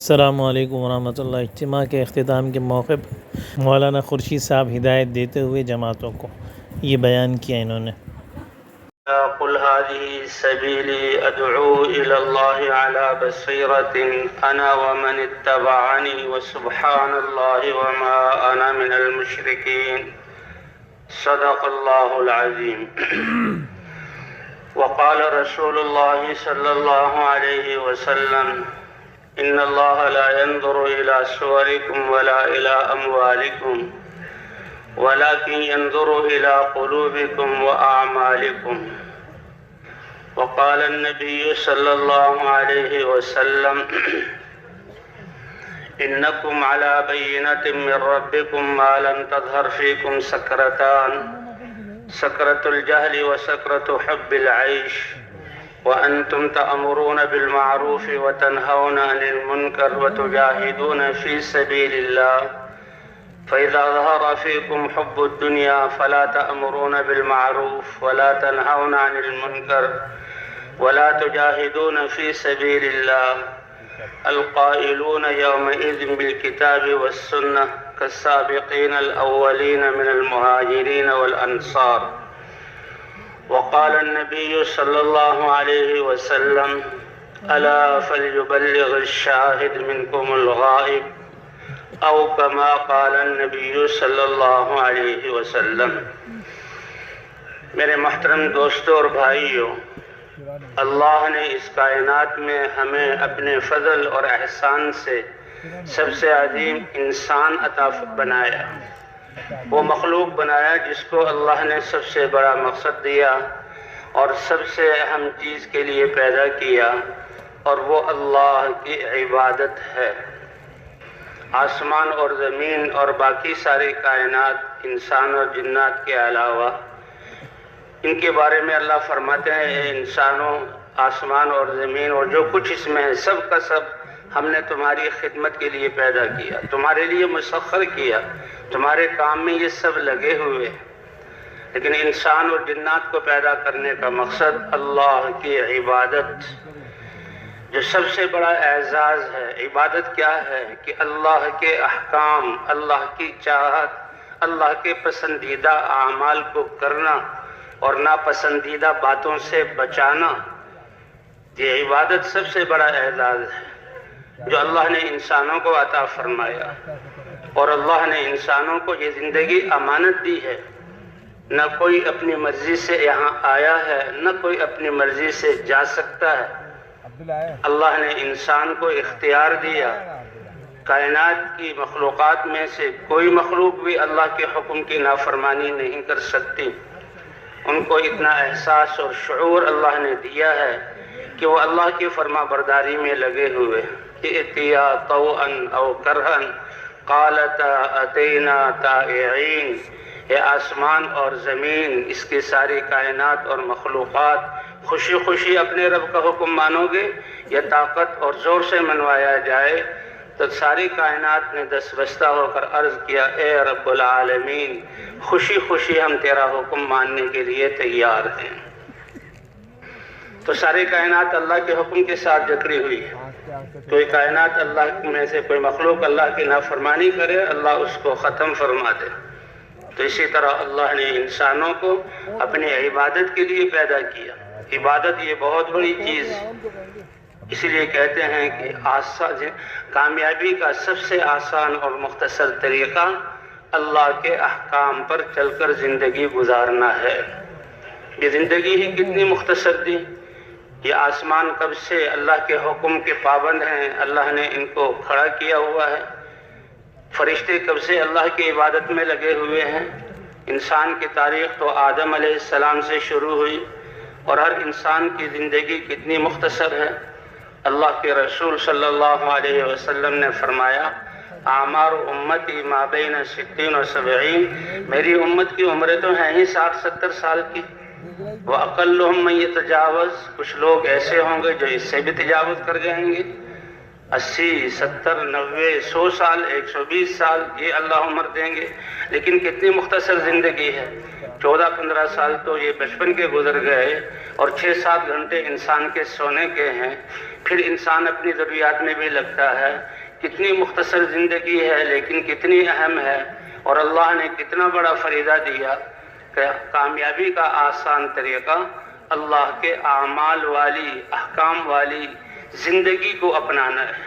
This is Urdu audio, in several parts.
السلام علیکم ورحمۃ اللہ۔ اجتماع کے اختتام کے موقع پر مولانا خورشید صاحب ہدایت دیتے ہوئے جماعتوں کو یہ بیان کیا انہوں نے۔ قل هذه سبيلي أدعو إلى الله على بصيرة أنا ومن اتبعني وسبحان الله وما أنا من المشركين صدق الله العظيم۔ وقال رسول الله صلى الله عليه وسلم إن الله لا ينظر إلى صوركم ولا إلى أموالكم ولكن ينظر إلى قلوبكم وأعمالكم۔ وقال النبي صلى الله عليه وسلم إنكم على بينة من ربكم ما لم تظهر فيكم سكرتان، سكرة الجهل وسكرة حب العيش، وأنتم تأمرون بالمعروف وتنهون عن المنكر وتجاهدون في سبيل الله، فإذا ظهر فيكم حب الدنيا فلا تأمرون بالمعروف ولا تنهون عن المنكر ولا تجاهدون في سبيل الله، القائلون يومئذ بالكتاب والسنة كالسابقين الأولين من المهاجرين والأنصار۔ وقال النبي صلى الله عليه وسلم ألا فليبلغ الشاهد منكم الغائب، او كما قال النبي صلی اللہ علیہ وسلم۔ میرے محترم دوستوں اور بھائیوں، اللہ نے اس کائنات میں ہمیں اپنے فضل اور احسان سے سب سے عظیم انسان عطا بنایا، وہ مخلوق بنایا جس کو اللہ نے سب سے بڑا مقصد دیا اور سب سے اہم چیز کے لیے پیدا کیا، اور وہ اللہ کی عبادت ہے۔ آسمان اور زمین اور باقی ساری کائنات، انسان اور جنات کے علاوہ، ان کے بارے میں اللہ فرماتے ہیں اے انسانوں، آسمان اور زمین اور جو کچھ اس میں ہے سب کا سب ہم نے تمہاری خدمت کے لیے پیدا کیا، تمہارے لیے مسخر کیا، تمہارے کام میں یہ سب لگے ہوئے۔ لیکن انسان اور جنات کو پیدا کرنے کا مقصد اللہ کی عبادت، جو سب سے بڑا اعزاز ہے۔ عبادت کیا ہے؟ کہ اللہ کے احکام، اللہ کی چاہت، اللہ کے پسندیدہ اعمال کو کرنا اور ناپسندیدہ باتوں سے بچانا، یہ عبادت سب سے بڑا اعزاز ہے جو اللہ نے انسانوں کو عطا فرمایا۔ اور اللہ نے انسانوں کو یہ زندگی امانت دی ہے، نہ کوئی اپنی مرضی سے یہاں آیا ہے، نہ کوئی اپنی مرضی سے جا سکتا ہے۔ اللہ نے انسان کو اختیار دیا، کائنات کی مخلوقات میں سے کوئی مخلوق بھی اللہ کے حکم کی نافرمانی نہیں کر سکتی۔ ان کو اتنا احساس اور شعور اللہ نے دیا ہے کہ وہ اللہ کی فرما برداری میں لگے ہوئے، کہ اتیا طوعا او کرہا قالتا اتینا طائعین۔ یہ آسمان اور زمین، اس کی ساری کائنات اور مخلوقات خوشی خوشی اپنے رب کا حکم مانو گے یا طاقت اور زور سے منوایا جائے؟ تو ساری کائنات نے دستبستہ ہو کر عرض کیا اے رب العالمین، خوشی خوشی ہم تیرا حکم ماننے کے لیے تیار ہیں۔ تو ساری کائنات اللہ کے حکم کے ساتھ جکڑی ہوئی ہے۔ کوئی کائنات اللہ میں سے کوئی مخلوق اللہ کی نافرمانی کرے، اللہ اس کو ختم فرما دے۔ تو اسی طرح اللہ نے انسانوں کو اپنی عبادت کے لیے پیدا کیا۔ عبادت یہ بہت بڑی چیز ہے، اس لیے کہتے ہیں کہ کامیابی کا سب سے آسان اور مختصر طریقہ اللہ کے احکام پر چل کر زندگی گزارنا ہے۔ یہ زندگی ہی کتنی مختصر دی۔ یہ آسمان کب سے اللہ کے حکم کے پابند ہیں، اللہ نے ان کو کھڑا کیا ہوا ہے۔ فرشتے کب سے اللہ کی عبادت میں لگے ہوئے ہیں۔ انسان کی تاریخ تو آدم علیہ السلام سے شروع ہوئی، اور ہر انسان کی زندگی کتنی مختصر ہے۔ اللہ کے رسول صلی اللہ علیہ وسلم نے فرمایا اعمار امتی ما بین 60 و 70، میری امت کی عمریں تو ہیں ہی 60-70 سال کی۔ وَأَقَلُّهُمْ مَن يَتَجَاوَزْ، کچھ لوگ ایسے ہوں گے جو اس سے بھی تجاوز کر جائیں گے۔ 80 70 90 100 سال 120 سال یہ اللہ عمر دیں گے، لیکن کتنی مختصر زندگی ہے۔ 14-15 سال تو یہ بچپن کے گزر گئے اور 6-7 گھنٹے انسان کے سونے کے ہیں، پھر انسان اپنی ضروریات میں بھی لگتا ہے۔ کتنی مختصر زندگی ہے لیکن کتنی اہم ہے، اور اللہ نے کتنا بڑا فریضہ دیا کہ کامیابی کا آسان طریقہ اللہ کے اعمال والی احکام والی زندگی کو اپنانا ہے،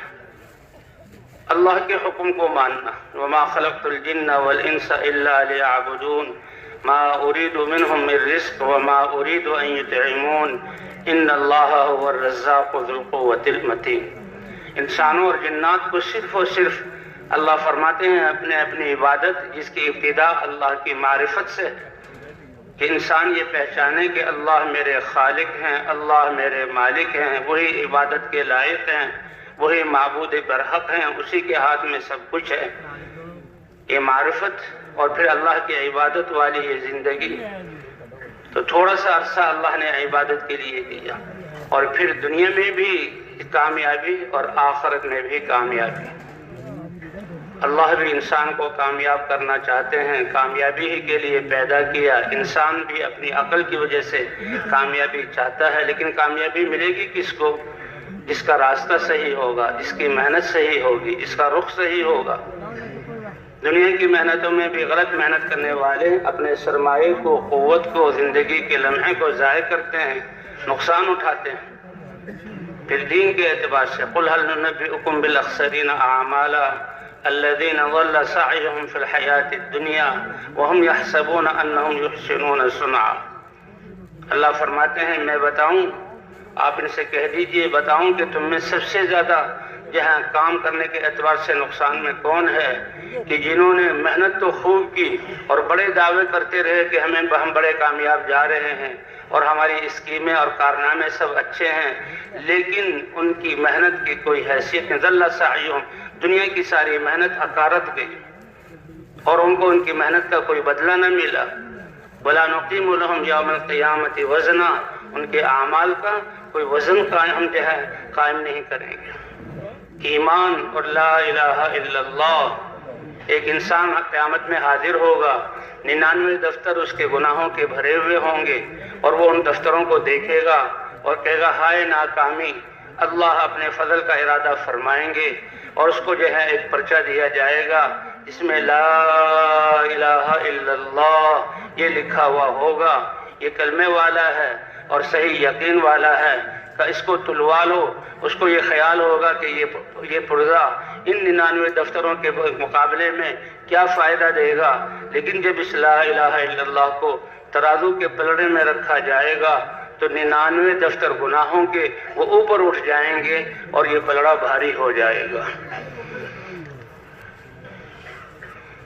اللہ کے حکم کو ماننا۔ وما خلقت الجن والانس الا ليعبدون ما اريد منهم من رزق وما اريد ان يطعمون ان اللہ هو الرزاق ذو القوة المتین۔ انسانوں اور جنات کو صرف اور صرف اللہ فرماتے ہیں اپنی عبادت، جس کی ابتدا اللہ کی معرفت سے ہے، کہ انسان یہ پہچانے کہ اللہ میرے خالق ہیں، اللہ میرے مالک ہیں، وہی عبادت کے لائق ہیں، وہی معبود برحق ہیں، اسی کے ہاتھ میں سب کچھ ہے۔ یہ معرفت اور پھر اللہ کی عبادت والی یہ زندگی، تو تھوڑا سا عرصہ اللہ نے عبادت کے لیے دیا، اور پھر دنیا میں بھی کامیابی اور آخرت میں بھی کامیابی۔ اللہ بھی انسان کو کامیاب کرنا چاہتے ہیں، کامیابی ہی کے لیے پیدا کیا۔ انسان بھی اپنی عقل کی وجہ سے کامیابی چاہتا ہے، لیکن کامیابی ملے گی کس کو؟ جس کا راستہ صحیح ہوگا، جس کی محنت صحیح ہوگی، جس کا رخ صحیح ہوگا۔ دنیا کی محنتوں میں بھی غلط محنت کرنے والے اپنے سرمایے کو، قوت کو، زندگی کے لمحے کو ضائع کرتے ہیں، نقصان اٹھاتے ہیں۔ پھر دین کے اعتبار سے قُلْ هَلْ نُنَبِّئُكُمْ بِالْأَخْسَرِينَ أَعْمَالًا الَّذِينَ ضَلَّ سَعْيُهُمْ فِي الْحَيَاةِ الدُّنْيَا وَهُمْ يَحْسَبُونَ أَنَّهُمْ يُحْسِنُونَ صُنْعًا۔ اللہ فرماتے ہیں میں بتاؤں، آپ ان سے کہہ دیجئے بتاؤں کہ تم میں سب سے زیادہ جہاں کام کرنے کے اعتبار سے نقصان میں کون ہے؟ کہ جنہوں نے محنت تو خوب کی اور بڑے دعوے کرتے رہے کہ ہم بڑے کامیاب جا رہے ہیں اور ہماری اسکیمیں اور کارنامے سب اچھے ہیں، لیکن ان کی محنت کی کوئی حیثیت نہیں۔ ضل سعیہم، دنیا کی ساری محنت عکارت گئی اور ان کو ان کی محنت کا کوئی بدلہ نہ ملا۔ ولا نقیم لہم یوم القیامۃ وزنا، ان کے اعمال کا کوئی وزن قائم نہیں کریں گے۔ ایمان اور لا الہ الا اللہ، ایک انسان قیامت میں حاضر ہوگا، 99 دفتر اس کے گناہوں کے بھرے ہوئے ہوں گے، اور وہ ان دفتروں کو دیکھے گا اور کہے گا ہائے ناکامی۔ اللہ اپنے فضل کا ارادہ فرمائیں گے اور اس کو ایک پرچہ دیا جائے گا جس میں لا الہ الا اللہ یہ لکھا ہوا ہوگا، یہ کلمے والا ہے اور صحیح یقین والا ہے، کہ اس کو تلوا لو۔ اس کو یہ خیال ہوگا کہ یہ پرزہ ان 99 دفتروں کے مقابلے میں کیا فائدہ دے گا، لیکن جب اس لا الہ الا اللہ کو ترازو کے پلڑے میں رکھا جائے گا تو 99 دفتر گناہوں کے وہ اوپر اٹھ جائیں گے اور یہ پلڑا بھاری ہو جائے گا۔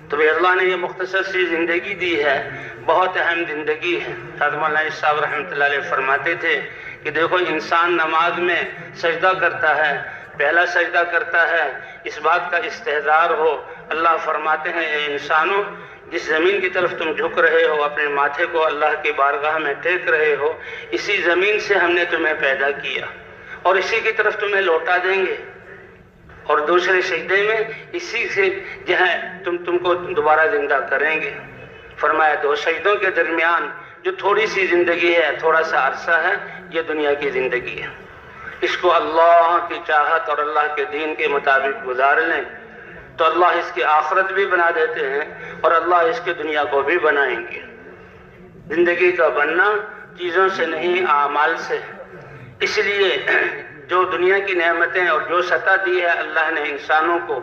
تو اللہ نے یہ مختصر سی زندگی دی ہے، بہت اہم زندگی ہے۔ حضرت مولانا صاحب رحمۃ اللہ علیہ فرماتے تھے کہ دیکھو انسان نماز میں سجدہ کرتا ہے، پہلا سجدہ کرتا ہے اس بات کا استحضار ہو۔ اللہ فرماتے ہیں اے انسانوں، جس زمین کی طرف تم جھک رہے ہو، اپنے ماتھے کو اللہ کی بارگاہ میں ٹیک رہے ہو، اسی زمین سے ہم نے تمہیں پیدا کیا اور اسی کی طرف تمہیں لوٹا دیں گے، اور دوسرے سجدے میں اسی سے تم کو دوبارہ زندہ کریں گے۔ فرمایا 2 سجدوں کے درمیان جو تھوڑی سی زندگی ہے، تھوڑا سا عرصہ ہے، یہ دنیا کی زندگی ہے۔ اس کو اللہ کی چاہت اور اللہ کے دین کے مطابق گزار لیں تو اللہ اس کی آخرت بھی بنا دیتے ہیں اور اللہ اس کی دنیا کو بھی بنائیں گے۔ زندگی کا بننا چیزوں سے نہیں، اعمال سے۔ اس لیے جو دنیا کی نعمتیں اور جو سطح دی ہے اللہ نے انسانوں کو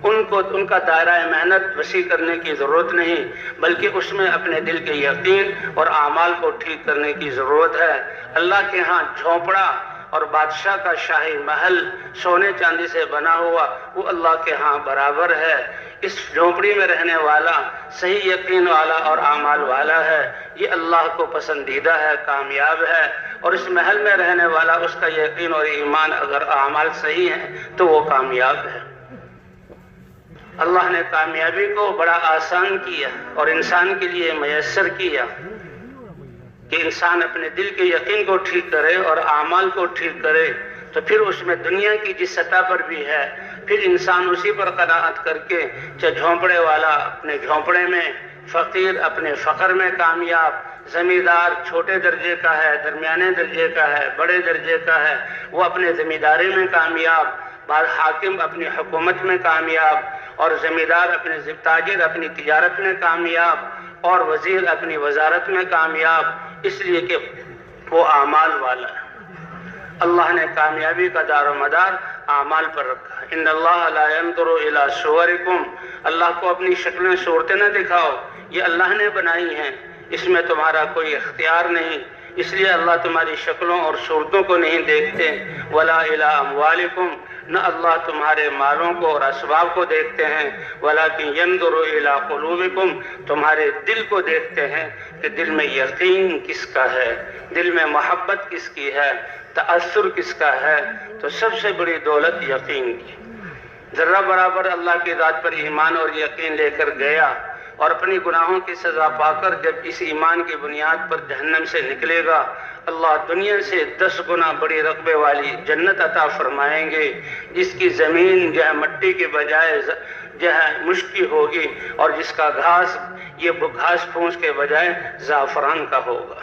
ان کا دائرہ محنت وسیع کرنے کی ضرورت نہیں، بلکہ اس میں اپنے دل کے یقین اور اعمال کو ٹھیک کرنے کی ضرورت ہے۔ اللہ کے ہاں جھونپڑا اور بادشاہ کا شاہی محل سونے چاندی سے بنا ہوا وہ اللہ کے ہاں برابر ہے۔ اس جھونپڑی میں رہنے والا صحیح یقین والا اور اعمال والا ہے، یہ اللہ کو پسندیدہ ہے، کامیاب ہے۔ اور اس محل میں رہنے والا اس کا یقین اور ایمان اگر اعمال صحیح ہیں تو وہ کامیاب ہے۔ اللہ نے کامیابی کو بڑا آسان کیا اور انسان کے لیے میسر کیا کہ انسان اپنے دل کے یقین کو ٹھیک کرے اور اعمال کو ٹھیک کرے تو پھر اس میں دنیا کی جس سطح پر بھی ہے پھر انسان اسی پر قناعت کر کے چاہے جھونپڑے والا اپنے جھونپڑے میں، فقیر اپنے فقر میں کامیاب، زمیندار چھوٹے درجے کا ہے، درمیانے درجے کا ہے، بڑے درجے کا ہے، وہ اپنے زمینداری میں کامیاب، بعض حاکم اپنی حکومت میں کامیاب، اور زمیندار اپنے تاجر اپنی تجارت میں کامیاب، اور وزیر اپنی وزارت میں کامیاب، اس لیے کہ وہ اعمال والا ہے۔ اللہ نے کامیابی کا دار و مدار اعمال پر رکھا ہے۔ ان اللہ لا ينظر الى صورکم، اللہ کو اپنی شکلیں صورتیں نہ دکھاؤ، یہ اللہ نے بنائی ہیں، اس میں تمہارا کوئی اختیار نہیں، اس لیے اللہ تمہاری شکلوں اور صورتوں کو نہیں دیکھتے۔ ولا الى اموالکم، نہ اللہ تمہارے مالوں کو اور اسباب کو دیکھتے ہیں، ولکن ينظر الى قلوبکم، تمہارے دل کو دیکھتے ہیں کہ دل میں یقین کس کا ہے، دل میں محبت کس کی ہے، تأثر کس کا ہے۔ تو سب سے بڑی دولت یقین کی، ذرہ برابر اللہ کی ذات پر ایمان اور یقین لے کر گیا اور اپنی گناہوں کی سزا پا کر جب اس ایمان کی بنیاد پر جہنم سے نکلے گا، اللہ دنیا سے 10 گنا بڑی رقبے والی جنت عطا فرمائیں گے، جس کی زمین جو ہے مٹی کے بجائے جو ہے مشک کی ہوگی، اور جس کا گھاس یہ گھاس پھوس کے بجائے زعفران کا ہوگا۔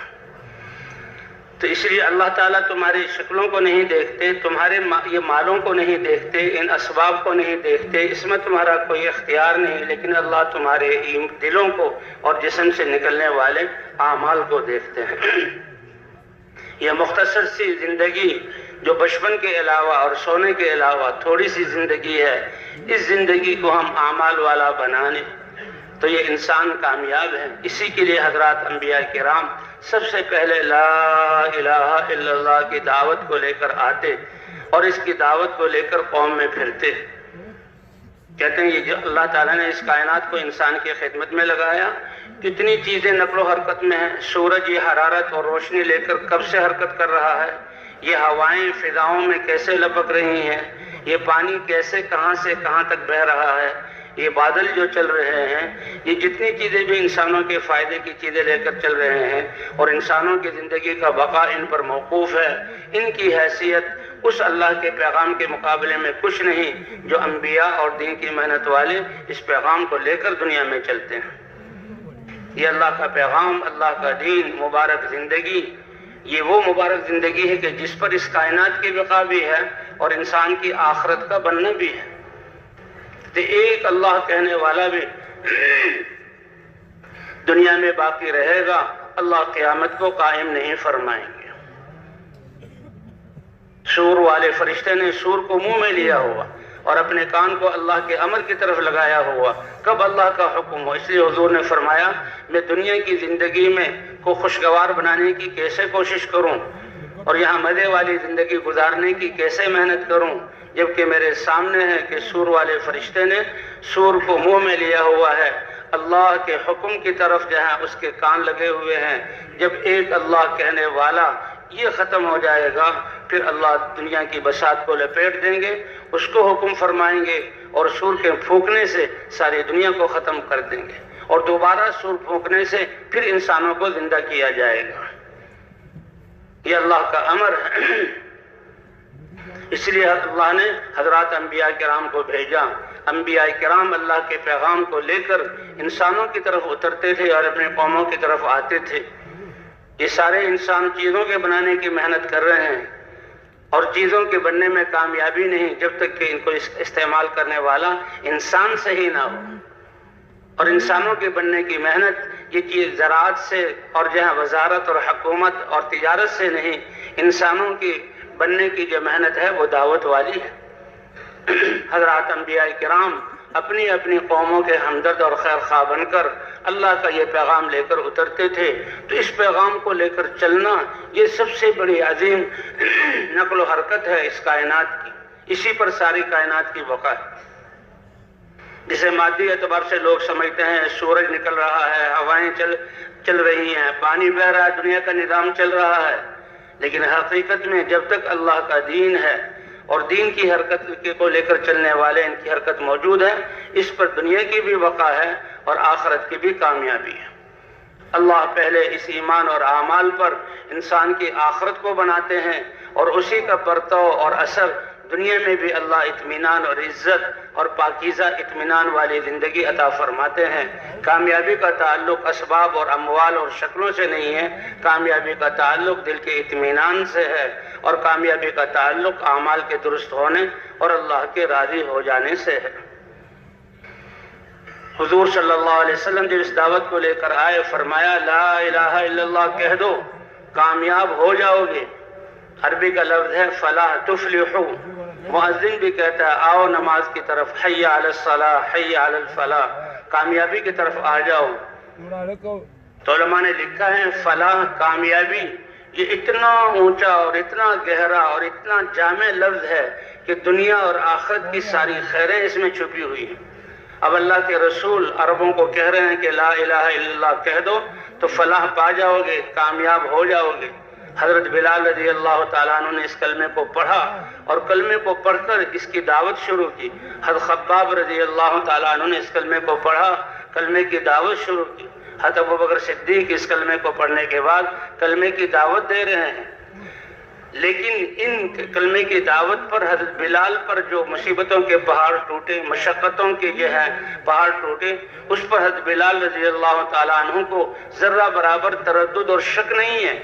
تو اس لیے اللہ تعالیٰ تمہاری شکلوں کو نہیں دیکھتے، تمہارے یہ مالوں کو نہیں دیکھتے، ان اسباب کو نہیں دیکھتے، اس میں تمہارا کوئی اختیار نہیں، لیکن اللہ تمہارے دلوں کو اور جسم سے نکلنے والے اعمال کو دیکھتے ہیں۔ یہ مختصر سی زندگی جو بچپن کے علاوہ اور سونے کے علاوہ تھوڑی سی زندگی ہے، اس زندگی کو ہم اعمال والا بنانے تو یہ انسان کامیاب ہے۔ اسی کے لیے حضرات انبیاء کرام سب سے پہلے لا الہ الا اللہ کی دعوت کو لے کر آتے اور اس کی دعوت کو لے کر قوم میں پھرتے۔ کہتے ہیں یہ جو اللہ تعالیٰ نے اس کائنات کو انسان کی خدمت میں لگایا، کتنی چیزیں نقل و حرکت میں ہیں، سورج یہ حرارت اور روشنی لے کر کب سے حرکت کر رہا ہے، یہ ہوائیں فضاؤں میں کیسے لپک رہی ہیں، یہ پانی کیسے کہاں سے کہاں تک بہہ رہا ہے، یہ بادل جو چل رہے ہیں، یہ جتنی چیزیں بھی انسانوں کے فائدے کی چیزیں لے کر چل رہے ہیں اور انسانوں کی زندگی کا بقا ان پر موقوف ہے، ان کی حیثیت اس اللہ کے پیغام کے مقابلے میں کچھ نہیں جو انبیاء اور دین کی محنت والے اس پیغام کو لے کر دنیا میں چلتے ہیں۔ یہ اللہ کا پیغام، اللہ کا دین، مبارک زندگی، یہ وہ مبارک زندگی ہے کہ جس پر اس کائنات کی بقا بھی ہے اور انسان کی آخرت کا بننا بھی ہے۔ تو ایک اللہ کہنے والا بھی دنیا میں باقی رہے گا، اللہ قیامت کو قائم نہیں فرمائیں گے۔ سور والے فرشتے نے سور کو منہ میں لیا ہوا اور اپنے کان کو اللہ کے امر کی طرف لگایا ہوا، کب اللہ کا حکم ہو۔ اس لیے حضور نے فرمایا میں دنیا کی زندگی میں کو خوشگوار بنانے کی کیسے کوشش کروں اور یہاں مزے والی زندگی گزارنے کی کیسے محنت کروں، جبکہ میرے سامنے ہے کہ سور والے فرشتے نے سور کو منہ میں لیا ہوا ہے، اللہ کے حکم کی طرف جہاں اس کے کان لگے ہوئے ہیں۔ جب ایک اللہ کہنے والا یہ ختم ہو جائے گا پھر اللہ دنیا کی بساط کو لپیٹ دیں گے، اس کو حکم فرمائیں گے اور سور کے پھونکنے سے ساری دنیا کو ختم کر دیں گے اور دوبارہ سور پھونکنے سے پھر انسانوں کو زندہ کیا جائے گا۔ یہ اللہ کا امر ہے۔ اس لیے اللہ نے حضرات انبیاء کرام کو بھیجا۔ انبیاء کرام اللہ کے پیغام کو لے کر انسانوں کی طرف اترتے تھے اور اپنے قوموں کی طرف آتے تھے۔ یہ سارے انسان چیزوں کے بنانے کی محنت کر رہے ہیں اور چیزوں کے بننے میں کامیابی نہیں جب تک کہ ان کو استعمال کرنے والا انسان صحیح نہ ہو۔ اور انسانوں کے بننے کی محنت یہ چیز زراعت سے اور جہاں وزارت اور حکومت اور تجارت سے نہیں، انسانوں کی بننے کی جو محنت ہے وہ دعوت والی ہے۔ حضرات انبیاء کرام اپنی اپنی قوموں کے ہمدرد اور خیر خواہ بن کر اللہ کا یہ پیغام لے کر اترتے تھے۔ تو اس پیغام کو لے کر چلنا یہ سب سے بڑی عظیم نقل و حرکت ہے اس کائنات کی، اسی پر ساری کائنات کی بقا ہے۔ جسے مادی اعتبار سے لوگ سمجھتے ہیں سورج نکل رہا ہے، ہوائیں چل رہی ہیں، پانی بہہ رہا ہے، دنیا کا نظام چل رہا ہے، لیکن حقیقت میں جب تک اللہ کا دین ہے اور دین کی حرکت کو لے کر چلنے والے ان کی حرکت موجود ہے، اس پر دنیا کی بھی بقا ہے اور آخرت کی بھی کامیابی ہے۔ اللہ پہلے اس ایمان اور اعمال پر انسان کی آخرت کو بناتے ہیں اور اسی کا برتاؤ اور اثر دنیا میں بھی اللہ اطمینان اور عزت اور پاکیزہ اطمینان والی زندگی عطا فرماتے ہیں۔ کامیابی کا تعلق اسباب اور اموال اور شکلوں سے نہیں ہے، کامیابی کا تعلق دل کے اطمینان سے ہے، اور کامیابی کا تعلق اعمال کے درست ہونے اور اللہ کے راضی ہو جانے سے ہے۔ حضور صلی اللہ علیہ وسلم جب اس دعوت کو لے کر آئے، فرمایا لا الہ الا اللہ کہہ دو، کامیاب ہو جاؤ گے۔ عربی کا لفظ ہے فلاح تفلحو۔ مؤذن بھی کہتا ہے آؤ نماز کی طرف، حی علی الصلاح حی علی الفلاح، کامیابی کی طرف آ جاؤ۔ تو علماء نے لکھا ہے فلاح، کامیابی، یہ اتنا اونچا اور اتنا گہرا اور اتنا جامع لفظ ہے کہ دنیا اور آخرت کی ساری خیریں اس میں چھپی ہوئی ہیں۔ اب اللہ کے رسول عربوں کو کہہ رہے ہیں کہ لا الہ الا اللہ کہہ دو تو فلاح پا جاؤ گے، کامیاب ہو جاؤ گے۔ حضرت بلال رضی اللہ تعالیٰ عنہ نے اس کلمے کو پڑھا اور کلمے کو پڑھ کر اس کی دعوت شروع کی۔ حضرت خباب رضی اللہ تعالیٰ عنہ نے اس کلمے کو پڑھا، کلمے کی دعوت شروع کی۔ حضرت ابوبکر صدیق اس کلمے کو پڑھنے کے بعد کلمے کی دعوت دے رہے ہیں، لیکن ان کلمے کی دعوت پر حضرت بلال پر جو مصیبتوں کے پہاڑ ٹوٹے، مشقتوں کے جو ہے پہاڑ ٹوٹے، اس پر حضرت بلال رضی اللہ تعالیٰ عنہ کو ذرہ برابر تردد اور شک نہیں ہے۔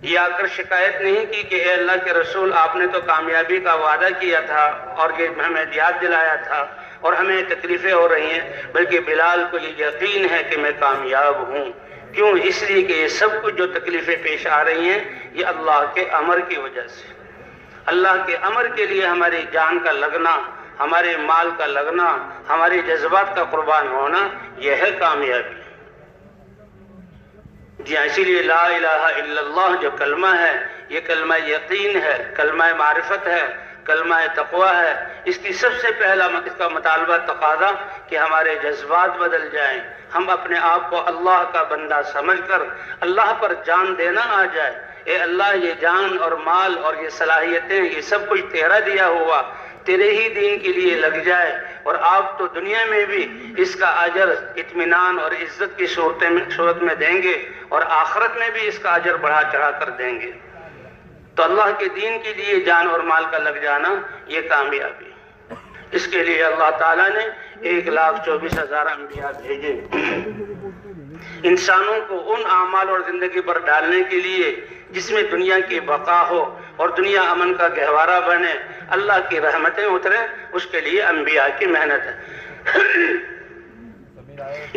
یہ آ کر شکایت نہیں کی کہ اے اللہ کے رسول آپ نے تو کامیابی کا وعدہ کیا تھا اور یہ ہمیں یاد دلایا تھا اور ہمیں تکلیفیں ہو رہی ہیں، بلکہ بلال کو یہ یقین ہے کہ میں کامیاب ہوں۔ کیوں؟ اس لیے کہ یہ سب کچھ جو تکلیفیں پیش آ رہی ہیں یہ اللہ کے امر کی وجہ سے، اللہ کے امر کے لیے ہماری جان کا لگنا، ہمارے مال کا لگنا، ہمارے جذبات کا قربان ہونا، یہ ہے کامیابی۔ جی اسی لیے لا الہ الا اللہ جو کلمہ ہے یہ کلمہ یقین ہے، کلمہ معرفت ہے، کلمہ تقویٰ ہے۔ اس کی سب سے پہلا اس کا مطالبہ تقاضا کہ ہمارے جذبات بدل جائیں، ہم اپنے آپ کو اللہ کا بندہ سمجھ کر اللہ پر جان دینا آ جائے۔ اے اللہ یہ جان اور مال اور یہ صلاحیتیں یہ سب کچھ تیرا دیا ہوا، تیرے ہی دین کے لیے لگ جائے، اور آپ تو دنیا میں بھی اس کا اجر اطمینان اور عزت کی صورت میں دیں گے، اور آخرت میں بھی اس کا اجر بڑھا چڑھا کر دیں گے۔ تو اللہ کے دین کے لیے جان اور مال کا لگ جانا یہ کامیابی۔ اس کے لیے اللہ تعالیٰ نے 1,24,000 انبیاء بھیجے، انسانوں کو ان اعمال اور زندگی پر ڈالنے کے لیے جس میں دنیا کی بقا ہو اور دنیا امن کا گہوارہ بنے، اللہ کی رحمتیں اترے، اس کے لیے انبیاء کی محنت ہے۔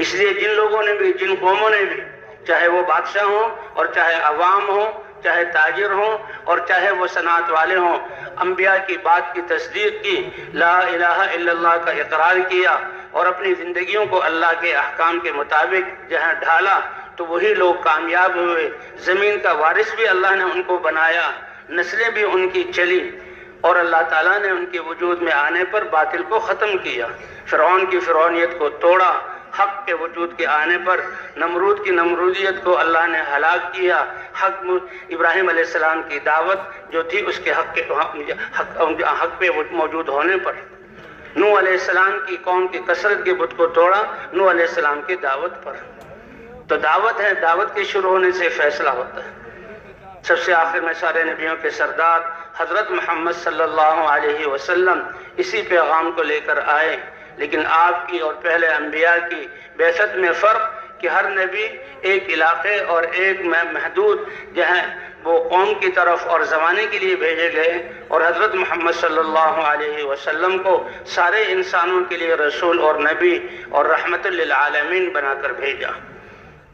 اس لیے جن لوگوں نے بھی، جن قوموں نے بھی، چاہے وہ بادشاہ ہوں اور چاہے عوام ہوں، چاہے تاجر ہوں اور چاہے وہ صنعت والے ہوں، انبیاء کی بات کی تصدیق کی، لا الہ الا اللہ کا اقرار کیا اور اپنی زندگیوں کو اللہ کے احکام کے مطابق جہاں ڈھالا، تو وہی لوگ کامیاب ہوئے۔ زمین کا وارث بھی اللہ نے ان کو بنایا، نسلیں بھی ان کی چلی، اور اللہ تعالیٰ نے ان کے وجود میں آنے پر باطل کو ختم کیا، فرعون کی فرعونیت کو توڑا، حق کے وجود کے آنے پر نمرود کی نمرودیت کو اللہ نے ہلاک کیا، ابراہیم علیہ السلام کی دعوت جو تھی اس کے حق پہ موجود ہونے پر، نوح علیہ السلام کی قوم کی کثرت کے بت کو توڑا نوح علیہ السلام کی دعوت پر۔ تو دعوت ہے، دعوت کے شروع ہونے سے فیصلہ ہوتا ہے۔ سب سے آخر میں سارے نبیوں کے سردار حضرت محمد صلی اللہ علیہ وسلم اسی پیغام کو لے کر آئے، لیکن آپ کی اور پہلے انبیاء کی بعثت میں فرق کہ ہر نبی ایک علاقے اور ایک محدود جہاں وہ قوم کی طرف اور زمانے کے لیے بھیجے گئے، اور حضرت محمد صلی اللہ علیہ وسلم کو سارے انسانوں کے لیے رسول اور نبی اور رحمت للعالمین بنا کر بھیجا۔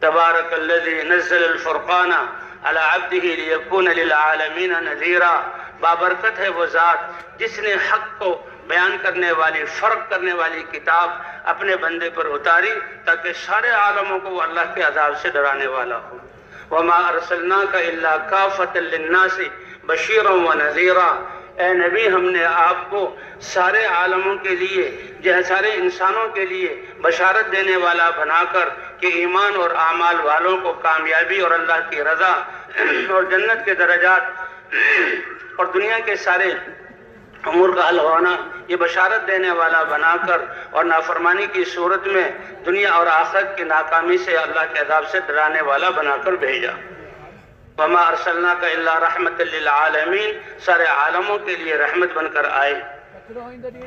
تبارک الذی نزل الفرقان علی عبدہ لیکون للعالمین نذیرا، بابرکت ہے وہ ذات جس نے حق کو بیان کرنے والی، فرق کرنے والی کتاب اپنے بندے پر اتاری تاکہ سارے عالموں کو وہ اللہ کے عذاب سے ڈرانے والا ہو۔ وَمَا أَرْسَلْنَاكَ إِلَّا كَافَةً لِلنَّاسِ بَشِيرًا وَنَذِيرًا، اے نبی ہم نے آپ کو سارے عالموں کے لیے، سارے انسانوں کے لیے بشارت دینے والا بنا کر کہ ایمان اور اعمال والوں کو کامیابی اور اللہ کی رضا اور جنت کے درجات اور دنیا کے سارے امور کا حل ہونا، یہ بشارت دینے والا بنا کر اور نافرمانی کی صورت میں دنیا اور آخرت کی ناکامی سے اللہ کے عذاب سے ڈرانے والا بنا کر بھیجا۔ وما ارسلناک الا رحمت للعالمین، سارے عالموں کے لیے رحمت بن کر آئے،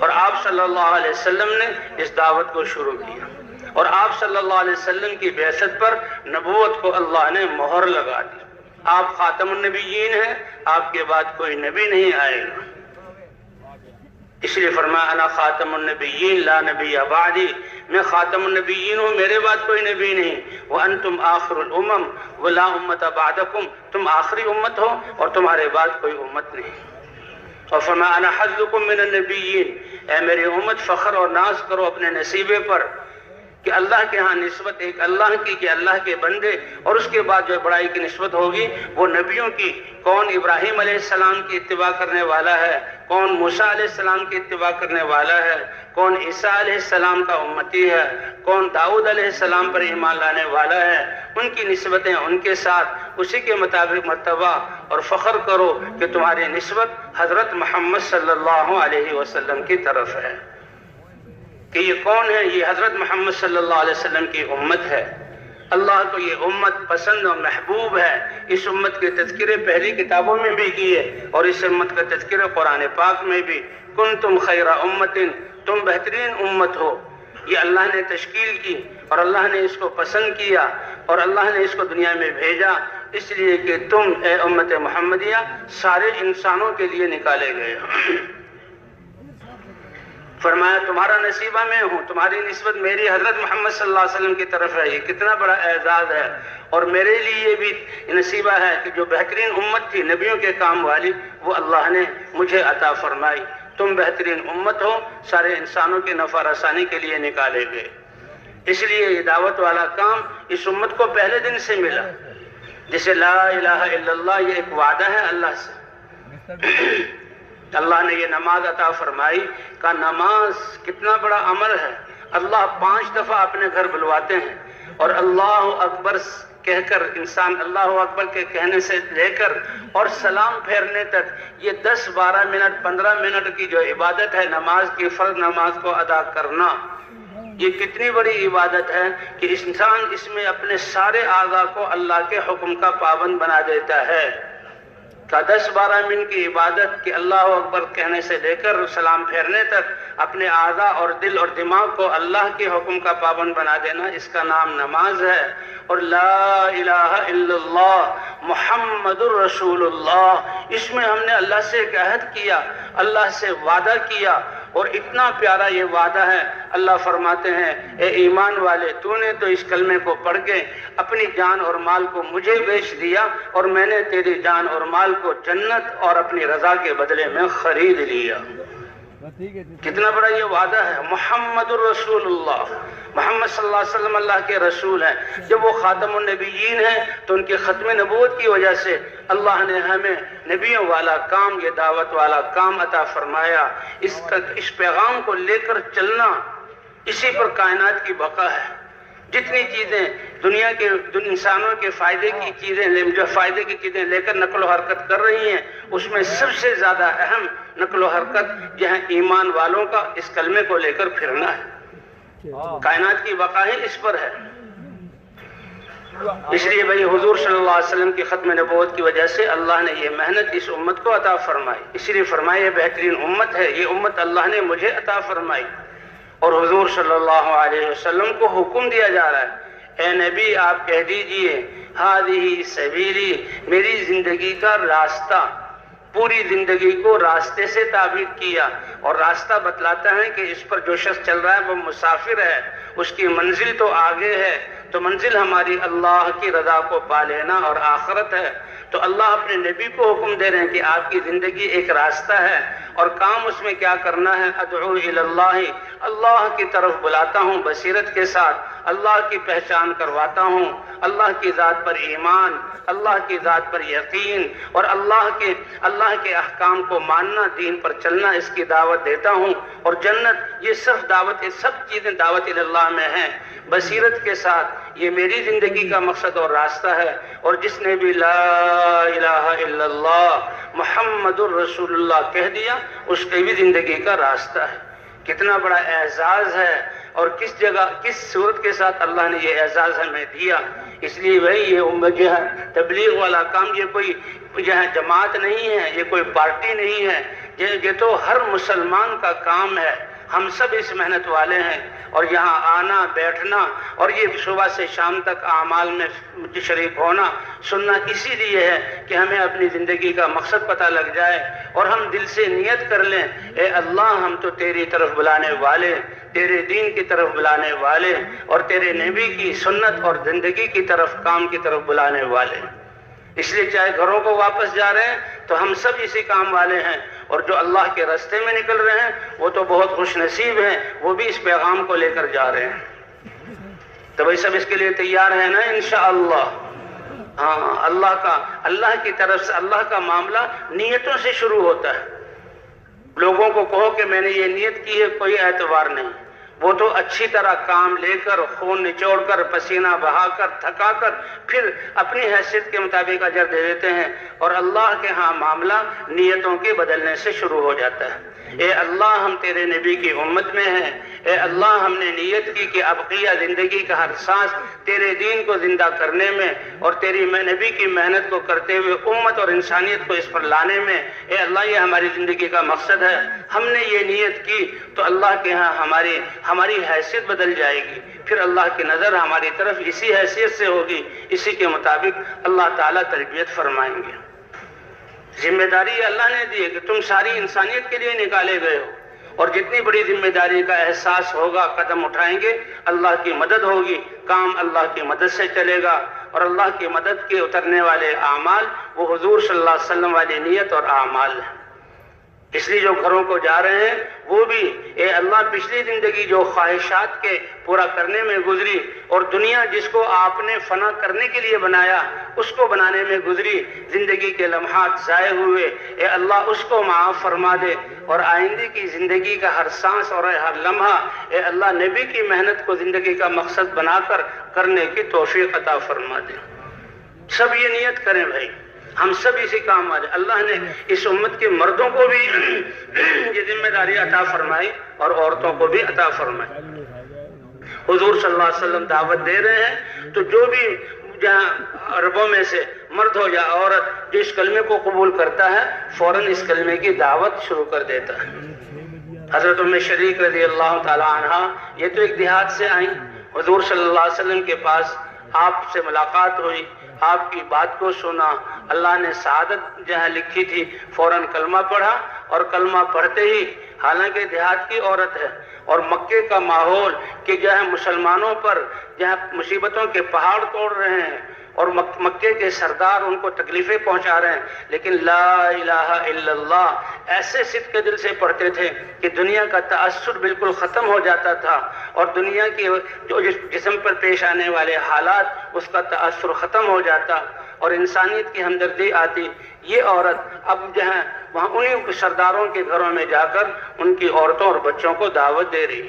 اور آپ صلی اللہ علیہ وسلم نے اس دعوت کو شروع کیا، اور آپ صلی اللہ علیہ وسلم کی بعثت پر نبوت کو اللہ نے مہر لگا دی۔ آپ خاتم النبیین ہیں، آپ کے بعد کوئی نبی نہیں آئے گا، اس لیے فرمایا انا خاتم النبیین لا نبی بعدی، میں خاتم النبیین ہوں، میرے بعد کوئی نبی نہیں، وانتم آخر الامم ولا امت بعدکم، تم آخری امت ہو اور تمہارے بعد کوئی امت نہیں۔ اور فرمایا انا حظکم من النبیین، اے میری امت فخر اور ناز کرو اپنے نصیبے پر کہ اللہ کے ہاں نسبت ایک اللہ کی، کہ اللہ کے بندے، اور اس کے بعد جو بڑائی کی نسبت ہوگی وہ نبیوں کی، کون ابراہیم علیہ السلام کی اتباع کرنے والا ہے، کون موسیٰ علیہ السلام کی اتباع کرنے والا ہے، کون عیسیٰ علیہ السلام کا امتی ہے، کون داؤد علیہ السلام پر ایمان لانے والا ہے، ان کی نسبتیں ان کے ساتھ اسی کے مطابق مرتبہ، اور فخر کرو کہ تمہاری نسبت حضرت محمد صلی اللہ علیہ وسلم کی طرف ہے، کہ یہ کون ہے، یہ حضرت محمد صلی اللہ علیہ وسلم کی امت ہے۔ اللہ کو یہ امت پسند و محبوب ہے، اس امت کے تذکرے پہلی کتابوں میں بھی کیے، اور اس امت کا تذکرہ قرآن پاک میں بھی، کنتم خیر امت، تم بہترین امت ہو، یہ اللہ نے تشکیل کی، اور اللہ نے اس کو پسند کیا، اور اللہ نے اس کو دنیا میں بھیجا، اس لیے کہ تم اے امت محمدیہ سارے انسانوں کے لیے نکالے گئے ہو۔ فرمایا تمہارا نصیبہ میں ہوں، تمہاری نسبت میری حضرت محمد صلی اللہ علیہ وسلم کی طرف ہے، یہ کتنا بڑا اعزاز ہے، اور میرے لیے یہ بھی نصیبہ ہے کہ جو بہترین امت تھی نبیوں کے کام والی، وہ اللہ نے مجھے عطا فرمائی۔ تم بہترین امت ہو، سارے انسانوں کے نفع رسانی کے لیے نکالے گئے، اس لیے یہ دعوت والا کام اس امت کو پہلے دن سے ملا، جسے لا الہ الا اللہ یہ ایک وعدہ ہے اللہ سے۔ اللہ نے یہ نماز عطا فرمائی، کہ نماز کتنا بڑا عمل ہے، اللہ 5 دفعہ اپنے گھر بلواتے ہیں، اور اللہ اکبر کہہ کر، انسان اللہ اکبر کے کہنے سے لے کر اور سلام پھیرنے تک یہ 10 12 منٹ 15 منٹ کی جو عبادت ہے نماز کی، فرض نماز کو ادا کرنا، یہ کتنی بڑی عبادت ہے کہ انسان اس میں اپنے سارے اعضاء کو اللہ کے حکم کا پابند بنا دیتا ہے۔ 10 12 منٹ کی عبادت کہ اللہ اکبر کہنے سے لے کر سلام پھیرنے تک اپنے اعضاء اور دل اور دماغ کو اللہ کے حکم کا پابند بنا دینا، اس کا نام نماز ہے۔ اور لا الہ الا اللہ محمد الرسول اللہ، اس میں ہم نے اللہ سے ایک عہد کیا، اللہ سے وعدہ کیا، اور اتنا پیارا یہ وعدہ ہے، اللہ فرماتے ہیں اے ایمان والے، تو نے تو اس کلمے کو پڑھ کے اپنی جان اور مال کو مجھے بیچ دیا، اور میں نے تیری جان اور مال کو جنت اور اپنی رضا کے بدلے میں خرید لیا۔ کتنا بڑا یہ وعدہ ہے، محمد الرسول اللہ، محمد صلی اللہ علیہ وسلم اللہ کے رسول ہیں۔ جب وہ خاتم النبیین ہیں تو ان کے ختم نبوت کی وجہ سے اللہ نے ہمیں نبیوں والا کام، یہ دعوت والا کام عطا فرمایا۔ اس پیغام کو لے کر چلنا، اسی پر کائنات کی بقا ہے۔ جتنی چیزیں دنیا کے انسانوں کے فائدے کی چیزیں، جو فائدے کی چیزیں لے کر نقل و حرکت کر رہی ہیں، اس میں سب سے زیادہ اہم نقل و حرکت جہاں ایمان والوں کا اس کلمے کو لے کر پھرنا ہے۔ کائنات کی بقا ہی اس پر ہے۔ اس لیے بھئی حضور صلی اللہ علیہ وسلم کی ختم نبوت کی وجہ سے اللہ نے یہ محنت اس امت کو عطا فرمائی، اس لیے فرمایا یہ بہترین امت ہے، یہ امت اللہ نے مجھے عطا فرمائی۔ اور حضور صلی اللہ علیہ وسلم کو حکم دیا جا رہا ہے، اے نبی آپ کہہ دیجئے ہذہ سبیلی، میری زندگی کا راستہ، پوری زندگی کو راستے سے تعبیر کیا، اور راستہ بتلاتا ہے کہ اس پر جو شخص چل رہا ہے وہ مسافر ہے، اس کی منزل تو آگے ہے، تو منزل ہماری اللہ کی رضا کو پا لینا اور آخرت ہے۔ تو اللہ اپنے نبی کو حکم دے رہے ہیں کہ آپ کی زندگی ایک راستہ ہے، اور کام اس میں کیا کرنا ہے، ادعو الی اللہ، اللہ کی طرف بلاتا ہوں بصیرت کے ساتھ، اللہ کی پہچان کرواتا ہوں، اللہ کی ذات پر ایمان، اللہ کی ذات پر یقین، اور اللہ کے احکام کو ماننا، دین پر چلنا، اس کی دعوت دیتا ہوں۔ اور جنت یہ صرف دعوت، سب چیزیں دعوت الی اللہ میں ہیں، بصیرت کے ساتھ یہ میری زندگی کا مقصد اور راستہ ہے۔ اور جس نے بھی لا الہ الا اللہ محمد الرسول اللہ کہہ دیا، اس کی بھی زندگی کا راستہ ہے۔ کتنا بڑا اعزاز ہے، اور کس جگہ، کس صورت کے ساتھ اللہ نے یہ اعزاز ہمیں دیا۔ اس لیے بھائی یہ جو ہے تبلیغ والا کام یہ کوئی جو ہے جماعت نہیں ہے، یہ کوئی پارٹی نہیں ہے، یہ تو ہر مسلمان کا کام ہے۔ ہم سب اس محنت والے ہیں، اور یہاں آنا بیٹھنا اور یہ صبح سے شام تک اعمال میں شریک ہونا سننا اسی لیے ہے کہ ہمیں اپنی زندگی کا مقصد پتہ لگ جائے اور ہم دل سے نیت کر لیں، اے اللہ ہم تو تیری طرف بلانے والے، تیرے دین کی طرف بلانے والے، اور تیرے نبی کی سنت اور زندگی کی طرف، کام کی طرف بلانے والے۔ اس لیے چاہے گھروں کو واپس جا رہے ہیں تو ہم سب اسی کام والے ہیں، اور جو اللہ کے راستے میں نکل رہے ہیں وہ تو بہت خوش نصیب ہیں، وہ بھی اس پیغام کو لے کر جا رہے ہیں۔ تو بھائی سب اس کے لیے تیار ہیں نا انشاءاللہ؟ ہاں، اللہ کی طرف سے اللہ کا معاملہ نیتوں سے شروع ہوتا ہے۔ لوگوں کو کہو کہ میں نے یہ نیت کی ہے، کوئی اعتبار نہیں، وہ تو اچھی طرح کام لے کر، خون نچوڑ کر، پسینہ بہا کر، تھکا کر، پھر اپنی حیثیت کے مطابق اجر دے دیتے ہیں، اور اللہ کے ہاں معاملہ نیتوں کے بدلنے سے شروع ہو جاتا ہے۔ اے اللہ ہم تیرے نبی کی امت میں ہیں، اے اللہ ہم نے نیت کی کہ ابقیہ زندگی کا ہر سانس تیرے دین کو زندہ کرنے میں اور تیری نبی کی محنت کو کرتے ہوئے امت اور انسانیت کو اس پر لانے میں، اے اللہ یہ ہماری زندگی کا مقصد ہے۔ ہم نے یہ نیت کی تو اللہ کے ہاں ہماری حیثیت بدل جائے گی، پھر اللہ کی نظر ہماری طرف اسی حیثیت سے ہوگی، اسی کے مطابق اللہ تعالیٰ تربیت فرمائیں گے۔ ذمہ داری اللہ نے دی ہے کہ تم ساری انسانیت کے لیے نکالے گئے ہو، اور جتنی بڑی ذمہ داری کا احساس ہوگا، قدم اٹھائیں گے، اللہ کی مدد ہوگی، کام اللہ کی مدد سے چلے گا، اور اللہ کی مدد کے اترنے والے اعمال وہ حضور صلی اللہ علیہ وسلم والی نیت اور اعمال ہیں۔ اس لیے جو گھروں کو جا رہے ہیں وہ بھی اے اللہ پچھلی زندگی جو خواہشات کے پورا کرنے میں گزری، اور دنیا جس کو آپ نے فنا کرنے کے لیے بنایا اس کو بنانے میں گزری، زندگی کے لمحات ضائع ہوئے، اے اللہ اس کو معاف فرما دے، اور آئندے کی زندگی کا ہر سانس اور ہر لمحہ اے اللہ نبی کی محنت کو زندگی کا مقصد بنا کر کرنے کی توفیق عطا فرما دے۔ سب یہ نیت کریں بھائی، ہم سب اسی کام والے۔ اللہ نے اس امت کے مردوں کو بھی یہ ذمہ داری عطا فرمائی اور عورتوں کو بھی عطا فرمائی۔ حضور صلی اللہ علیہ وسلم دعوت دے رہے ہیں تو جو بھی جہاں عربوں میں سے مرد ہو یا عورت جو اس کلمے کو قبول کرتا ہے فوراً اس کلمے کی دعوت شروع کر دیتا ہے۔ حضرت ام شریک رضی اللہ تعالی عنہ یہ تو ایک دیہات سے آئیں، حضور صلی اللہ علیہ وسلم کے پاس آپ سے ملاقات ہوئی، آپ کی بات کو سنا، اللہ نے سعادت جہاں لکھی تھی فوراً کلمہ پڑھا، اور کلمہ پڑھتے ہی حالانکہ دیہات کی عورت ہے اور مکے کا ماحول کہ جہاں مسلمانوں پر جہاں مصیبتوں کے پہاڑ توڑ رہے ہیں اور مکے کے سردار ان کو تکلیفیں پہنچا رہے ہیں، لیکن لا الہ الا اللہ ایسے صدق کے دل سے پڑھتے تھے کہ دنیا کا تأثر بالکل ختم ہو جاتا تھا، اور دنیا کی جو جسم پر پیش آنے والے حالات اس کا تأثر ختم ہو جاتا، اور انسانیت کی ہمدردی آتی۔ یہ عورت اب جہاں وہاں انہیں سرداروں کے گھروں میں جا کر ان کی عورتوں اور بچوں کو دعوت دے رہی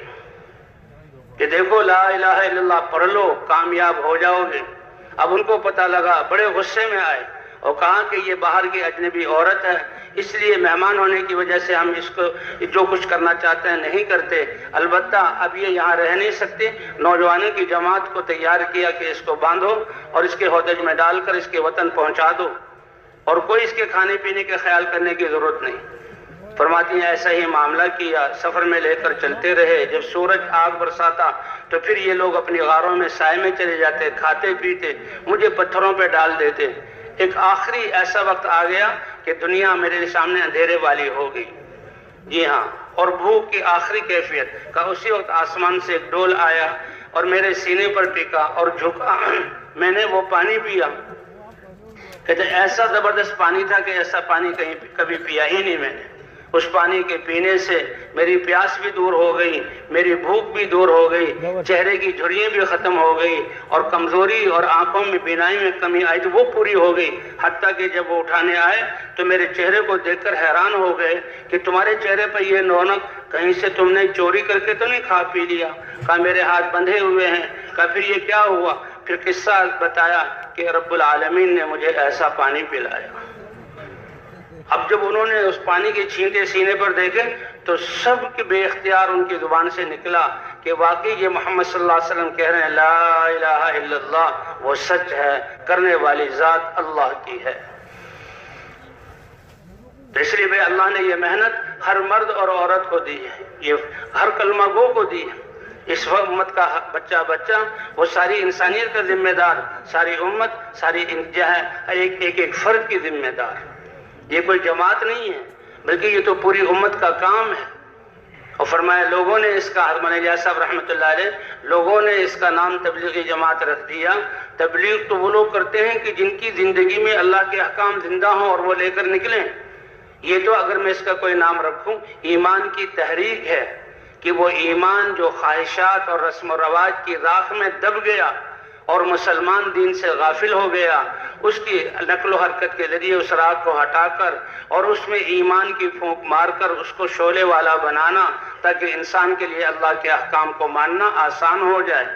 کہ دیکھو لا الہ الا اللہ پڑھ لو، کامیاب ہو جاؤ گے۔ اب ان کو پتہ لگا، بڑے غصے میں آئے اور کہا کہ یہ باہر کی اجنبی عورت ہے، اس لیے مہمان ہونے کی وجہ سے ہم اس کو جو کچھ کرنا چاہتے ہیں نہیں کرتے، البتہ اب یہ یہاں رہ نہیں سکتے۔ نوجوانوں کی جماعت کو تیار کیا کہ اس کو باندھو اور اس کے ہودج میں ڈال کر اس کے وطن پہنچا دو، اور کوئی اس کے کھانے پینے کے خیال کرنے کی ضرورت نہیں۔ فرماتی ہیں ایسا ہی معاملہ کیا، سفر میں لے کر چلتے رہے، جب سورج آگ برساتا تو پھر یہ لوگ اپنی غاروں میں سائے میں چلے جاتے، کھاتے پیتے، مجھے پتھروں پہ ڈال دیتے۔ ایک آخری ایسا وقت آ گیا کہ دنیا میرے سامنے اندھیرے والی ہو گئی، جی ہاں، اور بھوک کی آخری کیفیت کا اسی وقت آسمان سے ایک ڈول آیا اور میرے سینے پر ٹکا اور جھکا، میں نے وہ پانی پیا۔ کہتے ایسا زبردست پانی تھا کہ ایسا پانی کبھی پیا ہی نہیں میں نے۔ اس پانی کے پینے سے میری پیاس بھی دور ہو گئی، میری بھوک بھی دور ہو گئی، چہرے کی جھریاں بھی ختم ہو گئی، اور کمزوری اور آنکھوں میں بینائی میں کمی آئی تو وہ پوری ہو گئی۔ حتیٰ کہ جب وہ اٹھانے آئے تو میرے چہرے کو دیکھ کر حیران ہو گئے کہ تمہارے چہرے پر یہ رونق کہیں سے تم نے چوری کر کے تو نہیں کھا پی لیا؟ کہا میرے ہاتھ بندھے ہوئے ہیں۔ کہا پھر یہ کیا ہوا؟ پھر قصہ بتایا کہ رب العالمین نے مجھے ایسا پانی پلایا۔ اب جب انہوں نے اس پانی کے چھینٹے سینے پر دیکھے تو سب کے بے اختیار ان کی زبان سے نکلا کہ واقعی یہ محمد صلی اللہ علیہ وسلم کہہ رہے ہیں لا الہ الا اللہ، وہ سچ ہے، کرنے والی ذات اللہ کی ہے۔ اس لیے اللہ نے یہ محنت ہر مرد اور عورت کو دی ہے، یہ ہر کلمہ گو کو دی ہے۔ اس امت کا بچہ وہ ساری انسانیت کا ذمہ دار، ساری امت، ساری ایک فرد کی ذمہ دار۔ یہ کوئی جماعت نہیں ہے بلکہ یہ تو پوری امت کا کام ہے۔ اور فرمایا لوگوں نے اس کا، حضرت الیاس صاحب رحمۃ اللہ علیہ، لوگوں نے اس کا نام تبلیغی جماعت رکھ دیا۔ تبلیغ تو وہ لوگ کرتے ہیں کہ جن کی زندگی میں اللہ کے احکام زندہ ہوں اور وہ لے کر نکلیں۔ یہ تو اگر میں اس کا کوئی نام رکھوں، ایمان کی تحریک ہے کہ وہ ایمان جو خواہشات اور رسم و رواج کی راکھ میں دب گیا اور مسلمان دین سے غافل ہو گیا، اس کی نقل و حرکت کے ذریعے اس راکھ کو ہٹا کر اور اس میں ایمان کی پھونک مار کر اس کو شعلے والا بنانا، تاکہ انسان کے لیے اللہ کے احکام کو ماننا آسان ہو جائے۔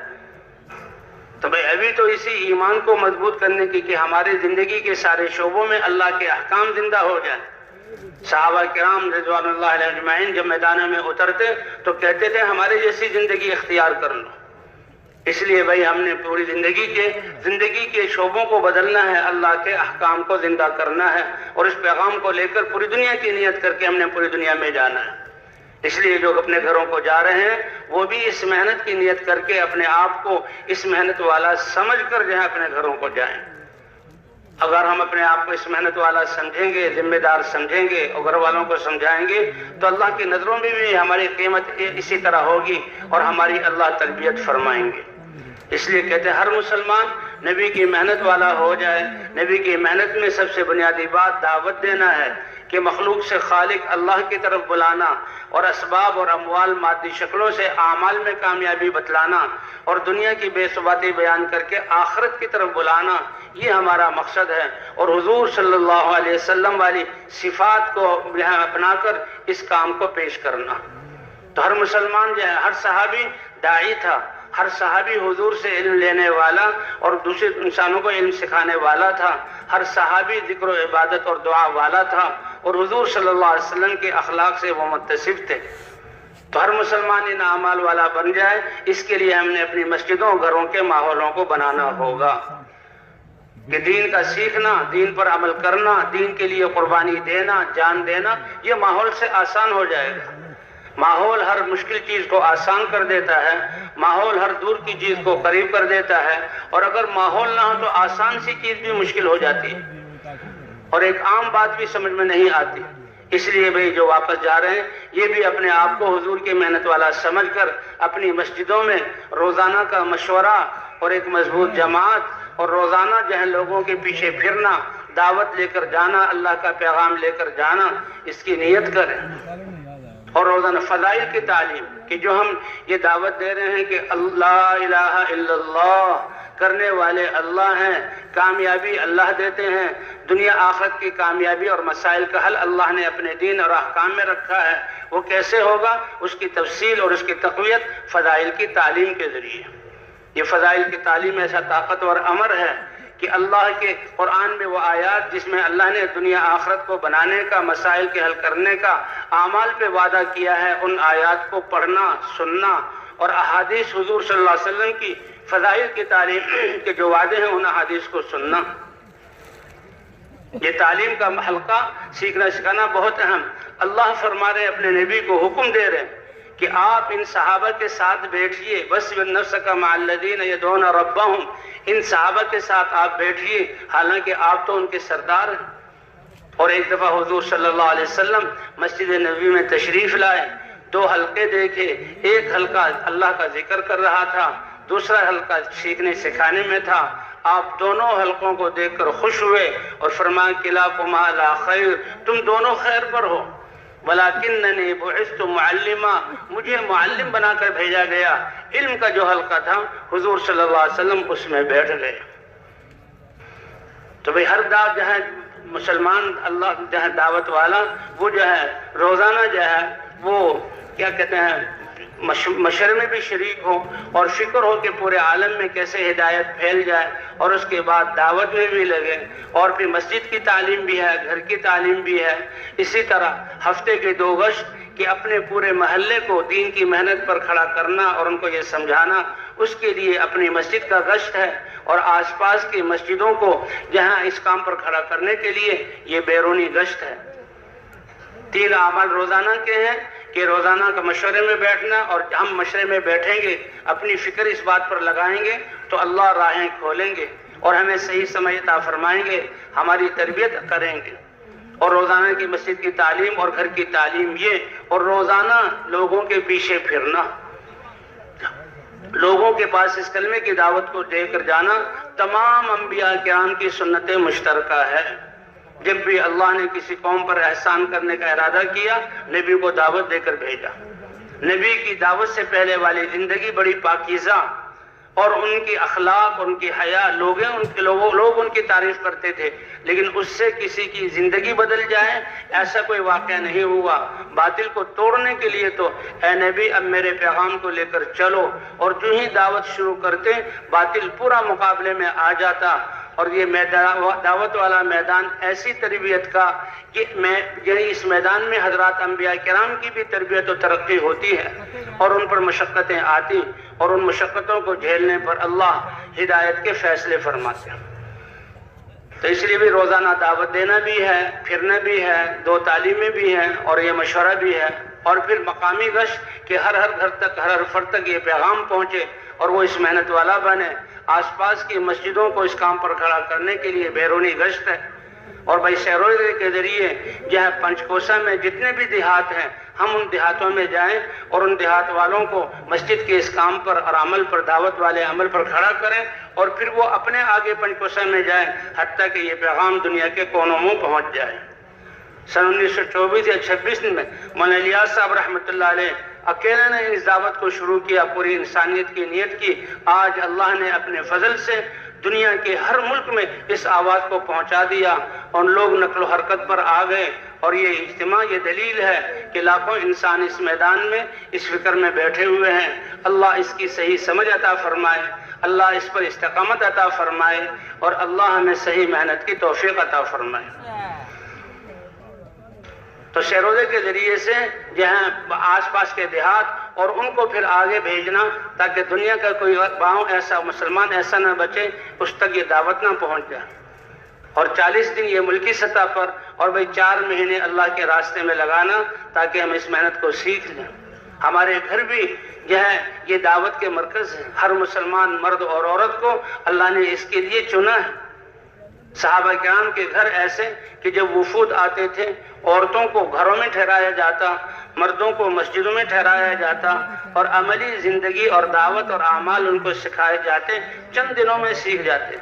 تو بھئی ابھی تو اسی ایمان کو مضبوط کرنے کی کہ ہمارے زندگی کے سارے شعبوں میں اللہ کے احکام زندہ ہو جائیں۔ صحابہ کرام رضوان اللہ علیہ اجمعین جب میدانوں میں اترتے تو کہتے تھے ہمارے جیسی زندگی اختیار کر لو۔ اس لیے بھائی ہم نے پوری زندگی کے شعبوں کو بدلنا ہے، اللہ کے احکام کو زندہ کرنا ہے، اور اس پیغام کو لے کر پوری دنیا کی نیت کر کے ہم نے پوری دنیا میں جانا ہے۔ اس لیے جو اپنے گھروں کو جا رہے ہیں وہ بھی اس محنت کی نیت کر کے اپنے آپ کو اس محنت والا سمجھ کر جو ہے اپنے گھروں کو جائیں۔ اگر ہم اپنے آپ کو اس محنت والا سمجھیں گے، ذمہ دار سمجھیں گے اور گھر والوں کو سمجھائیں گے تو اللہ کی نظروں میں بھی ہماری قیمت اسی طرح ہوگی اور ہماری اللہ تربیت فرمائیں گے۔ اس لیے کہتے ہیں ہر مسلمان نبی کی محنت والا ہو جائے۔ نبی کی محنت میں سب سے بنیادی بات دعوت دینا ہے کہ مخلوق سے خالق اللہ کی طرف بلانا، اور اسباب اور اموال مادی شکلوں سے اعمال میں کامیابی بتلانا، اور دنیا کی بے ثباتی بیان کر کے آخرت کی طرف بلانا، یہ ہمارا مقصد ہے۔ اور حضور صلی اللہ علیہ وسلم والی صفات کو اپنا کر اس کام کو پیش کرنا۔ تو ہر مسلمان جو ہے، ہر صحابی داعی تھا، ہر صحابی حضور سے علم لینے والا اور دوسرے انسانوں کو علم سکھانے والا تھا، ہر صحابی ذکر و عبادت اور دعا والا تھا، اور حضور صلی اللہ علیہ وسلم کے اخلاق سے وہ متصف تھے۔ تو ہر مسلمان ان اعمال والا بن جائے، اس کے لیے ہم نے اپنی مسجدوں گھروں کے ماحولوں کو بنانا ہوگا کہ دین کا سیکھنا، دین پر عمل کرنا، دین کے لیے قربانی دینا، جان دینا، یہ ماحول سے آسان ہو جائے گا۔ ماحول ہر مشکل چیز کو آسان کر دیتا ہے، ماحول ہر دور کی چیز کو قریب کر دیتا ہے، اور اگر ماحول نہ ہو تو آسان سی چیز بھی مشکل ہو جاتی ہے اور ایک عام بات بھی سمجھ میں نہیں آتی۔ اس لیے بھئی جو واپس جا رہے ہیں یہ بھی اپنے آپ کو حضور کی محنت والا سمجھ کر اپنی مسجدوں میں روزانہ کا مشورہ اور ایک مضبوط جماعت اور روزانہ جو ہے لوگوں کے پیچھے پھرنا، دعوت لے کر جانا، اللہ کا پیغام لے کر جانا، اس کی نیت کریں۔ اور روزانہ فضائل کی تعلیم کہ جو ہم یہ دعوت دے رہے ہیں کہ اللہ الہ الا اللہ، کرنے والے اللہ ہیں، کامیابی اللہ دیتے ہیں، دنیا آخرت کی کامیابی اور مسائل کا حل اللہ نے اپنے دین اور احکام میں رکھا ہے۔ وہ کیسے ہوگا؟ اس کی تفصیل اور اس کی تقویت فضائل کی تعلیم کے ذریعے۔ یہ فضائل کی تعلیم ایسا طاقتور امر ہے کہ اللہ کے قرآن میں وہ آیات جس میں اللہ نے دنیا آخرت کو بنانے کا، مسائل کے حل کرنے کا اعمال پہ وعدہ کیا ہے، ان آیات کو پڑھنا، سننا، اور احادیث حضور صلی اللہ علیہ وسلم کی فضائل کی تعلیم کے جو وعدے ہیں ان احادیث کو سننا۔ یہ تعلیم کا حلقہ سیکھنا سکھانا بہت اہم۔ اللہ فرما رہے اپنے نبی کو حکم دے رہے کہ آپ ان صحابہ کے ساتھ بیٹھیے، وَاصْبِرْ نَفْسَكَ مَعَ الَّذِينَ يَدْعُونَ رَبَّهُمْ، ان صحابہ کے ساتھ آپ بیٹھیے، حالانکہ آپ تو ان کے سردار ہیں۔ اور ایک دفعہ حضور صلی اللہ علیہ وسلم مسجد نبوی میں تشریف لائے، 2 حلقے دیکھے، ایک حلقہ اللہ کا ذکر کر رہا تھا، دوسرا حلقہ سیکھنے سکھانے میں تھا۔ آپ دونوں حلقوں کو دیکھ کر خوش ہوئے اور فرمایا کلاکما علی خیر، تم دونوں خیر پر ہو، ولیکننی بعثت معلما، مجھے معلم بنا کر بھیجا گیا۔ علم کا جو حلقہ تھا حضور صلی اللہ علیہ وسلم اس میں بیٹھ گئے۔ تو بھئی ہر جو ہے مسلمان اللہ جو ہے دعوت والا وہ جو ہے روزانہ جو ہے وہ کیا کہتے ہیں مشورے میں بھی شریک ہو اور فکر ہو کہ پورے عالم میں کیسے ہدایت پھیل جائے، اور اس کے بعد دعوت میں بھی لگے، اور پھر مسجد کی تعلیم بھی ہے، گھر کی تعلیم بھی ہے۔ اسی طرح ہفتے کے 2 گشت کہ اپنے پورے محلے کو دین کی محنت پر کھڑا کرنا اور ان کو یہ سمجھانا، اس کے لیے اپنی مسجد کا گشت ہے، اور آس پاس کی مسجدوں کو جہاں اس کام پر کھڑا کرنے کے لیے یہ بیرونی گشت ہے۔ 3 اعمال روزانہ کے ہیں کہ روزانہ کا مشورے میں بیٹھنا، اور ہم مشورے میں بیٹھیں گے، اپنی فکر اس بات پر لگائیں گے تو اللہ راہیں کھولیں گے اور ہمیں صحیح سمجھ عطا فرمائیں گے، ہماری تربیت کریں گے۔ اور روزانہ کی مسجد کی تعلیم اور گھر کی تعلیم یہ، اور روزانہ لوگوں کے پیچھے پھرنا، لوگوں کے پاس اس کلمے کی دعوت کو دے کر جانا تمام انبیاء کرام کی سنت مشترکہ ہے۔ جب بھی اللہ نے کسی قوم پر احسان کرنے کا ارادہ کیا، نبی کو دعوت دے کر بھیجا۔ نبی کی دعوت سے پہلے والی زندگی بڑی پاکیزہ، اور ان کی اخلاق، ان کی حیا، لوگ ان کی تعریف کرتے تھے، لیکن اس سے کسی کی زندگی بدل جائے ایسا کوئی واقعہ نہیں ہوا۔ باطل کو توڑنے کے لیے تو اے نبی اب میرے پیغام کو لے کر چلو، اور جو ہی دعوت شروع کرتے باطل پورا مقابلے میں آ جاتا۔ اور یہ دعوت والا میدان ایسی تربیت کا کہ یعنی اس میدان میں حضرات انبیاء کرام کی بھی تربیت و ترقی ہوتی ہے، اور ان پر مشقتیں آتی، اور ان مشقتوں کو جھیلنے پر اللہ ہدایت کے فیصلے فرماتے ہیں۔ تو اس لیے بھی روزانہ دعوت دینا بھی ہے، پھرنا بھی ہے، 2 تعلیمیں بھی ہیں، اور یہ مشورہ بھی ہے، اور پھر مقامی گشت کہ ہر گھر تک، ہر فرد تک یہ پیغام پہنچے اور وہ اس محنت والا بنے۔ آس پاس کی مسجدوں کو اس کام پر کھڑا کرنے کے لیے بیرونی گشت ہے، اور بھائی شہروزے کے ذریعے جہاں پنچکوسہ میں جتنے بھی دیہات ہیں ہم ان دیہاتوں میں جائیں اور ان دیہات والوں کو مسجد کے اس کام پر اور عمل پر، دعوت والے عمل پر کھڑا کریں، اور پھر وہ اپنے آگے پنچکوسہ میں جائیں حتیٰ کہ یہ پیغام دنیا کے کونوں میں پہنچ جائے۔ سن 1924 یا 26 میں مولانا الیاس صاحب رحمۃ اللہ علیہ اکیلے نے اس دعوت کو شروع کیا، پوری انسانیت کی نیت کی۔ آج اللہ نے اپنے فضل سے دنیا کے ہر ملک میں اس آواز کو پہنچا دیا، اور لوگ نقل و حرکت پر آ گئے، اور یہ اجتماع یہ دلیل ہے کہ لاکھوں انسان اس میدان میں اس فکر میں بیٹھے ہوئے ہیں۔ اللہ اس کی صحیح سمجھ عطا فرمائے، اللہ اس پر استقامت عطا فرمائے، اور اللہ ہمیں صحیح محنت کی توفیق عطا فرمائے۔ تو شہروزے کے ذریعے سے جہاں آس پاس کے دیہات اور ان کو پھر آگے بھیجنا، تاکہ دنیا کا کوئی گاؤں ایسا، مسلمان ایسا نہ بچے اس تک یہ دعوت نہ پہنچ جائے۔ اور 40 دن یہ ملکی سطح پر، اور بھئی 4 مہینے اللہ کے راستے میں لگانا تاکہ ہم اس محنت کو سیکھ لیں۔ ہمارے گھر بھی جو ہے یہ دعوت کے مرکز ہے، ہر مسلمان مرد اور عورت کو اللہ نے اس کے لیے چنا ہے۔ صحابہ کرام کے گھر ایسے کہ جب وفود آتے تھے، عورتوں کو گھروں میں ٹھہرایا جاتا، مردوں کو مسجدوں میں ٹھہرایا جاتا، اور عملی زندگی اور دعوت اور اعمال ان کو سکھائے جاتے، چند دنوں میں سیکھ جاتے۔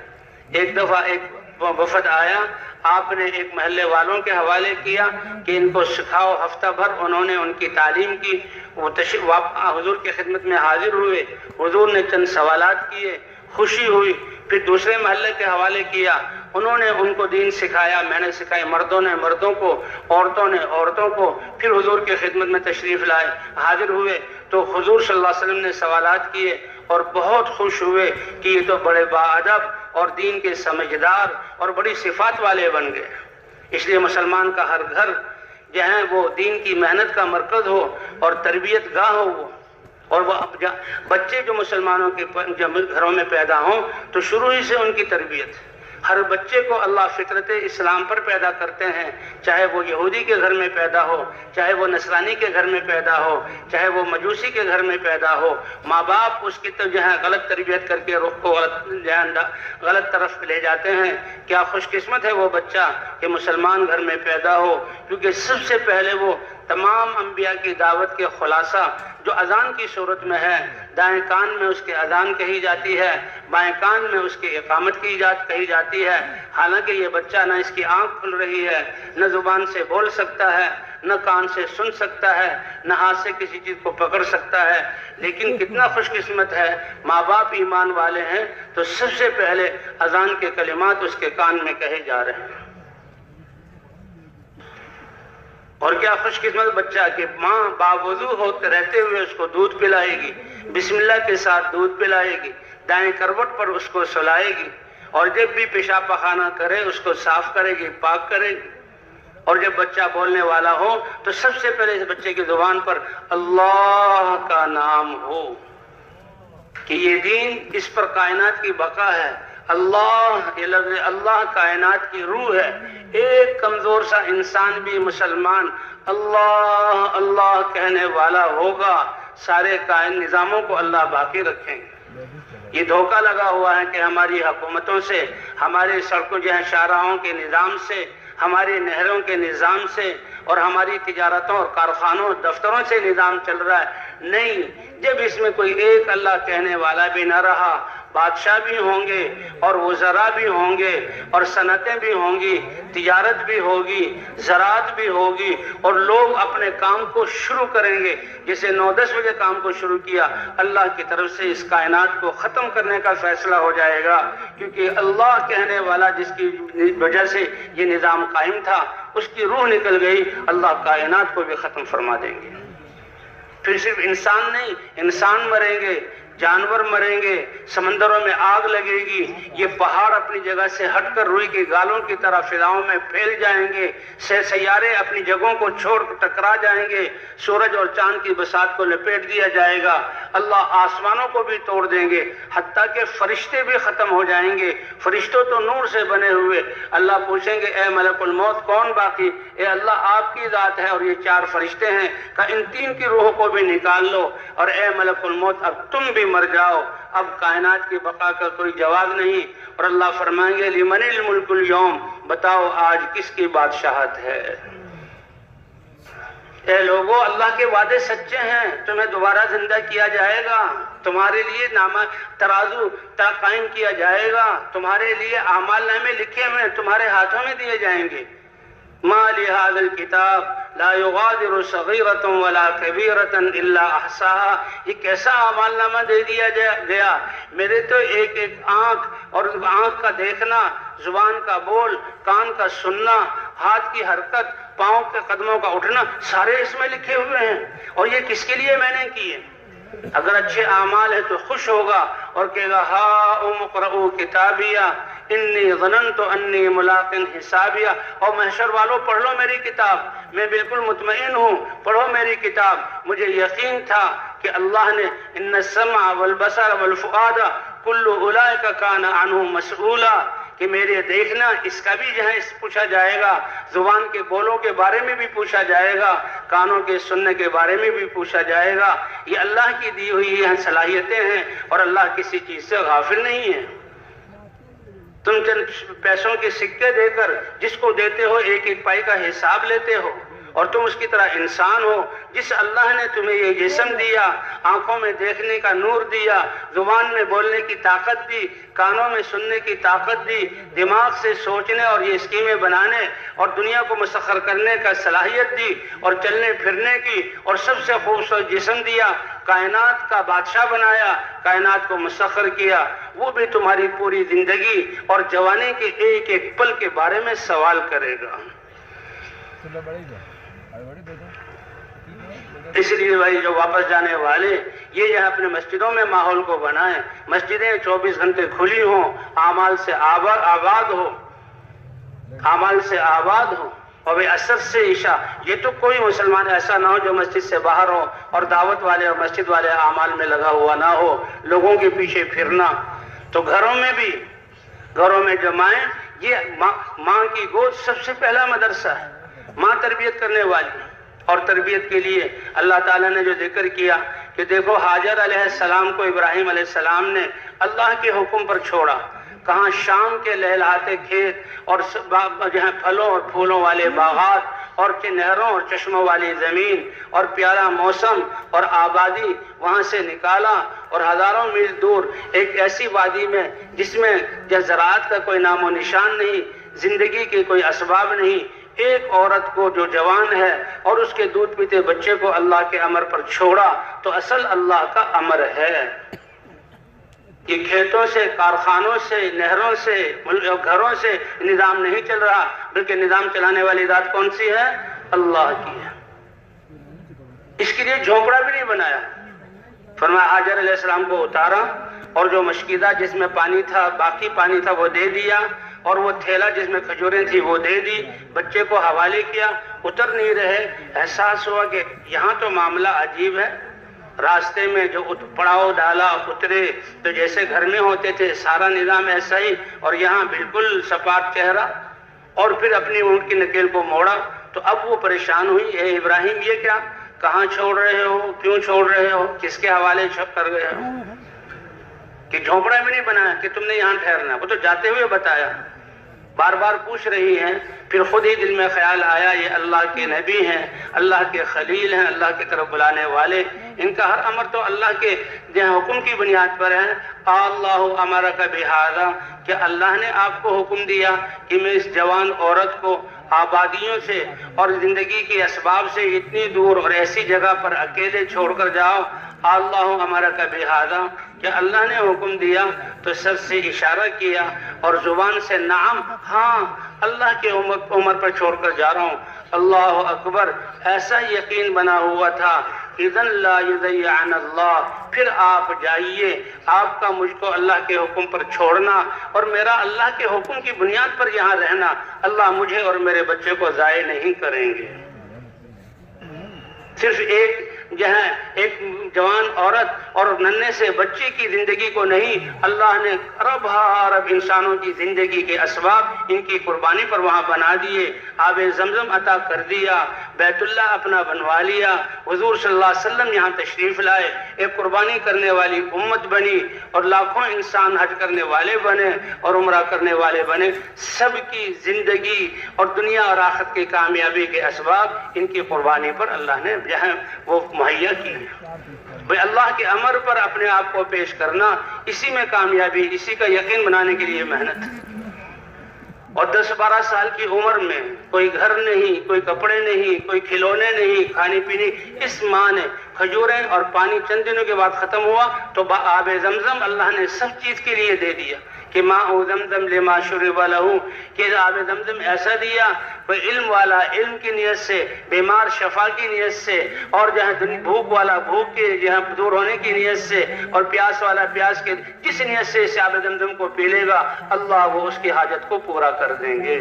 ایک دفعہ ایک وفد آیا، آپ نے ایک محلے والوں کے حوالے کیا کہ ان کو سکھاؤ، ہفتہ بھر انہوں نے ان کی تعلیم کی، وہ حضور کی خدمت میں حاضر ہوئے، حضور نے چند سوالات کیے، خوشی ہوئی، پھر دوسرے محلے کے حوالے کیا، انہوں نے ان کو دین سکھایا، میں نے سکھائی، مردوں نے مردوں کو، عورتوں نے عورتوں کو، پھر حضور کی خدمت میں تشریف لائے، حاضر ہوئے تو حضور صلی اللہ علیہ وسلم نے سوالات کیے اور بہت خوش ہوئے کہ یہ تو بڑے باادب اور دین کے سمجھدار اور بڑی صفات والے بن گئے۔ اس لیے مسلمان کا ہر گھر جہاں وہ دین کی محنت کا مرکز ہو اور تربیت گاہ ہو، وہ اور وہ بچے جو مسلمانوں کے گھروں میں پیدا ہوں تو شروع ہی سے ان کی تربیت، ہر بچے کو اللہ فطرت اسلام پر پیدا کرتے ہیں، چاہے وہ یہودی کے گھر میں پیدا ہو، چاہے وہ نصرانی کے گھر میں پیدا ہو، چاہے وہ مجوسی کے گھر میں پیدا ہو۔ ماں باپ اس کی جہاں غلط تربیت کر کے رخ کو غلط طرف لے جاتے ہیں۔ کیا خوش قسمت ہے وہ بچہ کہ مسلمان گھر میں پیدا ہو، کیونکہ سب سے پہلے وہ تمام انبیاء کی دعوت کے خلاصہ جو اذان کی صورت میں ہے، دائیں کان میں اس کے اذان کہی جاتی ہے، بائیں کان میں اس کی اقامت کہی جاتی ہے۔ حالانکہ یہ بچہ نہ اس کی آنکھ کھل رہی ہے، نہ زبان سے بول سکتا ہے، نہ کان سے سن سکتا ہے، نہ ہاتھ سے کسی چیز کو پکڑ سکتا ہے، لیکن کتنا خوش قسمت ہے، ماں باپ ایمان والے ہیں تو سب سے پہلے اذان کے کلمات اس کے کان میں کہے جا رہے ہیں۔ اور کیا خوش قسمت بچہ کہ ماں باوضو ہوتے رہتے ہوئے اس کو دودھ پلائے گی، بسم اللہ کے ساتھ دودھ پلائے گی، دائیں کروٹ پر اس کو سلائے گی، اور جب بھی پیشاب پخانہ کرے اس کو صاف کرے گی، پاک کرے گی۔ اور جب بچہ بولنے والا ہو تو سب سے پہلے اس بچے کی زبان پر اللہ کا نام ہو، کہ یہ دین اس پر کائنات کی بقا ہے۔ اللہ، یہ لفظ اللہ کائنات کی روح ہے۔ ایک کمزور سا انسان بھی مسلمان اللہ اللہ کہنے والا ہوگا، سارے کائن نظاموں کو اللہ باقی رکھیں گے۔ یہ دھوکہ لگا ہوا ہے کہ ہماری حکومتوں سے، ہمارے سڑکوں شاہراہوں کے نظام سے، ہماری نہروں کے نظام سے، اور ہماری تجارتوں اور کارخانوں دفتروں سے نظام چل رہا ہے۔ نہیں، جب اس میں کوئی ایک اللہ کہنے والا بھی نہ رہا، بادشاہ بھی ہوں گے اور وزراء بھی ہوں گے اور صنعتیں بھی ہوں گی، تجارت بھی ہوگی، زراعت بھی ہوگی، اور لوگ اپنے کام کو شروع کریں گے۔ جسے 9-10 بجے کام کو شروع کیا، اللہ کی طرف سے اس کائنات کو ختم کرنے کا فیصلہ ہو جائے گا، کیونکہ اللہ کہنے والا جس کی وجہ سے یہ نظام قائم تھا، اس کی روح نکل گئی، اللہ کائنات کو بھی ختم فرما دیں گے۔ پھر صرف انسان نہیں، انسان مریں گے، جانور مریں گے، سمندروں میں آگ لگے گی، یہ پہاڑ اپنی جگہ سے ہٹ کر روئی کے گالوں کی طرح فضاؤں میں پھیل جائیں گے، سیارے اپنی جگہوں کو چھوڑ کر ٹکرا جائیں گے، سورج اور چاند کی بساط کو لپیٹ دیا جائے گا، اللہ آسمانوں کو بھی توڑ دیں گے، حتیٰ کہ فرشتے بھی ختم ہو جائیں گے۔ فرشتوں تو نور سے بنے ہوئے، اللہ پوچھیں گے اے ملک الموت کون باقی؟ اے اللہ آپ کی ذات ہے اور یہ 4 فرشتے ہیں، کہ ان 3 کی روحوں کو بھی نکال لو، اور اے ملک الموت اب تم بھی مر جاؤ، اب کائنات کی بقا کا کوئی جواز نہیں۔ اور اللہ فرمائیں گے لمن الملک اليوم، بتاؤ آج کس کی بادشاہت ہے؟ اے لوگو، اللہ کے وعدے سچے ہیں، تمہیں دوبارہ زندہ کیا جائے گا، تمہارے لیے ترازو قائم کیا جائے گا، تمہارے لیے اعمال نامے لکھے ہوئے تمہارے ہاتھوں میں دیے جائیں گے۔ ما لهذا الكتاب لا يغادر صغيرة ولا كبيرة الا احصاها، یہ کیسا اعمال نامہ دے دیا گیا؟ میرے تو ایک ایک آنکھ، اور آنکھ کا دیکھنا، زبان کا بول، کان کا سننا، ہاتھ کی حرکت، پاؤں کے قدموں کا اٹھنا، سارے اس میں لکھے ہوئے ہیں۔ اور یہ کس کے لیے میں نے کیے؟ اگر اچھے اعمال ہیں تو خوش ہوگا اور کہے گا ہاؤم اقرؤوا کتابیہ انی ظننت انی ملاق حسابیہ، اور محشر والوں پڑھ لو میری کتاب، میں بالکل مطمئن ہوں، پڑھو میری کتاب، مجھے یقین تھا کہ اللہ نے ان السمع والبصر والفؤاد کل اولئک کان عنہ مسئولا، کہ میرے دیکھنا اس کا بھی پوچھا جائے گا، زبان کے بولوں کے بارے میں بھی پوچھا جائے گا، کانوں کے سننے کے بارے میں بھی پوچھا جائے گا۔ یہ اللہ کی دی ہوئی یہ صلاحیتیں ہیں، اور اللہ کسی چیز سے غافل نہیں ہے۔ تم چند پیسوں کے سکے دے کر جس کو دیتے ہو ایک ایک پائی کا حساب لیتے ہو، اور تم اس کی طرح انسان ہو۔ جس اللہ نے تمہیں یہ جسم دیا، آنکھوں میں دیکھنے کا نور دیا، زبان میں بولنے کی طاقت دی، کانوں میں سننے کی طاقت دی، دماغ سے سوچنے اور یہ اسکیمیں بنانے اور دنیا کو مسخر کرنے کا صلاحیت دی، اور چلنے پھرنے کی، اور سب سے خوبصورت جسم دیا، کائنات کا بادشاہ بنایا، کائنات کو مسخر کیا، وہ بھی تمہاری پوری زندگی اور جوانی کے ایک ایک پل کے بارے میں سوال کرے گا۔ اس لیے بھائی جو واپس جانے والے یہ اپنے مسجدوں میں ماحول کو بنائیں، مسجدیں 24 گھنٹے کھلی ہوں، اعمال سے آباد ہو، اعمال سے آباد ہو، اور عصر سے عشاء یہ تو کوئی مسلمان ایسا نہ ہو جو مسجد سے باہر ہو اور دعوت والے اور مسجد والے اعمال میں لگا ہوا نہ ہو، لوگوں کے پیچھے پھرنا۔ تو گھروں میں بھی، گھروں میں جمائیں، یہ ماں کی گود سب سے پہلا مدرسہ ہے، ماں تربیت کرنے والی۔ اور تربیت کے لیے اللہ تعالیٰ نے جو ذکر کیا کہ دیکھو حاجر علیہ السلام کو ابراہیم علیہ السلام نے اللہ کے حکم پر چھوڑا، کہاں شام کے لہلاتے کھیت اور جہاں پھلوں اور پھولوں والے باغات اور نہروں اور چشموں والی زمین اور پیارا موسم اور آبادی، وہاں سے نکالا اور ہزاروں میل دور ایک ایسی وادی میں جس میں زراعت کا کوئی نام و نشان نہیں، زندگی کے کوئی اسباب نہیں، ایک عورت کو جو جوان ہے اور اس کے دودھ پیتے بچے کو اللہ کے امر پر چھوڑا، تو اصل اللہ کا امر ہے۔ یہ کھیتوں سے، کارخانوں سے، نہروں سے، گھروں سے نظام نہیں چل رہا، بلکہ نظام چلانے والی ذات کون سی ہے؟ اللہ کی ہے، اس کے لیے جھونپڑا بھی نہیں بنایا۔ فرمایا حاجر علیہ السلام کو اتارا اور جو مشکیدہ جس میں پانی تھا، باقی پانی تھا، وہ دے دیا، اور وہ تھیلا جس میں کھجوریں تھی وہ دے دی، بچے کو حوالے کیا، اتر نہیں رہے۔ احساس ہوا کہ یہاں تو معاملہ عجیب ہے، راستے میں جو پڑاؤ ڈالا، اترے تو جیسے گھر میں ہوتے تھے سارا نظام ایسا ہی، اور یہاں بالکل سپاٹ چہرہ، اور پھر اپنی اونٹ کی نکیل کو موڑا۔ تو اب وہ پریشان ہوئی، اے ابراہیم یہ کیا، کہاں چھوڑ رہے ہو، کیوں چھوڑ رہے ہو، کس کے حوالے کر گئے ہو؟ کہ جھونپڑا بھی نہیں بنایا کہ تم نے یہاں ٹھہرنا، وہ تو جاتے ہوئے بتایا۔ بار بار پوچھ رہی ہیں، پھر خود ہی دل میں خیال آیا یہ اللہ کے نبی ہیں، اللہ کے خلیل ہیں، اللہ کی طرف بلانے والے، ان کا ہر امر تو اللہ کے حکم کی بنیاد پر ہے۔ اللہ امرک بہذا، کہ اللہ نے آپ کو حکم دیا کہ میں اس جوان عورت کو آبادیوں سے اور زندگی کے اسباب سے اتنی دور اور ایسی جگہ پر اکیلے چھوڑ کر جاؤ۔ اللہ امرک بہذا، کہ اللہ نے حکم دیا تو سر سے اشارہ کیا اور زبان سے نعم، ہاں اللہ کے عمر پر چھوڑ کر جا رہا ہوں۔ اللہ اکبر، ایسا یقین بنا ہوا تھا، اذن لا یضیعن اللہ، پھر آپ جائیے، آپ کا مجھ کو اللہ کے حکم پر چھوڑنا اور میرا اللہ کے حکم کی بنیاد پر یہاں رہنا، اللہ مجھے اور میرے بچے کو ضائع نہیں کریں گے۔ صرف ایک جوان عورت اور ننھے سے بچے کی زندگی کو نہیں، اللہ نے ارب انسانوں کی زندگی کے اسباب ان کی قربانی پر وہاں بنا دیے، آب زمزم عطا کر دیا، بیت اللہ اپنا بنوا لیا، حضور صلی اللہ علیہ وسلم یہاں تشریف لائے، ایک قربانی کرنے والی امت بنی اور لاکھوں انسان حج کرنے والے بنے اور عمرہ کرنے والے بنے۔ سب کی زندگی اور دنیا اور آخرت کی کامیابی کے اسباب ان کی قربانی پر اللہ نے وہ مہیا کی۔ بھئی اللہ کے امر پر اپنے آپ کو پیش کرنا، اسی میں کامیابی، اسی کا یقین بنانے کے لیے محنت۔ اور 10-12 سال کی عمر میں کوئی گھر نہیں، کوئی کپڑے نہیں، کوئی کھلونے نہیں، کھانے پینے، اس ماں نے کھجوریں اور پانی چند دنوں کے بعد ختم ہوا تو آب زمزم اللہ نے سب چیز کے لیے دے دیا کہ ماء زمزم لما شرب لہ، کہ آب زمزم ایسا دیا کوئی علم والا علم کی نیت سے، بیمار شفا کی نیت سے، اور جہاں بھوک والا بھوک کے جہاں دور ہونے کی نیت سے، اور پیاس والا پیاس کے، جس نیت سے اس آب زمزم کو پی لے گا اللہ وہ اس کی حاجت کو پورا کر دیں گے۔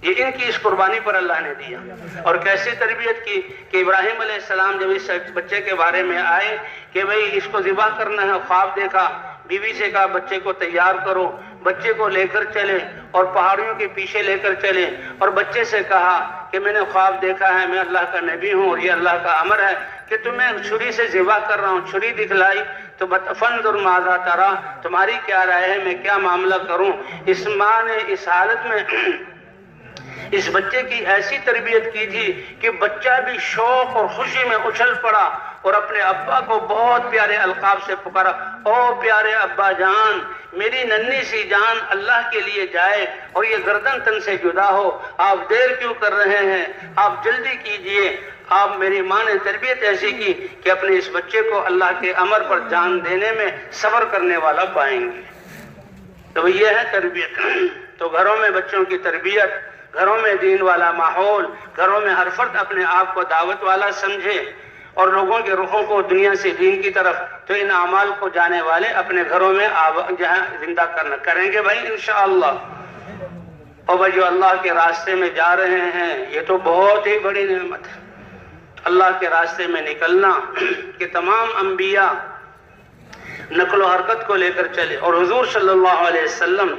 یہ ان کی اس قربانی پر اللہ نے دیا۔ اور کیسے تربیت کی کہ ابراہیم علیہ السلام جب اس بچے کے بارے میں آئے کہ بھئی اس کو ذبح کرنا ہے، خواب دیکھا، بیوی سے کہا بچے کو تیار کرو، بچے کو لے کر چلے اور پہاڑیوں کے پیچھے لے کر چلے، اور بچے سے کہا کہ میں نے خواب دیکھا ہے، میں اللہ کا نبی ہوں اور یہ اللہ کا امر ہے کہ تمہیں چھری سے ذبح کر رہا ہوں۔ چھری دکھلائی تو فانظر ماذا ترى، تمہاری کیا رائے ہے، میں کیا معاملہ کروں؟ اس ماں نے اس حالت میں اس بچے کی ایسی تربیت کی تھی کہ بچہ بھی شوق اور خوشی میں اچھل پڑا اور اپنے ابا کو بہت پیارے القاب سے پکارا، او پیارے ابا جان، میری ننھی سی جان اللہ کے لیے جائے اور یہ گردن تن سے جدا ہو، آپ دیر کیوں کر رہے ہیں، آپ جلدی کیجئے۔ آپ میری ماں نے تربیت ایسی کی کہ اپنے اس بچے کو اللہ کے امر پر جان دینے میں صبر کرنے والا پائیں گے۔ تو یہ ہے تربیت۔ تو گھروں میں بچوں کی تربیت، گھروں میں دین والا ماحول، گھروں میں ہر فرد اپنے آپ کو دعوت والا سمجھے اور لوگوں کے رخوں کو دنیا سے دین کی طرف، تو ان اعمال کو جانے والے اپنے گھروں میں جہاں زندہ کریں گے بھائی انشاءاللہ۔ اور بھائی جو اللہ کے راستے میں جا رہے ہیں یہ تو بہت ہی بڑی نعمت ہے، اللہ کے راستے میں نکلنا کہ تمام انبیاء نقل و حرکت کو لے کر چلے، اور حضور صلی اللہ علیہ وسلم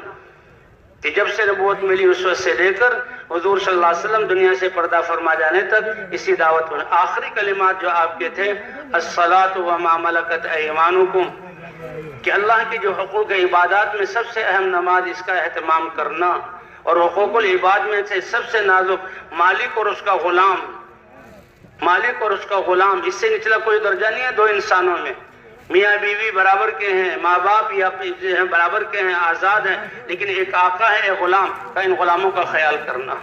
کہ جب سے نبوت ملی اس وقت سے لے کر حضور صلی اللہ علیہ وسلم دنیا سے پردہ فرما جانے تک اسی دعوت میں آخری کلمات جو آپ کے تھے الصلاۃ وما ملکت ایمانکم، کہ اللہ کی جو حقوق عبادات میں سب سے اہم نماز، اس کا اہتمام کرنا، اور حقوق العباد میں سے سب سے نازک مالک اور اس کا غلام، مالک اور اس کا غلام، اس سے نچلا کوئی درجہ نہیں ہے دو انسانوں میں۔ میاں بیوی برابر کے ہیں، ماں باپ یا برابر کے ہیں، آزاد ہیں، لیکن ایک آقا ہے، ایک غلام کا، ان غلاموں کا خیال کرنا۔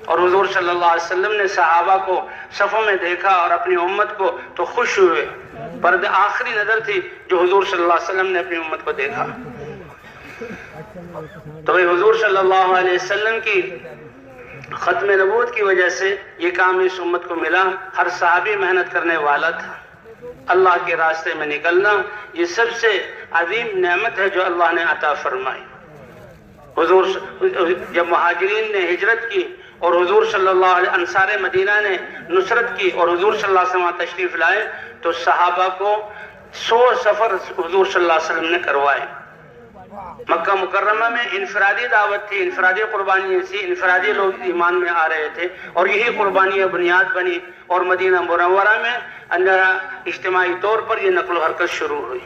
اور حضور صلی اللہ علیہ وسلم نے صحابہ کو صفوں میں دیکھا اور اپنی امت کو تو خوش ہوئے، پر آخری نظر تھی جو حضور صلی اللہ علیہ وسلم نے اپنی امت کو دیکھا۔ تو حضور صلی اللہ علیہ وسلم کی ختم نبوت کی وجہ سے یہ کام اس امت کو ملا. ہر صحابی محنت کرنے والا تھا. اللہ کے راستے میں نکلنا یہ سب سے عظیم نعمت ہے جو اللہ نے عطا فرمائی. حضور جب مہاجرین نے ہجرت کی اور حضور صلی اللہ علیہ انصار مدینہ نے نصرت کی اور حضور صلی اللہ علیہ وسلم تشریف لائے تو صحابہ کو 100 سفر حضور صلی اللہ علیہ وسلم نے کروائے. مکہ مکرمہ میں انفرادی دعوت تھی, انفرادی قربانی تھی, انفرادی لوگ ایمان میں آ رہے تھے اور یہی قربانیاں بنیاد بنی. اور مدینہ منورہ میں اجتماعی طور پر یہ نقل و حرکت شروع ہوئی.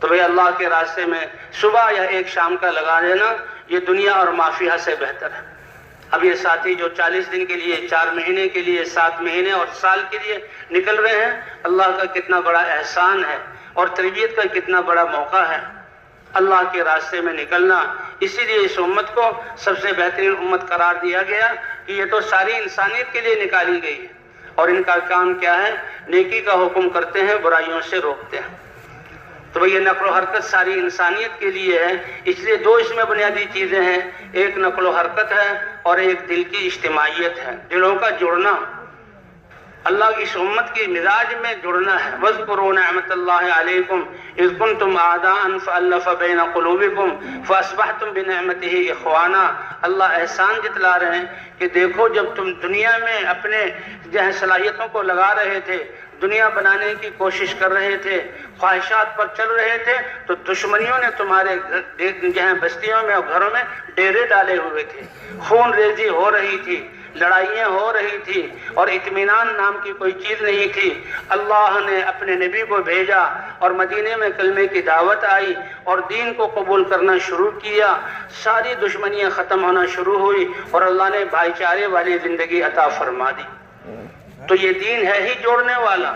تو بھئی اللہ کے راستے میں صبح یا ایک شام کا لگا دینا یہ دنیا اور مافیہ سے بہتر ہے. اب یہ ساتھی جو 40 دن کے لیے, 4 مہینے کے لیے, 7 مہینے اور سال کے لیے نکل رہے ہیں, اللہ کا کتنا بڑا احسان ہے اور تربیت کا کتنا بڑا موقع ہے. اللہ کے راستے میں نکلنا, اسی لیے اس امت کو سب سے بہترین امت قرار دیا گیا کہ یہ تو ساری انسانیت کے لیے نکالی گئی ہے اور ان کا کام کیا ہے؟ نیکی کا حکم کرتے ہیں, برائیوں سے روکتے ہیں. تو یہ نقل و حرکت ساری انسانیت کے لیے ہے. اس لیے 2 اس میں بنیادی چیزیں ہیں, ایک نقل و حرکت ہے اور ایک دل کی اجتماعیت ہے, دلوں کا جڑنا. اللہ کی اس امت کی مزاج میں جڑنا ہے. وَاذْكُرُوا نِعْمَةَ اللَّهِ عَلَيْكُمْ إِذْ كُنْتُمْ أَعْدَاءً فَأَلَّفَ بَيْنَ قُلُوبِكُمْ فَأَصْبَحْتُمْ بِنِعْمَتِهِ إِخْوَانًا. اللہ احسان جتلا رہے ہیں کہ دیکھو جب تم دنیا میں اپنے صلاحیتوں کو لگا رہے تھے, دنیا بنانے کی کوشش کر رہے تھے, خواہشات پر چل رہے تھے, تو دشمنیوں نے تمہارے بستیوں میں اور گھروں میں ڈیرے ڈالے ہوئے تھے, خون ریزی ہو رہی تھی, لڑائیاں ہو رہی تھی اور اطمینان نام کی کوئی چیز نہیں تھی. اللہ نے اپنے نبی کو بھیجا اور مدینے میں کلمے کی دعوت آئی اور دین کو قبول کرنا شروع کیا. ساری دشمنیاں ختم ہونا شروع ہوئی اور اللہ نے بھائی چارے والی زندگی عطا فرما دی. تو یہ دین ہے ہی جوڑنے والا.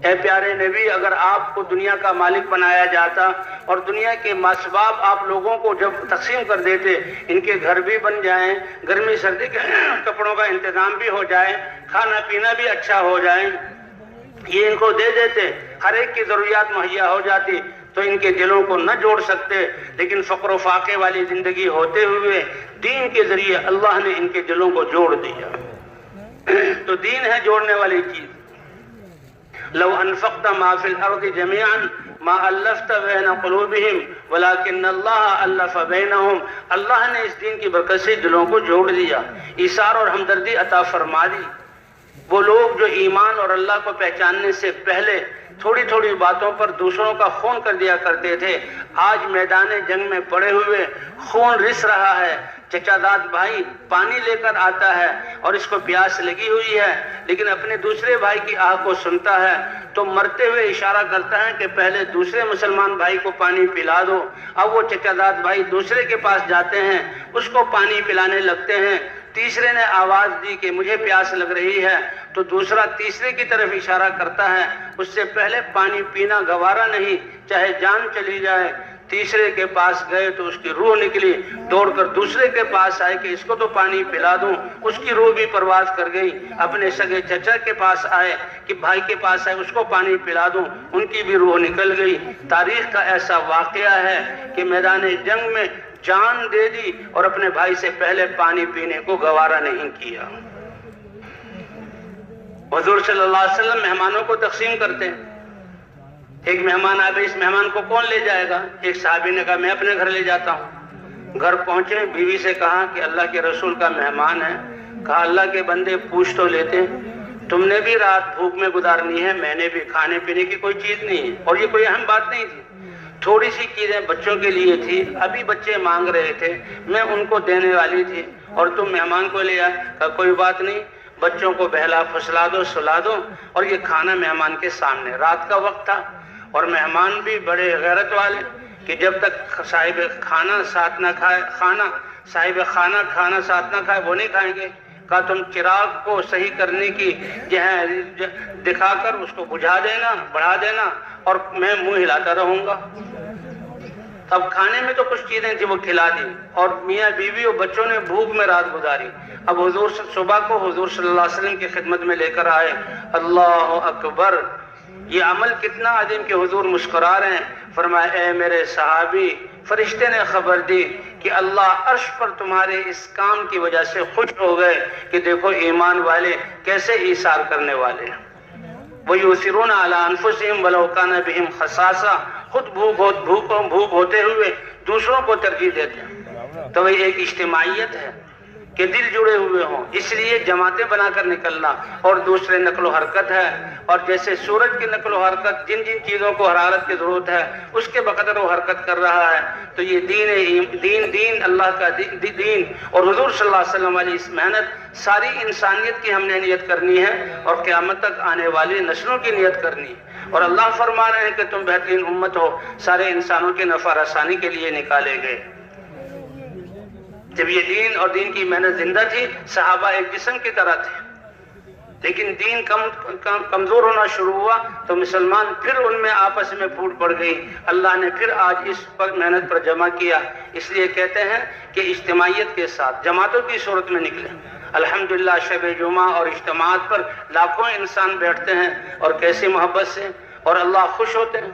اے پیارے نبی, اگر آپ کو دنیا کا مالک بنایا جاتا اور دنیا کے اسباب آپ لوگوں کو جب تقسیم کر دیتے, ان کے گھر بھی بن جائیں, گرمی سردی کے کپڑوں کا انتظام بھی ہو جائے, کھانا پینا بھی اچھا ہو جائے, یہ ان کو دے دیتے, ہر ایک کی ضروریات مہیا ہو جاتی, تو ان کے دلوں کو نہ جوڑ سکتے. لیکن فقر و فاقے والی زندگی ہوتے ہوئے دین کے ذریعے اللہ نے ان کے دلوں کو جوڑ دیا. تو دین ہے جوڑنے والی چیز. لو انفقت ما فی الارض جميعا ما الفت بین قلوبہم ولکن اللہ الف بینہم. اللہ نے اس دین کی برکت سے دلوں کو جوڑ دیا, ایثار اور ہمدردی عطا فرما دی. وہ لوگ جو ایمان اور اللہ کو پہچاننے سے پہلے تھوڑی تھوڑی باتوں پر دوسروں کا خون کر دیا کرتے تھے, آج میدان جنگ میں پڑے ہوئے خون رس رہا ہے. چچا داد بھائی پانی لے کر آتا ہے اور اس کو پیاس لگی ہوئی ہے, لیکن اپنے دوسرے بھائی کی آہ کو سنتا ہے تو مرتے ہوئے اشارہ کرتا ہے کہ پہلے دوسرے مسلمان بھائی کو پانی پلا دو. اب وہ چچا داد بھائی دوسرے کے پاس جاتے ہیں, اس کو پانی پلانے لگتے ہیں. تیسرے نے آواز دی کہ مجھے پیاس لگ رہی ہے, تو دوسرا تیسرے کی طرف اشارہ کرتا ہے. اس سے پہلے پانی پینا گوارا نہیں, چاہے جان چلی جائے. تیسرے کے پاس گئے تو اس کی روح نکلی, دوڑ کر دوسرے کے پاس آئے کہ اس کو تو پانی پلا دوں. اس کی روح بھی پرواز کر گئی. اپنے سگے چچا کے پاس آئے کہ بھائی کے پاس آئے اس کو پانی پلا دوں, ان کی بھی روح نکل گئی. تاریخ کا ایسا واقعہ ہے کہ میدان جنگ میں جان دے دی اور اپنے بھائی سے پہلے پانی پینے کو گوارا نہیں کیا. حضور صلی اللہ علیہ وسلم مہمانوں کو تقسیم کرتے ہیں. ایک مہمان آئے, اس مہمان کو کون لے جائے گا؟ ایک صحابی نے کہا میں اپنے گھر لے جاتا ہوں. گھر پہنچے, بیوی سے کہا کہ اللہ کے رسول کا مہمان ہے. کہا اللہ کے بندے پوچھ تو لیتے, تم نے بھی رات بھوک میں گزارنی ہے, میں نے بھی, کھانے پینے کی کوئی چیز نہیں ہے. اور یہ کوئی اہم بات نہیں تھی, تھوڑی سی چیزیں بچوں کے لیے تھی, ابھی بچے مانگ رہے تھے, میں ان کو دینے والی تھی, اور تم مہمان کو لے آئے. کہا کوئی بات نہیں, بچوں کو بہلا پھسلا دو, سلا دو, اور یہ کھانا مہمان کے سامنے. رات کا وقت تھا اور مہمان بھی بڑے غیرت والے کہ جب تک صاحب کھانا ساتھ نہ کھائے, صاحب خانہ کھانا ساتھ نہ کھائے وہ نہیں کھائیں گے. کہا تم چراغ کو صحیح کرنے کی دکھا کر اس کو بجھا دینا, بڑھا دینا, اور میں منہ ہلاتا رہوں گا. اب کھانے میں تو کچھ چیزیں تھیں وہ کھلا دی, اور میاں بیوی اور بچوں نے بھوک میں رات گزاری. اب حضور صبح کو حضور صلی اللہ علیہ وسلم کی خدمت میں لے کر آئے. اللہ اکبر, یہ عمل کتنا عظیم کہ حضور مسکرا رہے ہیں. فرمایا اے میرے صحابی, فرشتے نے خبر دی کہ اللہ عرش پر تمہارے اس کام کی وجہ سے خوش ہو گئے کہ دیکھو ایمان والے کیسے ایثار کرنے والے ہیں۔ وَيُؤْثِرُونَ عَلَىٰ أَنفُسِهِمْ وَلَوْ كَانَ بِهِمْ خَصَاصَةٌ، خود بھوک ہوتے ہوئے دوسروں کو ترجیح دیتے ہیں۔ تو یہ ایک اجتماعیت ہے کہ دل جڑے ہوئے ہوں، اس لیے جماعتیں بنا کر نکلنا۔ اور دوسرے نقل و حرکت ہے، اور جیسے سورج کی نقل و حرکت جن جن چیزوں کو حرارت کی ضرورت ہے اس کے بقدر وہ حرکت کر رہا ہے، تو یہ دین اللہ کا دین اور حضور صلی اللہ علیہ وسلم والی اس محنت ساری انسانیت کی ہم نے نیت کرنی ہے اور قیامت تک آنے والی نسلوں کی نیت کرنی ہے۔ اور اللہ فرما رہے ہیں کہ تم بہترین امت ہو، سارے انسانوں کے نفع رسانی کے لیے نکالے گئے۔ جب یہ دین اور دین کی محنت زندہ تھی، صحابہ ایک جسم کی طرح تھے، لیکن دین کمزور ہونا شروع ہوا تو مسلمان پھر ان میں آپس میں پھوٹ پڑ گئی۔ اللہ نے پھر آج اس پر محنت پر جمع کیا، اس لیے کہتے ہیں کہ اجتماعیت کے ساتھ جماعتوں کی صورت میں نکلے۔ الحمدللہ شب جمعہ اور اجتماعات پر لاکھوں انسان بیٹھتے ہیں اور کیسی محبت سے، اور اللہ خوش ہوتے ہیں۔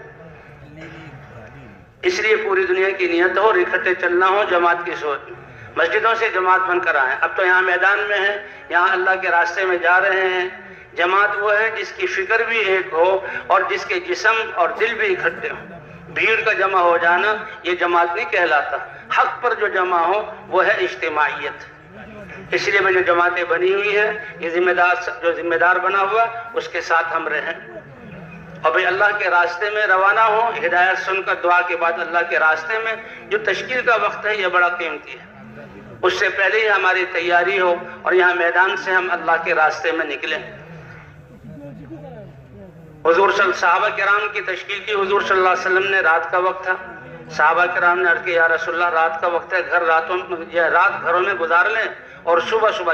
اس لیے پوری دنیا کی نیت ہو اور اکٹھے چلنا ہو جماعت کی صورت میں، مسجدوں سے جماعت بن کر آئیں۔ اب تو یہاں میدان میں ہیں، یہاں اللہ کے راستے میں جا رہے ہیں۔ جماعت وہ ہے جس کی فکر بھی ایک ہو اور جس کے جسم اور دل بھی اکٹھے ہوں۔ بھیڑ کا جمع ہو جانا یہ جماعت نہیں کہلاتا، حق پر جو جمع ہو وہ ہے اجتماعیت۔ اس لیے میں جو جماعتیں بنی ہوئی ہے، یہ ذمہ دار بنا ہوا اس کے ساتھ ہم رہیں، اور بھئی اللہ کے راستے میں روانہ ہو۔ ہدایت سن کر دعا کے بعد اللہ کے راستے میں جو تشکیل کا وقت ہے یہ بڑا قیمتی ہے، اس سے پہلے ہی ہماری تیاری ہو اور یہاں میدان سے ہم اللہ کے راستے میں نکلیں۔ صحابہ کرام کی تشکیل کی، حضور صلی اللہ علیہ وسلم نے رات کا وقت تھا، صحابہ کرام نے عرض کیا یا رسول اللہ رات کا وقت ہے، رات گھروں میں گزار لیں اور صبح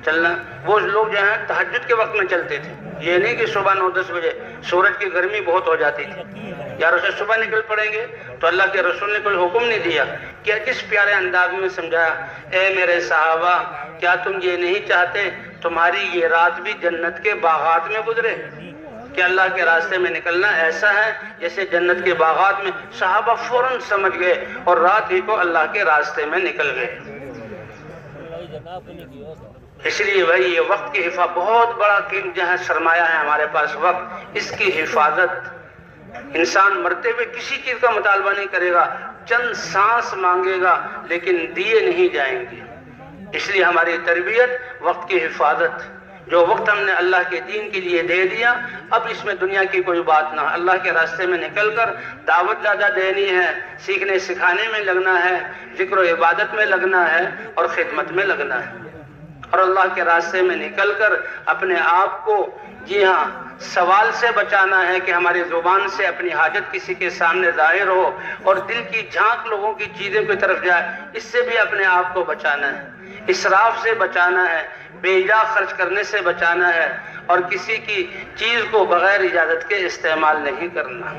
چلنا۔ وہ لوگ جو ہیں تہجد کے وقت میں چلتے تھے، یہ نہیں کہ صبح 9-10 بجے، سورج کی گرمی بہت ہو جاتی تھی، یا رسول صبح نکل پڑیں گے تو اللہ کے رسول نے کوئی حکم نہیں دیا۔ کیا کس پیارے انداز میں سمجھایا، اے میرے صحابہ کیا تم یہ نہیں چاہتے تمہاری یہ رات بھی جنت کے باغات میں گزرے؟ کہ اللہ کے راستے میں نکلنا ایسا ہے جیسے جنت کے باغات میں۔ صحابہ فوراً سمجھ گئے اور رات ہی کو اللہ کے راستے میں نکل گئے۔ اس لیے بھائی یہ وقت کی حفاظت بہت بڑا جو ہے سرمایہ ہے ہمارے پاس، وقت، اس کی حفاظت۔ انسان مرتے ہوئے کسی چیز کا مطالبہ نہیں کرے گا، چند سانس مانگے گا لیکن دیے نہیں جائیں گے۔ اس لیے ہماری تربیت وقت کی حفاظت، جو وقت ہم نے اللہ کے دین کے لیے دے دیا، اب اس میں دنیا کی کوئی بات نہ، اللہ کے راستے میں نکل کر دعوت زیادہ دینی ہے، سیکھنے سکھانے میں لگنا ہے، ذکر و عبادت میں لگنا ہے اور خدمت میں لگنا ہے، اور اللہ کے راستے میں نکل کر اپنے آپ کو جی ہاں سوال سے بچانا ہے کہ ہماری زبان سے اپنی حاجت کسی کے سامنے ظاہر ہو اور دل کی جھانک لوگوں کی چیزوں کی طرف جائے، اس سے بھی اپنے آپ کو بچانا ہے، اسراف سے بچانا ہے، بے جا خرچ کرنے سے بچانا ہے، اور کسی کی چیز کو بغیر اجازت کے استعمال نہیں کرنا،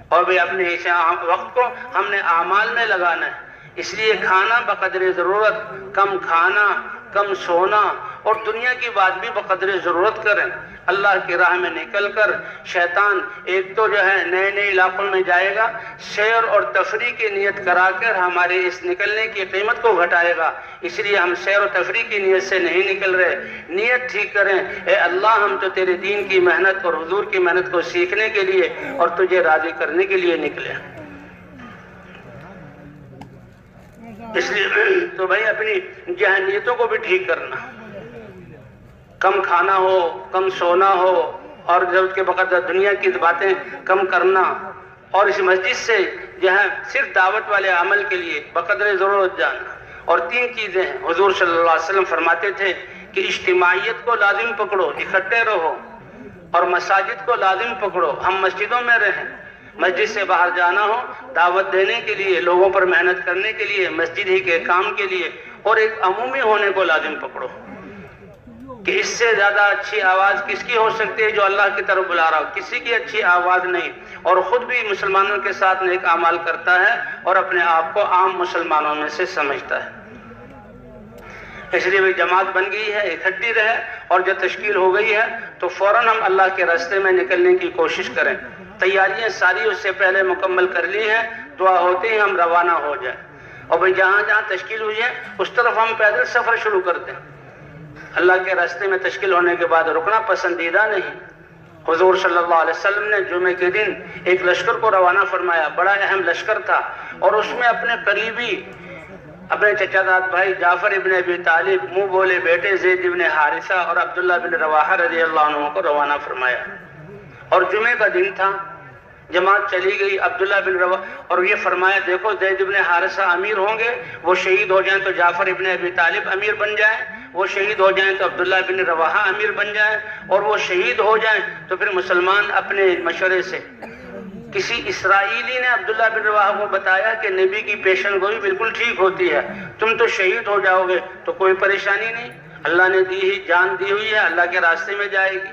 اور بھی اپنے وقت کو ہم نے اعمال میں لگانا ہے۔ اس لیے کھانا بقدر ضرورت، کم کھانا، کم سونا، اور دنیا کی بات بھی بقدر ضرورت کریں۔ اللہ کی راہ میں نکل کر شیطان ایک تو جو ہے نئے نئے علاقوں میں جائے گا، سیر اور تفریح کی نیت کرا کر ہمارے اس نکلنے کی قیمت کو گھٹائے گا۔ اس لیے ہم سیر و تفریح کی نیت سے نہیں نکل رہے، نیت ٹھیک کریں، اے اللہ ہم تو تیرے دین کی محنت اور حضور کی محنت کو سیکھنے کے لیے اور تجھے راضی کرنے کے لیے نکلے۔ اس لیے تو بھائی اپنی ذہنیتوں کو بھی ٹھیک کرنا، کم کھانا ہو، کم سونا ہو، اور ضرورت کے بقدر دنیا کی باتیں کم کرنا، اور اس مسجد سے جو ہے صرف دعوت والے عمل کے لیے بقدر ضرورت جانا۔ اور 3 چیزیں ہیں، حضور صلی اللہ علیہ وسلم فرماتے تھے کہ اجتماعیت کو لازم پکڑو، اکٹھے رہو، اور مساجد کو لازم پکڑو، ہم مسجدوں میں رہیں، مسجد سے باہر جانا ہو دعوت دینے کے لیے، لوگوں پر محنت کرنے کے لیے، مسجد ہی کے کام کے لیے، اور ایک عمومی ہونے کو لازم پکڑو کہ اس سے زیادہ اچھی آواز کس کی ہو سکتی ہے جو اللہ کی طرف بلا رہا ہو؟ کسی کی اچھی آواز نہیں، اور خود بھی مسلمانوں کے ساتھ نیک اعمال کرتا ہے اور اپنے آپ کو عام مسلمانوں میں سے سمجھتا ہے۔ اس لیے بھی جماعت بن گئی ہے، اکٹھی رہے، اور جب تشکیل ہو گئی ہے تو فوراً ہم اللہ کے راستے میں نکلنے کی کوشش کریں۔ تیاریاں ساری اس سے پہلے مکمل کر لی ہیں، دعا ہوتی ہے ہم روانہ ہو جائیں۔ اور بھئی جہاں جہاں تشکیل ہوئی ہے اس طرف ہم پیدل سفر شروع کر دیں۔ اللہ کے راستے میں تشکیل ہونے کے بعد رکنا پسندیدہ نہیں۔ حضور صلی اللہ علیہ وسلم نے جمعے کے دن ایک لشکر کو روانہ فرمایا، بڑا اہم لشکر تھا، اور اس میں اپنے قریبی، اپنے چچا داد بھائی جعفر ابن ابی طالب، منہ بولے بیٹے زید ابن حارثہ اور عبداللہ بن رواحہ رضی اللہ عنہ کو روانہ فرمایا۔ اور جمعے کا دن تھا، جماعت چلی گئی، عبداللہ بن رواحہ، اور یہ فرمایا دیکھو زید ابن حارثہ امیر ہوں گے، وہ شہید ہو جائیں تو جعفر ابن ابی طالب امیر بن جائیں، وہ شہید ہو جائیں تو عبداللہ بن رواحہ امیر بن جائیں، اور وہ شہید ہو جائیں تو پھر مسلمان اپنے مشورے سے، کسی اسرائیلی نے عبداللہ بن رواحہ کو بتایا کہ نبی کی پیشن گوئی بالکل ٹھیک ہوتی ہے، تم تو شہید ہو جاؤ گے تو کوئی پریشانی نہیں، اللہ نے جان دی ہوئی ہے، اللہ کے راستے میں جائے گی۔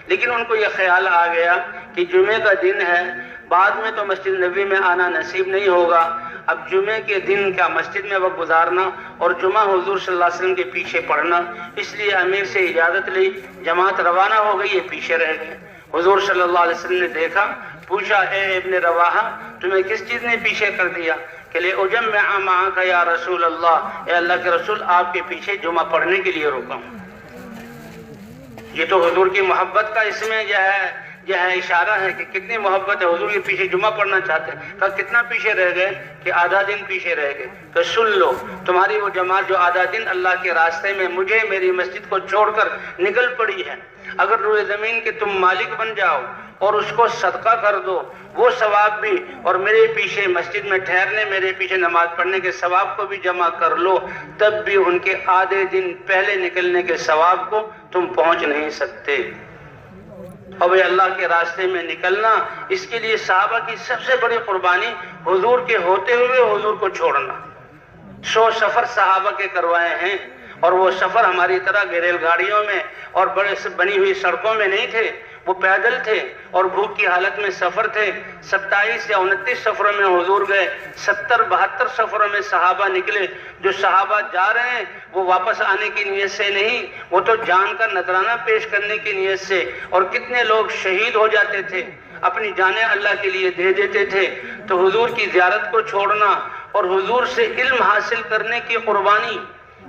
لیکن ان کو یہ خیال آ گیا کہ جمعے کا دن ہے، بعد میں تو مسجد نبوی میں آنا نصیب نہیں ہوگا، اب جمعے کے دن کا مسجد میں وقت گزارنا اور جمعہ حضور صلی اللہ علیہ وسلم کے پیچھے پڑھنا، اس لیے امیر سے اجازت لی، جماعت روانہ ہو گئی، یہ پیچھے رہ گئے۔ حضور صلی اللہ علیہ وسلم نے دیکھا، پوچھا اے ابن رواحہ تمہیں کس چیز نے پیچھے کر دیا؟ کہ لے اجمع معک یا رسول اللہ، اے اللہ کے رسول آپ کے پیچھے جمعہ پڑھنے کے لیے رکا ہوں۔ یہ تو حضور کی محبت کا اس میں جو ہے اشارہ ہے کہ کتنی محبت ہے، حضور کے پیچھے جمعہ پڑھنا چاہتے ہیں۔ کہا کتنا پیچھے رہ گئے؟ کہ آدھا دن پیچھے رہ گئے۔ کہ سن لو، تمہاری وہ جماعت جو آدھا دن اللہ کے راستے میں مجھے میری مسجد کو چھوڑ کر نکل پڑی ہے، اگر روئے زمین کے تم مالک بن جاؤ اور اس کو صدقہ کر دو، وہ ثواب بھی، اور میرے پیچھے مسجد میں ٹھہرنے، میرے پیچھے نماز پڑھنے کے ثواب کو بھی جمع کر لو، تب بھی ان کے آدھے دن پہلے نکلنے کے ثواب کو تم پہنچ نہیں سکتے۔ اور اللہ کے راستے میں نکلنا، اس کے لیے صحابہ کی سب سے بڑی قربانی حضور کے ہوتے ہوئے حضور کو چھوڑنا۔ 100 سفر صحابہ کے کروائے ہیں، اور وہ سفر ہماری طرح ریل گاڑیوں میں اور بڑے سے بنی ہوئی سڑکوں میں نہیں تھے، وہ پیدل تھے اور بھوک کی حالت میں سفر تھے۔ 27 یا 29 سفروں میں حضور گئے، 70-72 سفروں میں صحابہ نکلے۔ جو صحابہ جا رہے ہیں وہ واپس آنے کی نیت سے نہیں، وہ تو جان کا نذرانہ پیش کرنے کی نیت سے، اور کتنے لوگ شہید ہو جاتے تھے، اپنی جانیں اللہ کے لیے دے دیتے تھے۔ تو حضور کی زیارت کو چھوڑنا اور حضور سے علم حاصل کرنے کی قربانی،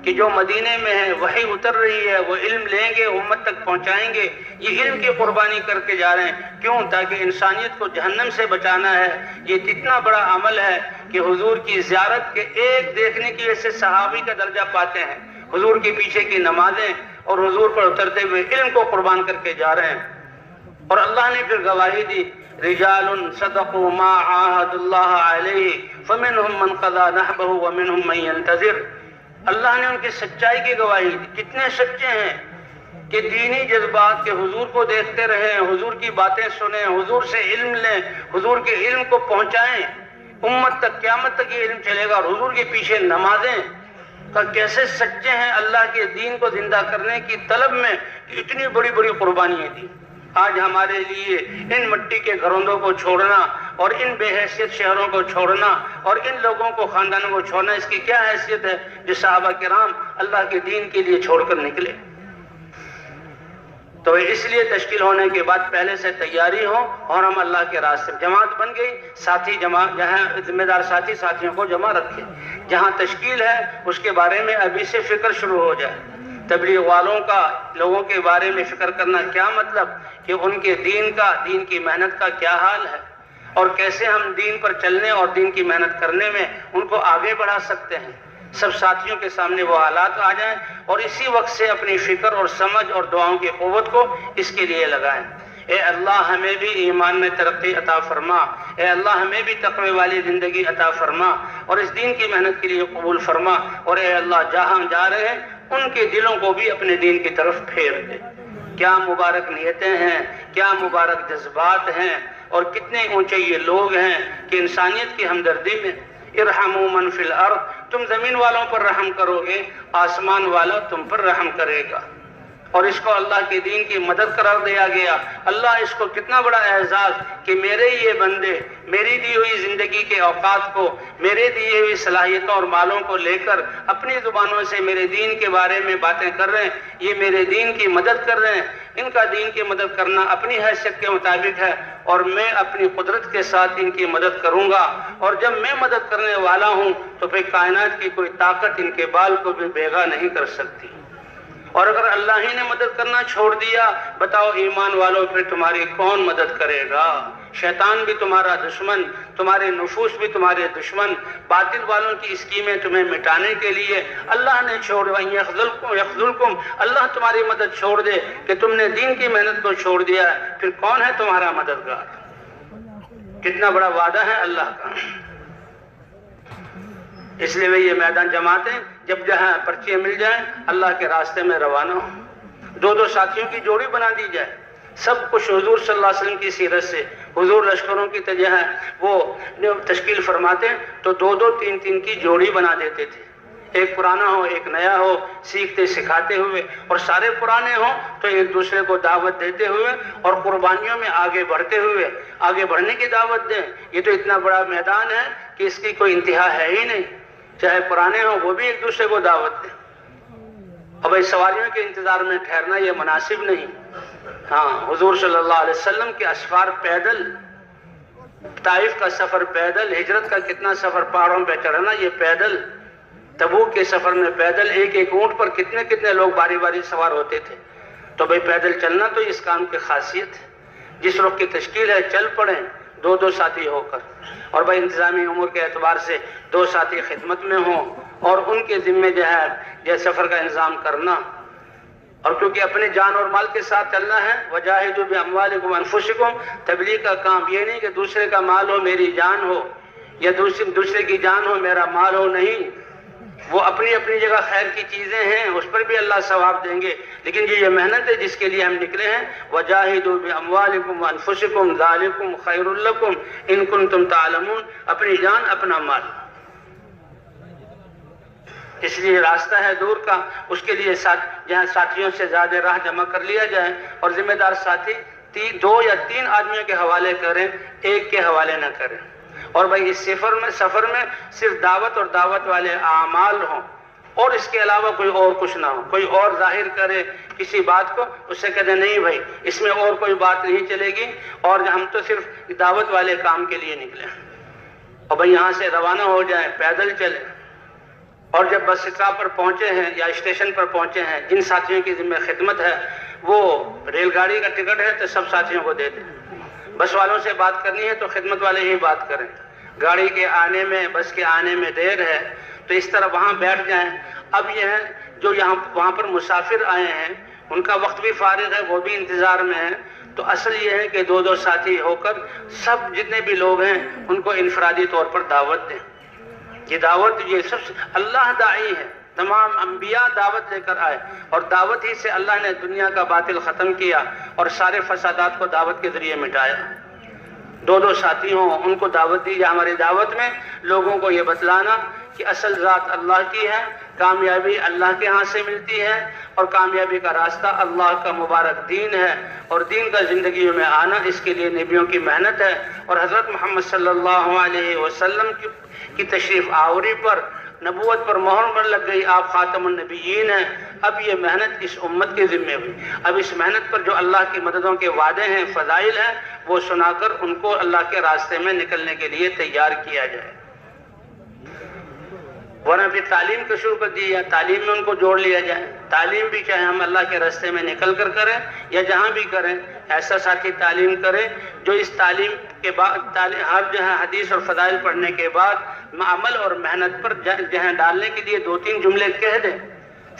کہ جو مدینے میں ہے وحی اتر رہی ہے، وہ علم لیں گے، امت تک پہنچائیں گے، یہ علم کی قربانی کر کے جا رہے ہیں۔ کیوں؟ تاکہ انسانیت کو جہنم سے بچانا ہے۔ یہ اتنا بڑا عمل ہے کہ حضور کی زیارت کے ایک دیکھنے کی وجہ سے صحابی کا درجہ پاتے ہیں، حضور کے پیچھے کی نمازیں اور حضور پر اترتے ہوئے علم کو قربان کر کے جا رہے ہیں۔ اور اللہ نے پھر گواہی دی، رجال صدقوا ما عاهدوا الله عليه فمنهم من قضى نحبه ومنهم من ينتظر۔ اللہ نے ان کی سچائی کی گواہی دی، کتنے سچے ہیں کہ دینی جذبات کے حضور کو دیکھتے رہیں، حضور کی باتیں سنیں، حضور سے علم لیں، حضور کے علم کو پہنچائیں، امت تک، قیامت تک یہ علم چلے گا، اور حضور کے پیچھے نمازیں۔ کہ کیسے سچے ہیں اللہ کے دین کو زندہ کرنے کی طلب میں، اتنی بڑی بڑی قربانیاں دی۔ آج ہمارے لیے ان مٹی کے گھروندوں کو چھوڑنا اور ان بے حیثیت شہروں کو چھوڑنا اور ان لوگوں کو، خاندانوں کو چھوڑنا، اس کی کیا حیثیت ہے جو صحابہ کرام اللہ کے دین کے لیے چھوڑ کر نکلے؟ تو اس لیے تشکیل ہونے کے بعد پہلے سے تیاری ہو اور ہم اللہ کے راستے، جماعت بن گئی، ساتھی جہاں ذمہ دار ساتھیوں کو جمع رکھے، جہاں تشکیل ہے اس کے بارے میں ابھی سے فکر شروع ہو جائے۔ تبلیغ والوں کا، لوگوں کے بارے میں فکر کرنا، کیا مطلب کہ ان کے دین کی محنت کا کیا حال ہے، اور کیسے ہم دین پر چلنے اور دین کی محنت کرنے میں ان کو آگے بڑھا سکتے ہیں۔ سب ساتھیوں کے سامنے وہ حالات آ جائیں اور اسی وقت سے اپنی فکر اور سمجھ اور دعاؤں کی قوت کو اس کے لیے لگائیں۔ اے اللہ ہمیں بھی ایمان میں ترقی عطا فرما، اے اللہ ہمیں بھی تقوی والی زندگی عطا فرما اور اس دین کی محنت کے لیے قبول فرما، اور اے اللہ جہاں جا رہے ہیں ان کے دلوں کو بھی اپنے دین کی طرف پھیر دے۔ کیا مبارک نیتیں ہیں، کیا مبارک جذبات ہیں، اور کتنے اونچے یہ لوگ ہیں کہ انسانیت کی ہمدردی میں ارحموا من فی الارض، تم زمین والوں پر رحم کرو گے، آسمان والا تم پر رحم کرے گا۔ اور اس کو اللہ کے دین کی مدد قرار دیا گیا۔ اللہ اس کو کتنا بڑا اعزاز کہ میرے یہ بندے میری دی ہوئی زندگی کے اوقات کو، میرے دیے ہوئی صلاحیتوں اور مالوں کو لے کر اپنی زبانوں سے میرے دین کے بارے میں باتیں کر رہے ہیں، یہ میرے دین کی مدد کر رہے ہیں۔ ان کا دین کی مدد کرنا اپنی حیثیت کے مطابق ہے، اور میں اپنی قدرت کے ساتھ ان کی مدد کروں گا، اور جب میں مدد کرنے والا ہوں تو پھر کائنات کی کوئی طاقت ان کے بال کو بھی بیگا نہیں کر سکتی۔ اور اگر اللہ ہی نے مدد کرنا چھوڑ دیا، بتاؤ ایمان والوں پھر تمہاری کون مدد کرے گا؟ شیطان بھی تمہارا دشمن، تمہارے نفوس بھی تمہارے دشمن، باطل والوں کی اسکیمیں تمہیں مٹانے کے لیے اللہ نے چھوڑ یخذلکم، اللہ تمہاری مدد چھوڑ دے کہ تم نے دین کی محنت کو چھوڑ دیا ہے، پھر کون ہے تمہارا مددگار؟ کتنا بڑا وعدہ ہے اللہ کا۔ اس لیے وہ یہ میدان جماتے ہیں، جب جہاں پرچیاں مل جائیں اللہ کے راستے میں روانہ ہو، دو دو ساتھیوں کی جوڑی بنا دی جائے۔ سب کچھ حضور صلی اللہ علیہ وسلم کی سیرت سے، حضور لشکروں کی جو ہے وہ تشکیل فرماتے تو دو دو تین تین کی جوڑی بنا دیتے تھے، ایک پرانا ہو ایک نیا ہو، سیکھتے سکھاتے ہوئے، اور سارے پرانے ہوں تو ایک دوسرے کو دعوت دیتے ہوئے اور قربانیوں میں آگے بڑھتے ہوئے آگے بڑھنے کی دعوت دیں۔ یہ تو اتنا بڑا میدان ہے کہ اس کی کوئی انتہا ہے ہی نہیں، چاہے پرانے ہوں وہ بھی ایک دوسرے کو دعوت دیں۔ اب اس سواریوں کے انتظار میں ٹھہرنا یہ مناسب نہیں۔ ہاں، حضور صلی اللہ علیہ وسلم کے اسفار پیدل، طائف کا سفر پیدل، ہجرت کا کتنا سفر پہاڑوں پہ چڑھنا یہ پیدل، تبوک کے سفر میں پیدل، ایک ایک اونٹ پر کتنے کتنے لوگ باری باری سوار ہوتے تھے۔ تو بھئی پیدل چلنا تو اس کام کی خاصیت ہے۔ جس رخ کی تشکیل ہے چل پڑیں دو دو ساتھی ہو کر، اور بھئی انتظامی امور کے اعتبار سے دو ساتھی خدمت میں ہوں اور ان کے ذمہ جو ہے سفر کا انتظام کرنا، اور کیونکہ اپنے جان اور مال کے ساتھ چلنا ہے، وجاہدوا باموالکم وانفسکم، تبلیغ کا کام یہ نہیں کہ دوسرے کا مال ہو میری جان ہو، یا دوسرے کی جان ہو میرا مال ہو، نہیں، وہ اپنی اپنی جگہ خیر کی چیزیں ہیں، اس پر بھی اللہ ثواب دیں گے، لیکن یہ محنت ہے جس کے لیے ہم نکلے ہیں، وجاہدوا باموالکم وانفسکم ذالکم خیر لکم ان کنتم تعلمون، اپنی جان اپنا مال۔ اس لیے راستہ ہے دور کا، اس کے لیے جہاں ساتھیوں سے زیادہ راہ جمع کر لیا جائے، اور ذمہ دار ساتھی دو یا تین آدمیوں کے حوالے کریں، ایک کے حوالے نہ کریں۔ اور بھائی اس سفر میں صرف دعوت اور دعوت والے اعمال ہوں، اور اس کے علاوہ کوئی اور کچھ نہ ہو۔ کوئی اور ظاہر کرے کسی بات کو، اس سے کہتے نہیں بھائی اس میں اور کوئی بات نہیں چلے گی، اور ہم تو صرف دعوت والے کام کے لیے نکلے، اور بھائی یہاں سے روانہ ہو جائیں، پیدل چلیں، اور جب بس اسٹاپ پر پہنچے ہیں یا اسٹیشن پر پہنچے ہیں، جن ساتھیوں کی ذمہ خدمت ہے وہ ریل گاڑی کا ٹکٹ ہے تو سب ساتھیوں کو دے دیں، بس والوں سے بات کرنی ہے تو خدمت والے ہی بات کریں، گاڑی کے آنے میں بس کے آنے میں دیر ہے تو اس طرح وہاں بیٹھ جائیں۔ اب یہ ہے جو وہاں پر مسافر آئے ہیں ان کا وقت بھی فارغ ہے، وہ بھی انتظار میں ہیں، تو اصل یہ ہے کہ دو دو ساتھی ہو کر سب جتنے بھی لوگ ہیں ان کو انفرادی طور پر دعوت دیں۔ یہ دعوت یہ سب سے اللہ داعی ہے، تمام انبیاء دعوت لے کر آئے، اور دعوت ہی سے اللہ نے دنیا کا باطل ختم کیا اور سارے فسادات کو دعوت کے ذریعے مٹایا۔ دو دو ساتھی ہوں ان کو دعوت دی جائے۔ ہماری دعوت میں لوگوں کو یہ بتلانا کہ اصل ذات اللہ کی ہے، کامیابی اللہ کے ہاں سے ملتی ہے، اور کامیابی کا راستہ اللہ کا مبارک دین ہے، اور دین کا زندگیوں میں آنا اس کے لیے نبیوں کی محنت ہے، اور حضرت محمد صلی اللہ علیہ وسلم کی تشریف آوری پر نبوت پر مہر لگ گئی، آپ خاتم النبیین ہیں۔ اب یہ محنت اس امت کے ذمہ ہوئی، اب اس محنت پر جو اللہ کی مددوں کے وعدے ہیں، فضائل ہیں، وہ سنا کر ان کو اللہ کے راستے میں نکلنے کے لیے تیار کیا جائے، ورنہ پھر تعلیم کو شروع کر دی جائے، تعلیم میں ان کو جوڑ لیا جائے۔ تعلیم بھی چاہے ہم اللہ کے راستے میں نکل کر کریں یا جہاں بھی کریں، ایسا ساتھی تعلیم کرے جو اس تعلیم کے بعد ہر جہاں حدیث اور فضائل پڑھنے کے بعد عمل اور محنت پر جہاں ڈالنے کے لیے دو تین جملے کہہ دے،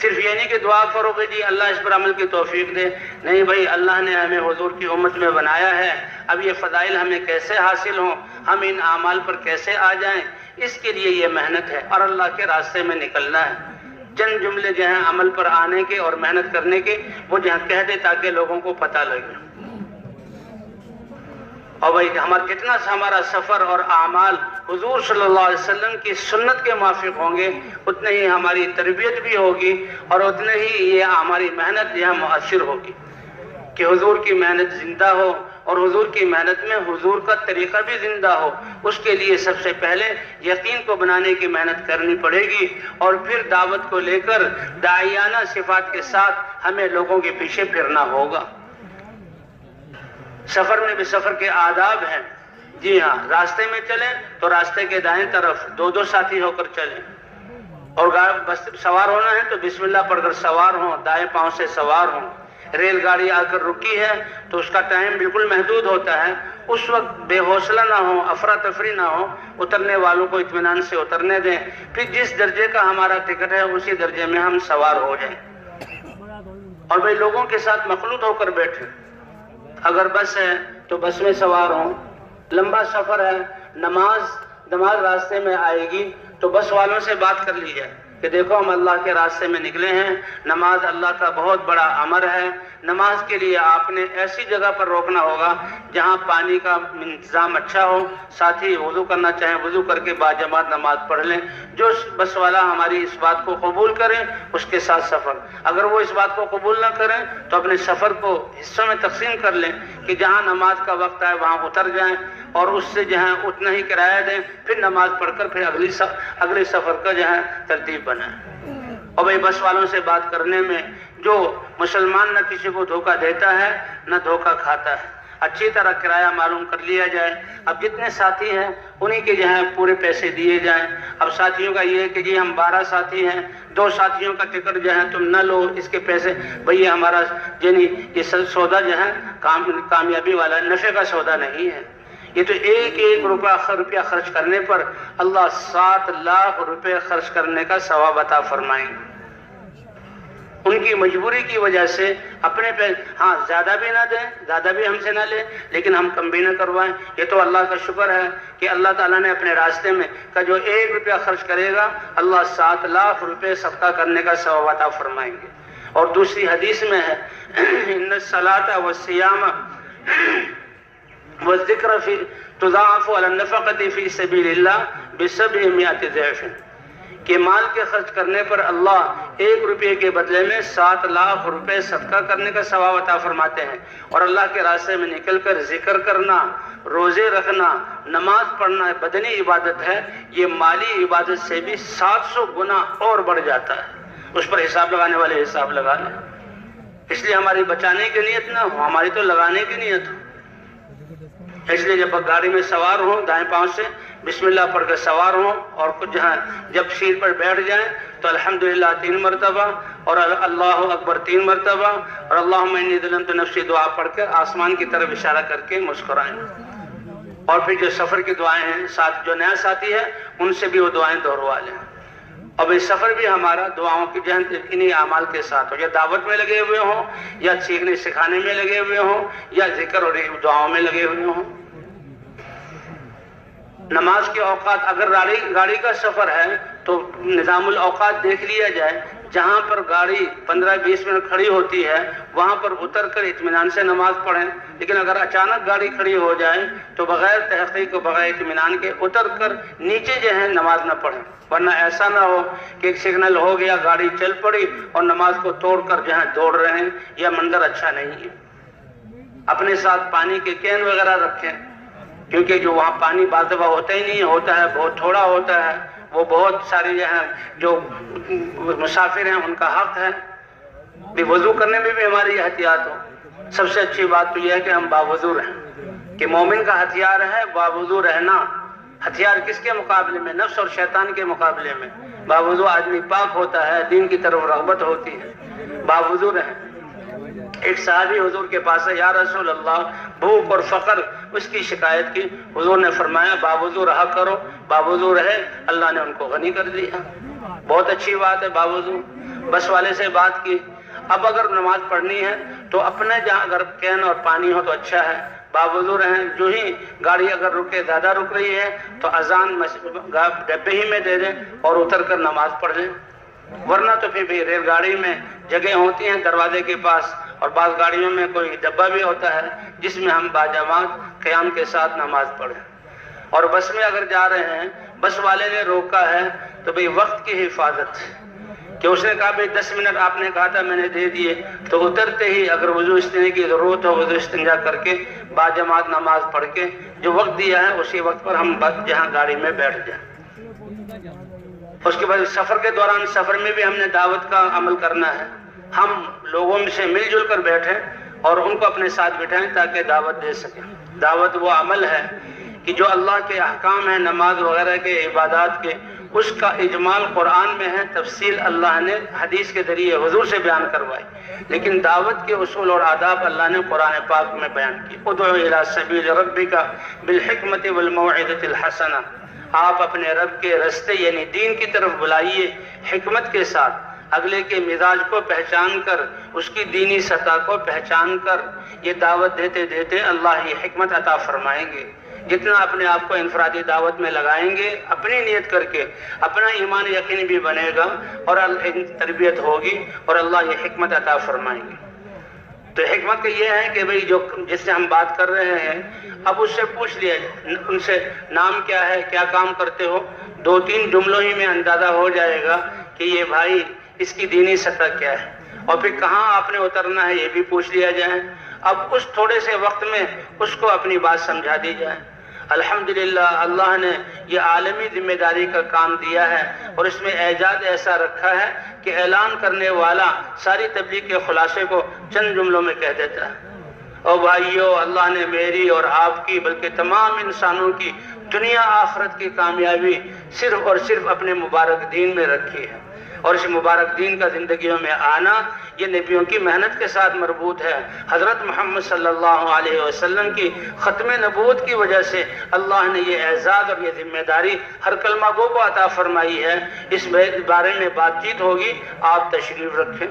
صرف یہ نہیں کہ دعا کرو کہ جی اللہ اس پر عمل کی توفیق دے، نہیں بھائی اللہ نے ہمیں حضور کی امت میں بنایا ہے، اب یہ فضائل ہمیں کیسے حاصل ہوں، ہم ان اعمال پر کیسے آ جائیں، اس کے لیے یہ محنت ہے اور اللہ کے راستے میں نکلنا ہے۔ چند جملے جو ہیں عمل پر آنے کے اور محنت کرنے کے، وہ جہاں کہہ دے تاکہ لوگوں کو پتہ لگے۔ اور بھائی جتنا ہمارا سفر اور اعمال حضور صلی اللہ علیہ وسلم کی سنت کے موافق ہوں گے، اتنے ہی ہماری تربیت بھی ہوگی اور اتنے ہی یہ ہماری محنت یہاں مؤثر ہوگی کہ حضور کی محنت زندہ ہو اور حضور کی محنت میں حضور کا طریقہ بھی زندہ ہو۔ اس کے لیے سب سے پہلے یقین کو بنانے کی محنت کرنی پڑے گی، اور پھر دعوت کو لے کر داعیانہ صفات کے ساتھ ہمیں لوگوں کے پیچھے پھرنا ہوگا۔ سفر میں بھی سفر کے آداب ہیں۔ جی ہاں، راستے میں چلیں تو راستے کے دائیں طرف دو ساتھی ہو کر چلیں، اور بس سوار ہونا ہے تو بسم اللہ پڑھ کر سوار ہوں، دائیں پاؤں سے سوار ہوں۔ ریل گاڑی آ کر رکی ہے تو اس کا ٹائم بالکل محدود ہوتا ہے، اس وقت بے حوصلہ نہ ہو، افراتفری نہ ہو، اترنے والوں کو اطمینان سے اترنے دیں، پھر جس درجے کا ہمارا ٹکٹ ہے اسی درجے میں ہم سوار ہو جائیں، اور بھائی لوگوں کے ساتھ مخلوط ہو کر بیٹھیں۔ اگر بس ہے تو بس میں سوار ہوں، لمبا سفر ہے، نماز راستے میں آئے گی تو بس والوں سے بات کر لی جائے کہ دیکھو ہم اللہ کے راستے میں نکلے ہیں، نماز اللہ کا بہت بڑا امر ہے، نماز کے لیے آپ نے ایسی جگہ پر روکنا ہوگا جہاں پانی کا انتظام اچھا ہو، ساتھی وضو کرنا چاہیں وضو کر کے باجماعت نماز پڑھ لیں۔ جو بس والا ہماری اس بات کو قبول کریں اس کے ساتھ سفر، اگر وہ اس بات کو قبول نہ کریں تو اپنے سفر کو حصوں میں تقسیم کر لیں کہ جہاں نماز کا وقت آئے وہاں اتر جائیں، اور اس سے جو ہے اتنا ہی کرایہ دیں، پھر نماز پڑھ کر پھر اگلے سفر کا جو ہے ترتیب بنائیں۔ اور بھائی بس والوں سے بات کرنے میں جو مسلمان نہ کسی کو دھوکہ دیتا ہے نہ دھوکہ کھاتا ہے، اچھی طرح کرایہ معلوم کر لیا جائے۔ اب جتنے ساتھی ہیں انہی کے جو ہیں پورے پیسے دیے جائیں۔ اب ساتھیوں کا یہ ہے کہ جی ہم 12 ساتھی ہیں، 2 ساتھیوں کا ٹکٹ جو ہے تم نہ لو، اس کے پیسے بھئی ہمارا یعنی یہ سودا جو ہے کامیابی والا نفع کا سودا نہیں ہے۔ یہ تو ایک روپیہ خرچ کرنے پر اللہ 7 لاکھ روپے خرچ کرنے کا ثواب عطا فرمائیں گے۔ ان کی مجبوری کی وجہ سے اپنے پہ ہاں زیادہ بھی نہ دیں، زیادہ بھی ہم سے نہ لیں، لیکن ہم کم بھی نہ کروائیں۔ یہ تو اللہ کا شکر ہے کہ اللہ تعالیٰ نے اپنے راستے میں کا جو 1 روپیہ خرچ کرے گا اللہ 7 لاکھ روپے صدقہ کرنے کا ثواب عطا فرمائیں گے۔ اور دوسری حدیث میں ہے ان الصلاۃ والصیام والذکر فی تضاعف علی النفقۃ فی سبیل اللہ ب700 ضعف، کہ مال کے خرچ کرنے پر اللہ 1 روپے کے بدلے میں 7 لاکھ روپے صدقہ کرنے کا ثواب عطا فرماتے ہیں۔ اور اللہ کے راستے میں نکل کر ذکر کرنا، روزے رکھنا، نماز پڑھنا بدنی عبادت ہے، یہ مالی عبادت سے بھی 700 گنا اور بڑھ جاتا ہے۔ اس پر حساب لگانے والے حساب لگا لیں، اس لیے ہماری بچانے کی نیت نہ ہو، ہماری تو لگانے کی نیت ہو۔ اس لیے جب گاڑی میں سوار ہوں دائیں پاؤں سے بسم اللہ پڑھ کر سوار ہوں، اور کچھ جہاں جب سیٹ پر بیٹھ جائیں تو الحمدللہ 3 مرتبہ اور اللہ اکبر 3 مرتبہ اور اللہم انی ظلمت نفسی دعا پڑھ کر آسمان کی طرف اشارہ کر کے مسکرائیں۔ اور پھر جو سفر کی دعائیں ہیں، ساتھ جو نیا ساتھی ہے ان سے بھی وہ دعائیں دہروا لیں۔ اب یہ سفر بھی ہمارا دعاؤں کی جو ہے انہی اعمال کے ساتھ ہو، یا دعوت میں لگے ہوئے ہوں، یا سیکھنے سکھانے میں لگے ہوئے ہوں، یا ذکر اور دعاؤں میں لگے ہوئے ہوں۔ نماز کے اوقات اگر گاڑی کا سفر ہے تو نظام الاوقات دیکھ لیا جائے، جہاں پر گاڑی 15-20 منٹ کھڑی ہوتی ہے وہاں پر اتر کر اطمینان سے نماز پڑھیں۔ لیکن اگر اچانک گاڑی کھڑی ہو جائے تو بغیر تحقیق و بغیر اطمینان کے اتر کر نیچے جو ہے نماز نہ پڑھیں، ورنہ ایسا نہ ہو کہ ایک سگنل ہو گیا گاڑی چل پڑی اور نماز کو توڑ کر جو ہے دوڑ رہے ہیں، یہ منظر اچھا نہیں ہے۔ اپنے ساتھ پانی کے کین وغیرہ رکھیں، کیونکہ جو وہاں پانی بعض دفعہ ہوتا ہی نہیں ہوتا ہے، بہت تھوڑا ہوتا ہے، وہ بہت سارے جو مسافر ہیں ان کا حق ہے۔ بھی وضو کرنے میں بھی ہماری احتیاط ہو۔ سب سے اچھی بات تو یہ ہے کہ ہم باوضو رہیں، کہ مومن کا ہتھیار ہے باوضو رہنا۔ ہتھیار کس کے مقابلے میں؟ نفس اور شیطان کے مقابلے میں۔ باوضو آدمی پاک ہوتا ہے، دین کی طرف رغبت ہوتی ہے۔ باوضو رہیں۔ ایک صحابی حضور کے پاس ہے، یا رسول اللہ بھوک اور فقر اس کی شکایت کی، حضور نے فرمایا باوضو رہا کرو، باوضو رہے، اللہ نے ان کو غنی کر دیا۔ بہت اچھی بات ہے باوضو۔ بس والے سے بات کی، اب اگر نماز پڑھنی ہے تو اپنے جہاں اگر کین اور پانی ہو تو اچھا ہے، باوضو رہیں۔ جو ہی گاڑی اگر رکے زیادہ رک رہی ہے تو اذان ڈبے ہی میں دے دیں اور اتر کر نماز پڑھ لیں، ورنہ تو پھر بھی ریل گاڑی میں جگہ ہوتی ہیں دروازے کے پاس، اور بعض گاڑیوں میں کوئی ڈبہ بھی ہوتا ہے جس میں ہم باجماعت قیام کے ساتھ نماز پڑھیں. اور بس میں اگر جا رہے ہیں، بس والے نے روکا ہے تو بھئی وقت کی حفاظت، کہ اس نے کہا بھئی 10 منٹ آپ نے کہا تھا میں نے دے دیے، تو اترتے ہی اگر وضو استنجا کی ضرورت ہو وضو استنجا کر کے باجماعت نماز پڑھ کے جو وقت دیا ہے اسی وقت پر ہم جہاں گاڑی میں بیٹھ جائیں. اس کے بعد سفر کے دوران سفر میں بھی ہم نے دعوت کا عمل کرنا ہے. ہم لوگوں سے مل جل کر بیٹھیں اور ان کو اپنے ساتھ بٹھائیں تاکہ دعوت دے سکیں. دعوت وہ عمل ہے کہ جو اللہ کے احکام ہیں نماز وغیرہ کے عبادات کے، اس کا اجمال قرآن میں ہے، تفصیل اللہ نے حدیث کے ذریعے حضور سے بیان کروائی، لیکن دعوت کے اصول اور آداب اللہ نے قرآن پاک میں بیان کی. ادعو الی سبیل ربک بالحکمت والموعظۃ الحسنہ، آپ اپنے رب کے رستے یعنی دین کی طرف بلائیے حکمت کے ساتھ، اگلے کے مزاج کو پہچان کر، اس کی دینی سطح کو پہچان کر. یہ دعوت دیتے دیتے اللہ یہ حکمت عطا فرمائیں گے. جتنا اپنے آپ کو انفرادی دعوت میں لگائیں گے، اپنی نیت کر کے اپنا ایمان یقین بھی بنے گا اور تربیت ہوگی اور اللہ یہ حکمت عطا فرمائیں گے. تو حکمت یہ ہے کہ بھئی جو جس سے ہم بات کر رہے ہیں اب اس سے پوچھ لیا جائے، ان سے نام کیا ہے، کیا کام کرتے ہو، 2-3 جملوں ہی میں اندازہ ہو جائے گا کہ یہ بھائی اس کی دینی سطح کیا ہے. اور پھر کہاں آپ نے اترنا ہے یہ بھی پوچھ لیا جائے. اب اس تھوڑے سے وقت میں اس کو اپنی بات سمجھا دی جائے. الحمدللہ اللہ نے یہ عالمی ذمہ داری کا کام دیا ہے اور اس میں اعجاز ایسا رکھا ہے کہ اعلان کرنے والا ساری تبلیغ کے خلاصے کو چند جملوں میں کہہ دیتا ہے. او بھائیو، اللہ نے میری اور آپ کی بلکہ تمام انسانوں کی دنیا آخرت کی کامیابی صرف اور صرف اپنے مبارک دین میں رکھی ہے، اور اس مبارک دین کا زندگیوں میں آنا یہ نبیوں کی محنت کے ساتھ مربوط ہے. حضرت محمد صلی اللہ علیہ وسلم کی ختم نبوت کی وجہ سے اللہ نے یہ اعزاز اور یہ ذمہ داری ہر کلمہ گو کو عطا فرمائی ہے. اس بارے میں بات چیت ہوگی، آپ تشریف رکھیں.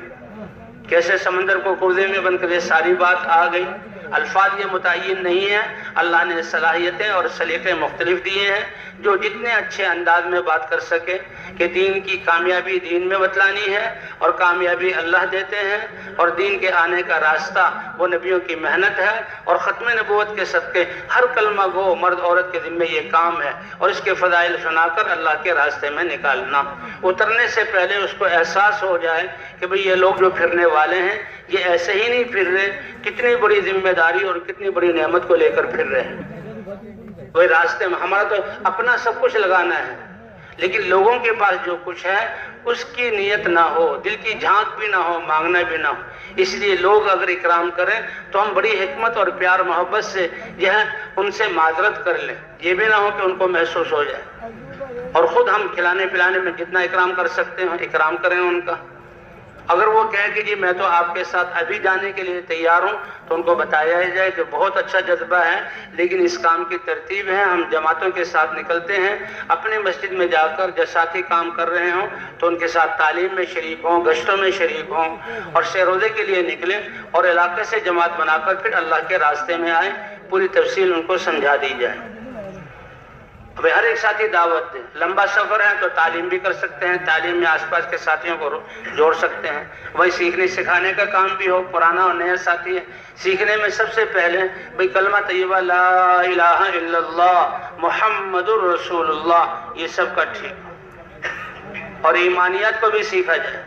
کیسے سمندر کو قبضے میں بند کرے ساری بات آ گئی. الفاظ یہ متعین نہیں ہیں، اللہ نے صلاحیتیں اور سلیقے مختلف دیے ہیں جو جتنے اچھے انداز میں بات کر سکے کہ دین کی کامیابی دین میں بتلانی ہے اور کامیابی اللہ دیتے ہیں اور دین کے آنے کا راستہ وہ نبیوں کی محنت ہے اور ختم نبوت کے صدقے ہر کلمہ گو مرد عورت کے ذمہ یہ کام ہے اور اس کے فضائل سنا کر اللہ کے راستے میں نکالنا. اترنے سے پہلے اس کو احساس ہو جائے کہ بھئی یہ لوگ جو پھرنے والے ہیں یہ ایسے ہی نہیں پھر رہے، کتنی بڑی ذمہ داری اور کتنی بڑی نعمت کو لے کر پھر رہے ہیں. وہی راستے میں ہمارا تو اپنا سب کچھ لگانا ہے، لیکن لوگوں کے پاس جو کچھ ہے اس کی نیت نہ ہو، دل کی جھانک بھی نہ ہو، مانگنا بھی نہ ہو. اس لیے لوگ اگر اکرام کریں تو ہم بڑی حکمت اور پیار محبت سے یہ ہے ان سے معذرت کر لیں. یہ بھی نہ ہو کہ ان کو محسوس ہو جائے، اور خود ہم کھلانے پلانے میں جتنا اکرام کر سکتے ہیں اکرام کریں ان کا. اگر وہ کہیں کہ جی میں تو آپ کے ساتھ ابھی جانے کے لیے تیار ہوں تو ان کو بتایا جائے کہ بہت اچھا جذبہ ہے لیکن اس کام کی ترتیب ہے، ہم جماعتوں کے ساتھ نکلتے ہیں، اپنے مسجد میں جا کر جو ساتھی کام کر رہے ہوں تو ان کے ساتھ تعلیم میں شریک ہوں، گشتوں میں شریک ہوں اور سیر روزے کے لیے نکلیں اور علاقے سے جماعت بنا کر پھر اللہ کے راستے میں آئیں. پوری تفصیل ان کو سمجھا دی جائے. ہر ایک ساتھی دعوت دیں. لمبا سفر ہے تو تعلیم بھی کر سکتے ہیں، تعلیم میں آس پاس کے ساتھیوں کو جوڑ سکتے ہیں. وہی سیکھنے سکھانے کا کام بھی ہو، پرانا اور نیا ساتھی ہے. سیکھنے میں سب سے پہلے بھئی کلمہ طیبہ لا الہ الا اللہ محمد الرسول اللہ یہ سب کا ٹھیک، اور ایمانیات کو بھی سیکھا جائے.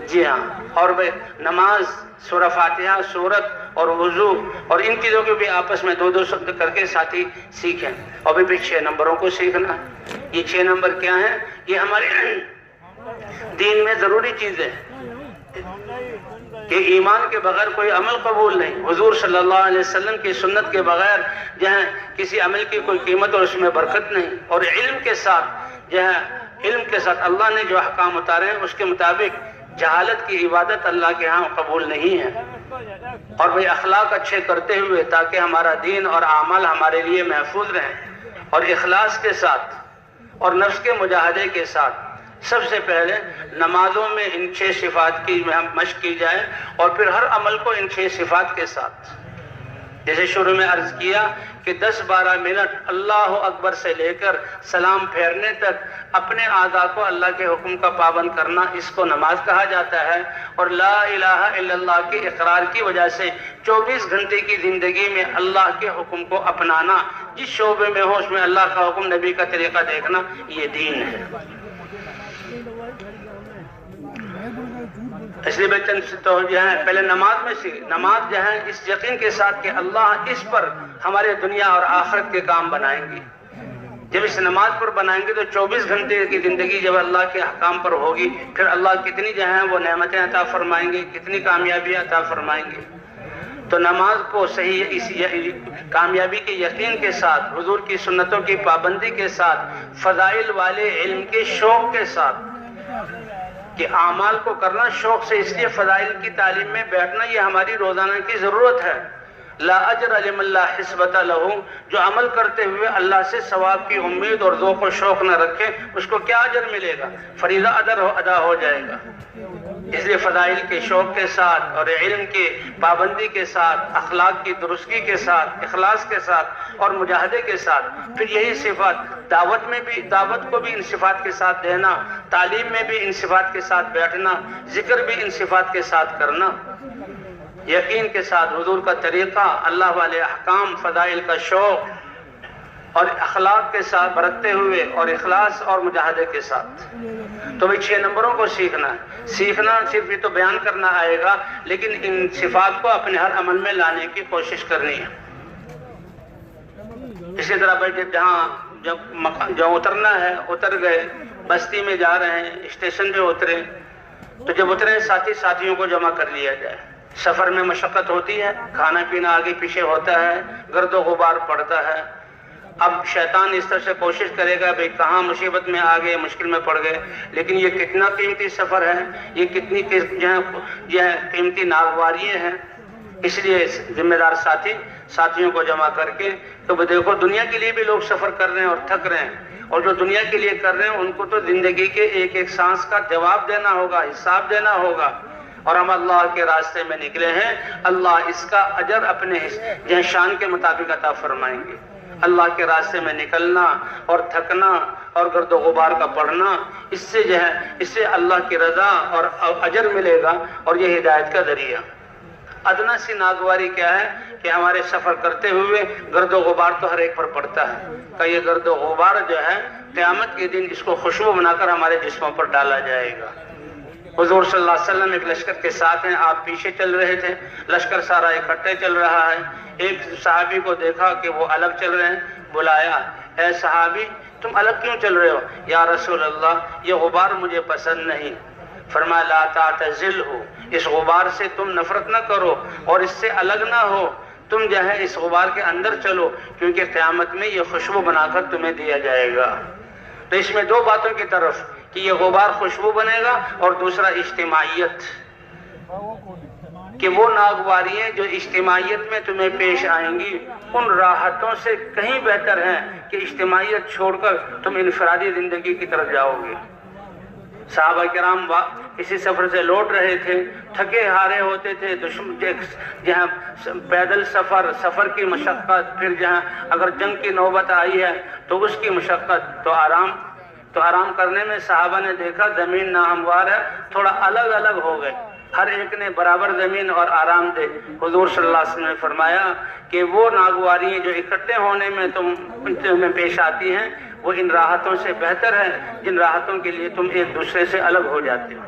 جی ہاں، اور بھئی نماز، سورہ فاتحہ، سورت اور وضو اور ان چیزوں کے بھی آپس میں 2-2 شبد کر کے ساتھی سیکھیں. اور بھی 6 نمبروں کو سیکھنا ہے. یہ 6 نمبر کیا ہیں؟ یہ ہمارے دین میں ضروری چیزیں کہ ایمان کے بغیر کوئی عمل قبول نہیں. حضور صلی اللہ علیہ وسلم کی سنت کے بغیر جہاں کسی عمل کی کوئی قیمت اور اس میں برکت نہیں. اور علم کے ساتھ علم کے ساتھ اللہ نے جو احکام اتارے ہیں اس کے مطابق جہالت کی عبادت اللہ کے ہاں قبول نہیں ہے. اور بھئی اخلاق اچھے کرتے ہوئے تاکہ ہمارا دین اور اعمال ہمارے لیے محفوظ رہیں اور اخلاص کے ساتھ اور نفس کے مجاہدے کے ساتھ سب سے پہلے نمازوں میں ان 6 صفات کی مشق کی جائے اور پھر ہر عمل کو ان 6 صفات کے ساتھ. جیسے شروع میں عرض کیا کہ 10-12 منٹ اللہ اکبر سے لے کر سلام پھیرنے تک اپنے اعضاء کو اللہ کے حکم کا پابند کرنا، اس کو نماز کہا جاتا ہے۔ اور لا الہ الا اللہ کے اقرار کی وجہ سے 24 گھنٹے کی زندگی میں اللہ کے حکم کو اپنانا، جس شعبے میں ہو اس میں اللہ کا حکم، نبی کا طریقہ دیکھنا، یہ دین ہے۔ اس لیے بچن تو جو ہے پہلے نماز جو ہے اس یقین کے ساتھ کہ اللہ اس پر ہمارے دنیا اور آخرت کے کام بنائیں گے۔ جب اس نماز پر بنائیں گے تو 24 گھنٹے کی زندگی جب اللہ کے احکام پر ہوگی، پھر اللہ کتنی جو ہیں وہ نعمتیں عطا فرمائیں گے، کتنی کامیابی عطا فرمائیں گے۔ تو نماز کو صحیح اس کامیابی کے یقین کے ساتھ، حضور کی سنتوں کی پابندی کے ساتھ، فضائل والے علم کے شوق کے ساتھ، کہ اعمال کو کرنا شوق سے، اس لیے فضائل کی تعلیم میں بیٹھنا یہ ہماری روزانہ کی ضرورت ہے۔ لا اجر لمن لا حسبۃ لہ، جو عمل کرتے ہوئے اللہ سے ثواب کی امید اور ذوق و شوق نہ رکھے، اس کو کیا اجر ملے گا؟ فریضہ ادا ہو جائے گا۔ اس لیے فضائل کے شوق کے ساتھ اور علم کی پابندی کے ساتھ، اخلاق کی درستگی کے ساتھ، اخلاص کے ساتھ اور مجاہدے کے ساتھ، پھر یہی صفات دعوت کو بھی ان صفات کے ساتھ دینا، تعلیم میں بھی ان صفات کے ساتھ بیٹھنا، ذکر بھی ان صفات کے ساتھ کرنا، یقین کے ساتھ حضور کا طریقہ، اللہ والے احکام، فضائل کا شوق اور اخلاق کے ساتھ برتتے ہوئے، اور اخلاص اور مجاہدے کے ساتھ۔ تو بھئی 6 نمبروں کو سیکھنا ہے۔ سیکھنا صرف یہ تو بیان کرنا آئے گا، لیکن ان صفات کو اپنے ہر عمل میں لانے کی کوشش کرنی ہے۔ اسی طرح بھائی جب اترنا ہے، اتر گئے، بستی میں جا رہے ہیں، اسٹیشن پہ اترے، تو جب اترے ساتھیوں کو جمع کر لیا جائے۔ سفر میں مشقت ہوتی ہے، کھانا پینا آگے پیچھے ہوتا ہے، گرد و غبار پڑتا ہے۔ اب شیطان اس طرح سے کوشش کرے گا بھئی کہاں مصیبت میں آ گئے، مشکل میں پڑ گئے، لیکن یہ کتنا قیمتی سفر ہے، یہ کتنی قیمتی ناگواریاں ہیں۔ اس لیے ذمہ دار ساتھیوں کو جمع کر کے، تو دیکھو دنیا کے لیے بھی لوگ سفر کر رہے ہیں اور تھک رہے ہیں، اور جو دنیا کے لیے کر رہے ہیں ان کو تو زندگی کے ایک ایک سانس کا جواب دینا ہوگا، حساب دینا ہوگا، اور ہم اللہ کے راستے میں نکلے ہیں، اللہ اس کا اجر اپنے شان کے مطابق عطا فرمائیں گے۔ اللہ کے راستے میں نکلنا اور تھکنا اور گرد و غبار کا پڑھنا، اس سے اللہ کی رضا اور اجر ملے گا، اور یہ ہدایت کا ذریعہ۔ ادنا سی ناگواری کیا ہے کہ ہمارے سفر کرتے ہوئے گرد و غبار تو ہر ایک پر پڑتا ہے، کہ یہ گرد و غبار جو ہے قیامت کے دن اس کو خوشبو بنا کر ہمارے جسموں پر ڈالا جائے گا۔ حضور صلی اللہ علیہ وسلم ایک لشکر کے ساتھ ہیں، آپ پیچھے چل رہے تھے، لشکر سارا اکٹھے چل رہا ہے۔ ایک صحابی کو دیکھا کہ وہ الگ چل رہے ہیں، بلایا، اے صحابی تم الگ کیوں چل رہے ہو؟ یا رسول اللہ یہ غبار مجھے پسند نہیں۔ فرمایا لا تعتزلہ، اس غبار سے تم نفرت نہ کرو اور اس سے الگ نہ ہو، تم جو ہے اس غبار کے اندر چلو، کیونکہ قیامت میں یہ خوشبو بنا کر تمہیں دیا جائے گا۔ تو اس میں 2 باتوں کی طرف، کہ یہ غبار خوشبو بنے گا، اور دوسرا اجتماعیت، کہ وہ ناگواریاں جو اجتماعیت میں تمہیں پیش آئیں گی ان راحتوں سے کہیں بہتر ہیں کہ اجتماعیت چھوڑ کر تم انفرادی زندگی کی طرف جاؤ گے۔ صحابہ کرام کسی سفر سے لوٹ رہے تھے، تھکے ہارے ہوتے تھے، جہاں پیدل سفر کی مشقت، پھر جہاں اگر جنگ کی نوبت آئی ہے تو اس کی مشقت، تو آرام کرنے میں صحابہ نے دیکھا زمین ناہموار ہے، تھوڑا الگ ہو گئے، ہر ایک نے برابر زمین اور آرام دے۔ حضور صلی اللہ علیہ وسلم نے فرمایا کہ وہ ناگواریاں جو اکٹھے ہونے میں تمہیں پیش آتی ہیں وہ ان راحتوں سے بہتر ہے جن راحتوں کے لیے تم ایک دوسرے سے الگ ہو جاتے ہو۔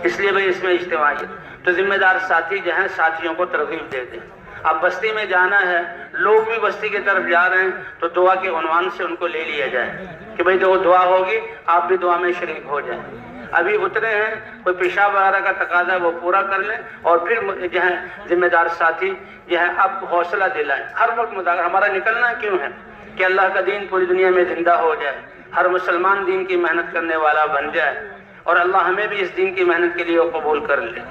اس لیے بھئی اس میں اجتماعیت، تو ذمہ دار ساتھی جو ہیں ساتھیوں کو ترغیب دے دیں۔ اب بستی میں جانا ہے، لوگ بھی بستی کی طرف جا رہے ہیں، تو دعا کے عنوان سے ان کو لے لیا جائے کہ بھئی جو دعا ہوگی آپ بھی دعا میں شریک ہو جائیں۔ ابھی اترے ہیں، کوئی پیشاب وغیرہ کا تقاضا ہے وہ پورا کر لیں، اور پھر جو ہے ذمہ دار ساتھی جو ہے اب حوصلہ دلائیں۔ ہر وقت مذاکرہ، ہمارا نکلنا کیوں ہے کہ اللہ کا دین پوری دنیا میں زندہ ہو جائے، ہر مسلمان دین کی محنت کرنے والا بن جائے، اور اللہ ہمیں بھی اس دین کی محنت کے لیے قبول کر لے۔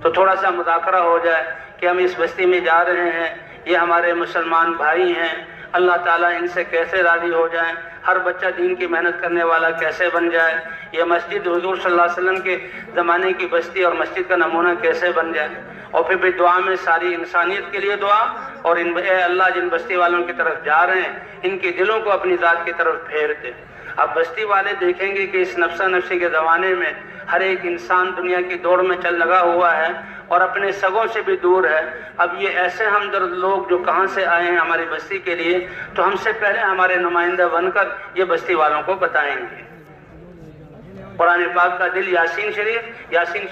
تو تھوڑا سا مذاکرہ ہو جائے کہ ہم اس بستی میں جا رہے ہیں، یہ ہمارے مسلمان بھائی ہیں، اللہ تعالیٰ ان سے کیسے راضی ہو جائیں، ہر بچہ دین کی محنت کرنے والا کیسے بن جائے، یہ مسجد حضور صلی اللہ علیہ وسلم کے زمانے کی بستی اور مسجد کا نمونہ کیسے بن جائے، اور پھر بھی دعا میں ساری انسانیت کے لیے دعا، اور اے اللہ جن بستی والوں کی طرف جا رہے ہیں ان کے دلوں کو اپنی ذات کی طرف پھیر دے۔ اب بستی والے دیکھیں گے کہ اس نفسا نفسی کے زمانے میں ہر ایک انسان دنیا کی دوڑ میں چل لگا ہوا ہے اور اپنے سگوں سے بھی دور ہے۔ اب یہ ایسے ہمدرد لوگ جو کہاں سے آئے ہیں ہماری بستی کے لیے، تو ہم سے پہلے ہمارے نمائندہ بن کر یہ بستی والوں کو بتائیں گے۔ قرآن پاک کا دل یاسین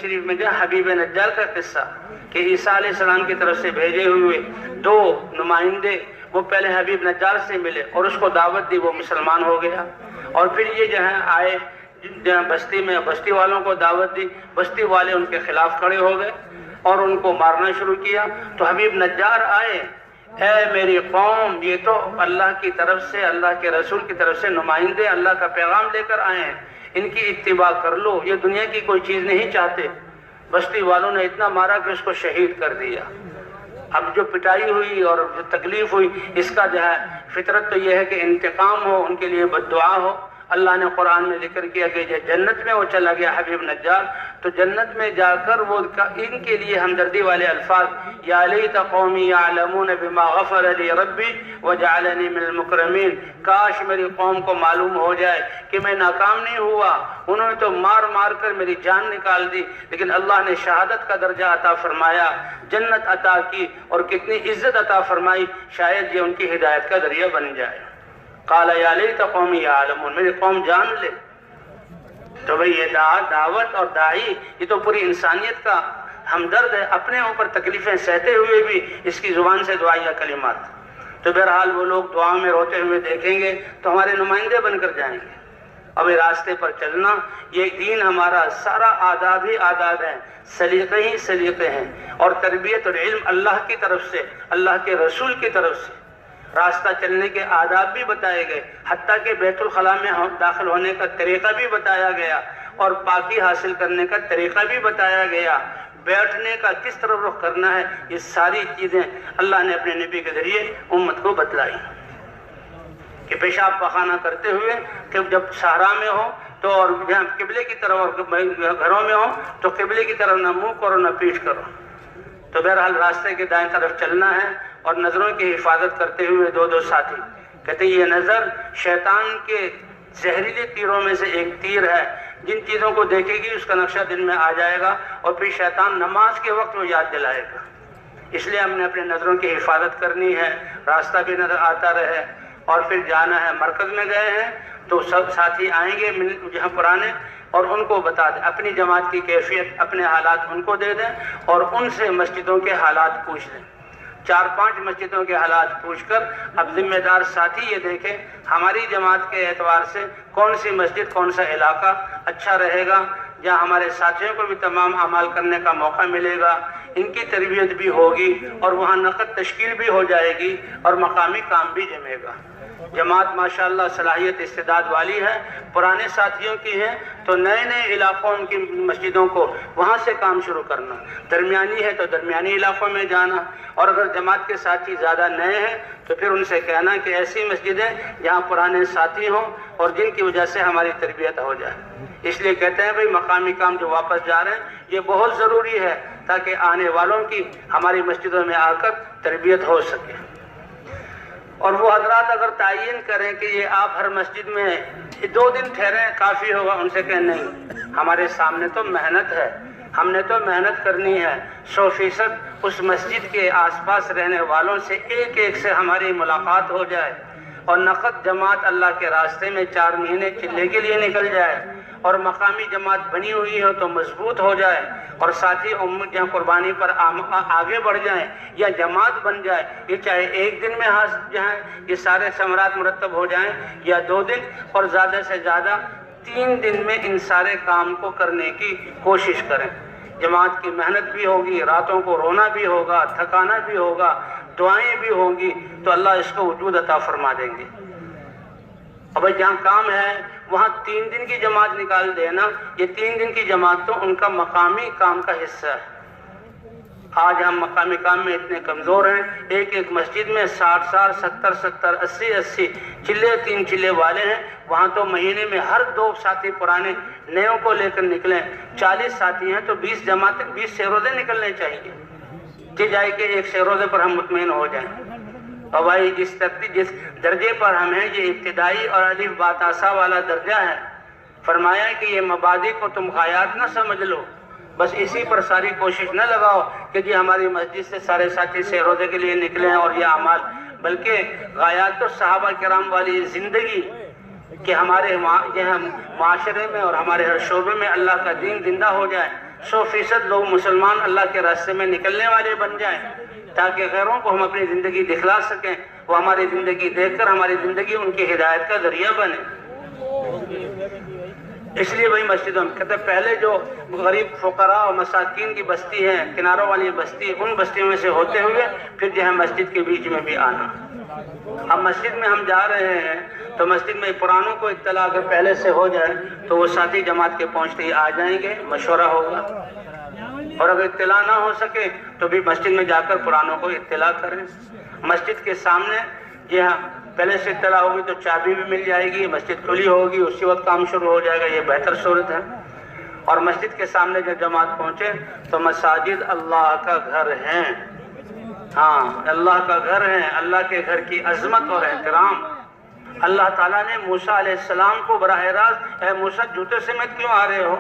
شریف میں جو حبیب نجار کا قصہ کہ عیسیٰ علیہ السلام کی طرف سے بھیجے ہوئے 2 نمائندے وہ پہلے حبیب نجار سے ملے اور اس کو دعوت دی، وہ مسلمان ہو گیا، اور پھر یہ جو ہے آئے بستی میں، بستی والوں کو دعوت دی، بستی والے ان کے خلاف کھڑے ہو گئے اور ان کو مارنا شروع کیا۔ تو حبیب نجار آئے، اے میری قوم، یہ تو اللہ کی طرف سے، اللہ کے رسول کی طرف سے نمائندے اللہ کا پیغام لے کر آئے ہیں، ان کی اتباع کر لو، یہ دنیا کی کوئی چیز نہیں چاہتے۔ بستی والوں نے اتنا مارا کہ اس کو شہید کر دیا۔ اب جو پٹائی ہوئی اور جو تکلیف ہوئی، اس کا جو ہے فطرت تو یہ ہے کہ انتقام ہو، ان کے لیے بد دعا ہو۔ اللہ نے قرآن میں ذکر کیا کہ جنت میں وہ چلا گیا حبیب نجار، تو جنت میں جا کر وہ ان کے لیے ہمدردی والے الفاظ، یا لیت قومی یعلمون بما غفر لی ربی وجعلنی من المکرمین، کاش میری قوم کو معلوم ہو جائے کہ میں ناکام نہیں ہوا، انہوں نے تو مار مار کر میری جان نکال دی، لیکن اللہ نے شہادت کا درجہ عطا فرمایا، جنت عطا کی، اور کتنی عزت عطا فرمائی، شاید یہ ان کی ہدایت کا ذریعہ بن جائے۔ قال یا لیت قومی یعلمون، میری قوم جان لے۔ تو بھئی یہ دعوت اور داعی یہ تو پوری انسانیت کا ہمدرد ہے، اپنے اوپر تکلیفیں سہتے ہوئے بھی اس کی زبان سے دعائیہ کلمات۔ تو بہرحال وہ لوگ دعا میں روتے ہوئے دیکھیں گے تو ہمارے نمائندے بن کر جائیں گے۔ اب یہ راستے پر چلنا، یہ دین ہمارا سارا آداب ہی آداب ہیں، سلیقے ہی سلیقے ہیں، اور تربیت اور علم اللہ کی طرف سے، اللہ کے رسول کی طرف سے۔ راستہ چلنے کے آداب بھی بتائے گئے، حتیٰ کہ بیت الخلاء میں داخل ہونے کا طریقہ بھی بتایا گیا، اور پاکی حاصل کرنے کا طریقہ بھی بتایا گیا، بیٹھنے کا کس طرح رخ کرنا ہے، یہ ساری چیزیں اللہ نے اپنے نبی کے ذریعے امت کو بتلائی۔ کہ پیشاب پخانہ کرتے ہوئے کہ جب صحرا میں ہو تو، اور جہاں قبلے کی طرف، اور گھروں میں ہو تو قبلے کی طرف نہ منہ کرو نہ پیٹھ کرو۔ تو بہرحال راستے کے دائیں طرف چلنا ہے، اور نظروں کی حفاظت کرتے ہوئے 2 ساتھی کہتے ہیں یہ نظر شیطان کے زہریلے تیروں میں سے ایک تیر ہے، جن چیزوں کو دیکھے گی اس کا نقشہ دل میں آ جائے گا، اور پھر شیطان نماز کے وقت وہ یاد دلائے گا۔ اس لیے ہم نے اپنے نظروں کی حفاظت کرنی ہے، راستہ بھی نظر آتا رہے، اور پھر جانا ہے۔ مرکز میں گئے ہیں تو سب ساتھی آئیں گے جہاں پرانے، اور ان کو بتا دیں اپنی جماعت کی کیفیت، اپنے حالات ان کو دے دیں، اور ان سے مسجدوں کے حالات پوچھ لیں۔ 4-5 مسجدوں کے حالات پوچھ کر اب ذمہ دار ساتھی یہ دیکھیں ہماری جماعت کے اعتبار سے کون سی مسجد، کون سا علاقہ اچھا رہے گا، جہاں ہمارے ساتھیوں کو بھی تمام اعمال کرنے کا موقع ملے گا، ان کی تربیت بھی ہوگی، اور وہاں نقد تشکیل بھی ہو جائے گی، اور مقامی کام بھی جمے گا۔ جماعت ماشاءاللہ صلاحیت استعداد والی ہے، پرانے ساتھیوں کی ہے، تو نئے نئے علاقوں کی مسجدوں کو وہاں سے کام شروع کرنا، درمیانی ہے تو درمیانی علاقوں میں جانا، اور اگر جماعت کے ساتھی زیادہ نئے ہیں تو پھر ان سے کہنا کہ ایسی مسجدیں جہاں پرانے ساتھی ہوں اور جن کی وجہ سے ہماری تربیت ہو جائے۔ اس لیے کہتے ہیں بھئی مقامی کام جو واپس جا رہے ہیں یہ بہت ضروری ہے، تاکہ آنے والوں کی ہماری مسجدوں میں آ کر تربیت ہو سکے۔ اور وہ حضرات اگر تعین کریں کہ یہ آپ ہر مسجد میں 2 دن ٹھہریں کافی ہوگا، ان سے کہیں نہیں، ہمارے سامنے تو محنت ہے، ہم نے تو محنت کرنی ہے، 100% اس مسجد کے آس پاس رہنے والوں سے ایک سے ہماری ملاقات ہو جائے، اور نقد جماعت اللہ کے راستے میں 4 مہینے چلے کے لیے نکل جائے، اور مقامی جماعت بنی ہوئی ہو تو مضبوط ہو جائے، اور ساتھی امت جہاں قربانی پر آگے بڑھ جائیں یا جماعت بن جائے، یہ چاہے 1 دن میں جہاں یہ سارے ثمرات مرتب ہو جائیں، یا 2 دن، اور زیادہ سے زیادہ 3 دن میں ان سارے کام کو کرنے کی کوشش کریں۔ جماعت کی محنت بھی ہوگی، راتوں کو رونا بھی ہوگا، تھکانا بھی ہوگا، دعائیں بھی ہوں گی، تو اللہ اس کو وجود عطا فرما دیں گے۔ اب جہاں کام ہے وہاں 3 دن کی جماعت نکال دینا، یہ 3 دن کی جماعت تو ان کا مقامی کام کا حصہ ہے۔ آج ہم مقامی کام میں اتنے کمزور ہیں، ایک مسجد میں 60 70 80 چلے 3 چلے والے ہیں، وہاں تو مہینے میں ہر 2 ساتھی پرانے نیوں کو لے کر نکلیں، 40 ساتھی ہیں تو 20 جماعتیں 20 روزے نکلنے چاہیے۔ کہ جائے کہ ایک سے روزے پر ہم مطمئن ہو جائیں. اور بھائی جس درجے پر ہم ہیں یہ ابتدائی اور الف با تا سا والا درجہ ہے. فرمایا کہ یہ مبادئ کو تم غایات نہ سمجھ لو، بس اسی پر ساری کوشش نہ لگاؤ کہ جی ہماری مسجد سے سارے ساتھی سے روزے کے لیے نکلے ہیں اور یہ اعمال، بلکہ غایات تو صحابہ کرام والی زندگی کہ ہمارے معاشرے میں اور ہمارے ہر شعبے میں اللہ کا دین زندہ ہو جائے، 100% لوگ مسلمان اللہ کے راستے میں نکلنے والے بن جائیں، تاکہ غیروں کو ہم اپنی زندگی دکھلا سکیں، وہ ہماری زندگی دیکھ کر ہماری زندگی ان کی ہدایت کا ذریعہ بنے. اس لیے وہی مسجدوں میں کہتے ہیں پہلے جو غریب فقراء اور مساکین کی بستی ہے، کناروں والی بستی، ان بستیوں میں سے ہوتے ہوئے پھر جو ہے مسجد کے بیچ میں بھی آنا. اب مسجد میں ہم جا رہے ہیں تو مسجد میں پرانوں کو اطلاع اگر پہلے سے ہو جائے تو وہ ساتھی جماعت کے پہنچتے ہی آ جائیں گے، مشورہ ہوگا. اور اگر اطلاع نہ ہو سکے تو بھی مسجد میں جا کر پرانوں کو اطلاع کریں. مسجد کے سامنے جی ہاں پہلے سے اطلاع ہوگی تو چابی بھی مل جائے گی، مسجد کھلی ہوگی، اسی وقت کام شروع ہو جائے گا، یہ بہتر صورت ہے. اور مسجد کے سامنے جب جماعت پہنچے تو مساجد اللہ کا گھر ہیں. ہاں اللہ کا گھر ہے، اللہ کے گھر کی عظمت اور احترام. اللہ تعالیٰ نے موسیٰ علیہ السلام کو براہ راست، اے موسیٰ جوتے سمیت کیوں آ رہے ہو؟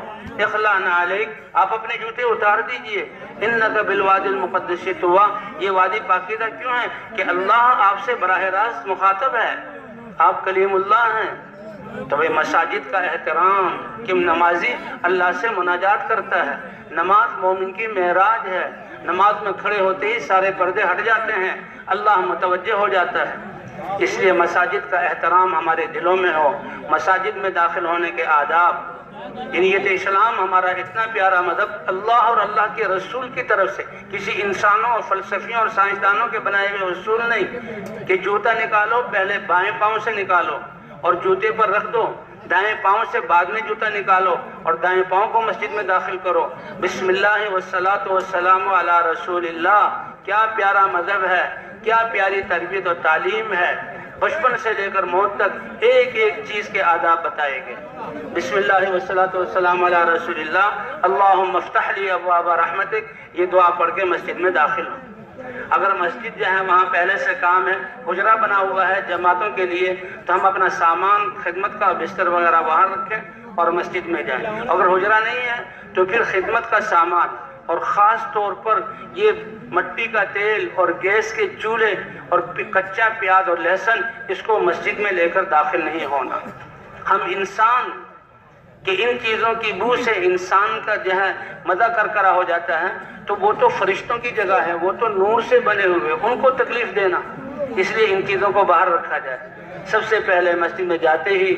اخلع نعلیک، آپ اپنے جوتے اتار دیجئے. انک بالوادی المقدس طویٰ، یہ وادی پاکیزہ کیوں ہے کہ اللہ آپ سے براہ راست مخاطب ہے، آپ کلیم اللہ ہیں. تو وہ مساجد کا احترام کہ نمازی اللہ سے مناجات کرتا ہے. نماز مومن کی معراج ہے. نماز میں کھڑے ہوتے ہی سارے پردے ہٹ جاتے ہیں، اللہ متوجہ ہو جاتا ہے. اس لیے مساجد کا احترام ہمارے دلوں میں ہو. مساجد میں داخل ہونے کے آداب، دینیت اسلام ہمارا اتنا پیارا مذہب اللہ اور اللہ کے رسول کی طرف سے، کسی انسانوں اور فلسفیوں اور سائنسدانوں کے بنائے ہوئے اصول نہیں کہ جوتا نکالو پہلے بائیں پاؤں سے نکالو اور جوتے پر رکھ دو، دائیں پاؤں سے بعد میں جوتا نکالو اور دائیں پاؤں کو مسجد میں داخل کرو. بسم اللہ والصلاۃ والسلام علی رسول اللہ. کیا پیارا مذہب ہے، کیا پیاری تربیت اور تعلیم ہے. بچپن سے لے کر موت تک ایک ایک چیز کے آداب بتائے گئے. بسم اللہ والصلاۃ والسلام علی رسول اللہ. اللہم افتح لی ابواب رحمتک، یہ دعا پڑھ کے مسجد میں داخل ہو. اگر مسجد جو ہے وہاں پہلے سے کام ہے، حجرہ بنا ہوا ہے جماعتوں کے لیے، تو ہم اپنا سامان خدمت کا بستر وغیرہ وہاں رکھیں اور مسجد میں جائیں. اگر حجرہ نہیں ہے تو پھر خدمت کا سامان اور خاص طور پر یہ مٹی کا تیل اور گیس کے چولہے اور کچا پیاز اور لہسن، اس کو مسجد میں لے کر داخل نہیں ہونا. ہم انسان کہ ان چیزوں کی بو سے انسان کا جو ہے مزہ کرکرا ہو جاتا ہے، تو وہ تو فرشتوں کی جگہ ہے، وہ تو نور سے بنے ہوئے، ان کو تکلیف دینا، اس لیے ان چیزوں کو باہر رکھا جائے. سب سے پہلے مسجد میں جاتے ہی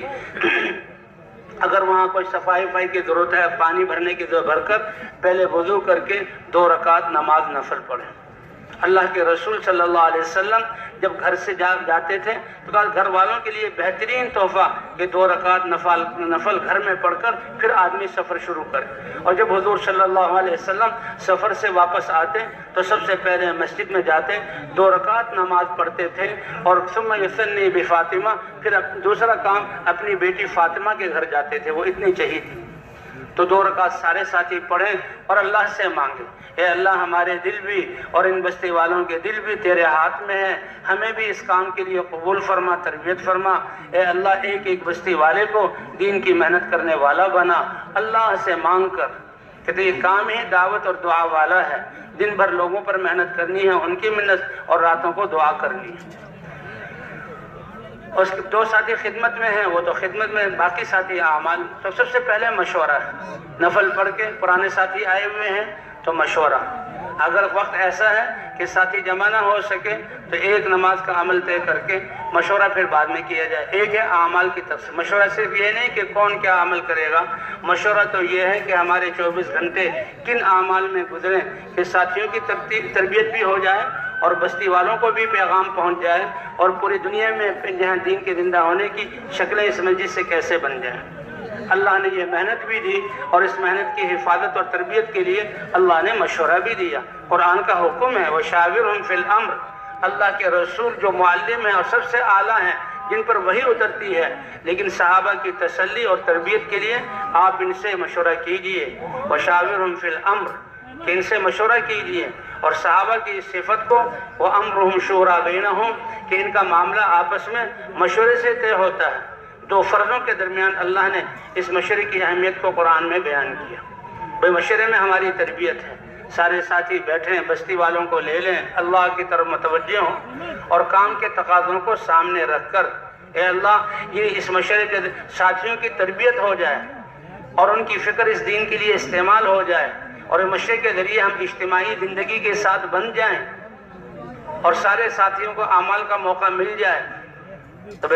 اگر وہاں کوئی صفائی کی ضرورت ہے، پانی بھرنے کی ضرورت، بھر کر پہلے وضو کر کے 2 رکعت نماز نفل پڑھیں. اللہ کے رسول صلی اللہ علیہ وسلم جب گھر سے جاتے تھے تو کہا گھر والوں کے لیے بہترین تحفہ کہ 2 رکعت نفل گھر میں پڑھ کر پھر آدمی سفر شروع کرے. اور جب حضور صلی اللہ علیہ وسلم سفر سے واپس آتے تو سب سے پہلے مسجد میں جاتے، 2 رکعت نماز پڑھتے تھے اور ثم یصلی بفاطمہ، پھر دوسرا کام اپنی بیٹی فاطمہ کے گھر جاتے تھے، وہ اتنی چہی تھی. تو 2 رکعت سارے ساتھی پڑھیں اور اللہ سے مانگیں، اے اللہ ہمارے دل بھی اور ان بستی والوں کے دل بھی تیرے ہاتھ میں ہیں، ہمیں بھی اس کام کے لیے قبول فرما، تربیت فرما. اے اللہ ایک ایک بستی والے کو دین کی محنت کرنے والا بنا. اللہ سے مانگ کر کہ یہ کام ہی دعوت اور دعا والا ہے. دن بھر لوگوں پر محنت کرنی ہے، ان کی منت، اور راتوں کو دعا کرنی ہے. اور 2 ساتھی خدمت میں ہیں، وہ تو خدمت میں، باقی ساتھی اعمال. تو سب سے پہلے مشورہ ہے، نفل پڑھ کے پرانے ساتھی آئے ہوئے ہیں تو مشورہ. اگر وقت ایسا ہے کہ ساتھی جمع نہ ہو سکے تو ایک نماز کا عمل طے کر کے مشورہ پھر بعد میں کیا جائے. ایک ہے اعمال کی طرف سے مشورہ، صرف یہ نہیں کہ کون کیا عمل کرے گا. مشورہ تو یہ ہے کہ ہمارے 24 گھنٹے کن اعمال میں گزریں کہ ساتھیوں کی تربیت بھی ہو جائے اور بستی والوں کو بھی پیغام پہنچ جائے اور پوری دنیا میں جہاں دین کے زندہ ہونے کی شکلیں اس مسجد سے کیسے بن جائیں. اللہ نے یہ محنت بھی دی اور اس محنت کی حفاظت اور تربیت کے لیے اللہ نے مشورہ بھی دیا. قرآن کا حکم ہے وَشَاوِرْهُمْ فِي الْأَمْرِ. اللہ کے رسول جو معلم ہیں اور سب سے اعلیٰ ہیں، جن پر وحی اترتی ہے، لیکن صحابہ کی تسلی اور تربیت کے لیے آپ ان سے مشورہ کیجئے. وَشَاوِرْهُمْ فِي الْأَمْرِ. کہ ان سے مشورہ کیجئے، اور صحابہ کی اس صفت کو وَأَمْرُهُمْ شُورَى بَيْنَهُمْ کہ ان کا معاملہ آپس میں مشورے سے طے ہوتا ہے۔ دو فرضوں کے درمیان اللہ نے اس مشورے کی اہمیت کو قرآن میں بیان کیا۔ بھئی مشورے میں ہماری تربیت ہے، سارے ساتھی بیٹھیں، بستی والوں کو لے لیں، اللہ کی طرف متوجہ ہوں اور کام کے تقاضوں کو سامنے رکھ کر اے اللہ یہ اس مشورے کے ساتھیوں کی تربیت ہو جائے اور ان کی فکر اس دین کے لیے استعمال ہو جائے، اور اس مشورے کے ذریعے ہم اجتماعی زندگی کے ساتھ بن جائیں اور سارے ساتھیوں کو اعمال کا موقع مل جائے۔ تو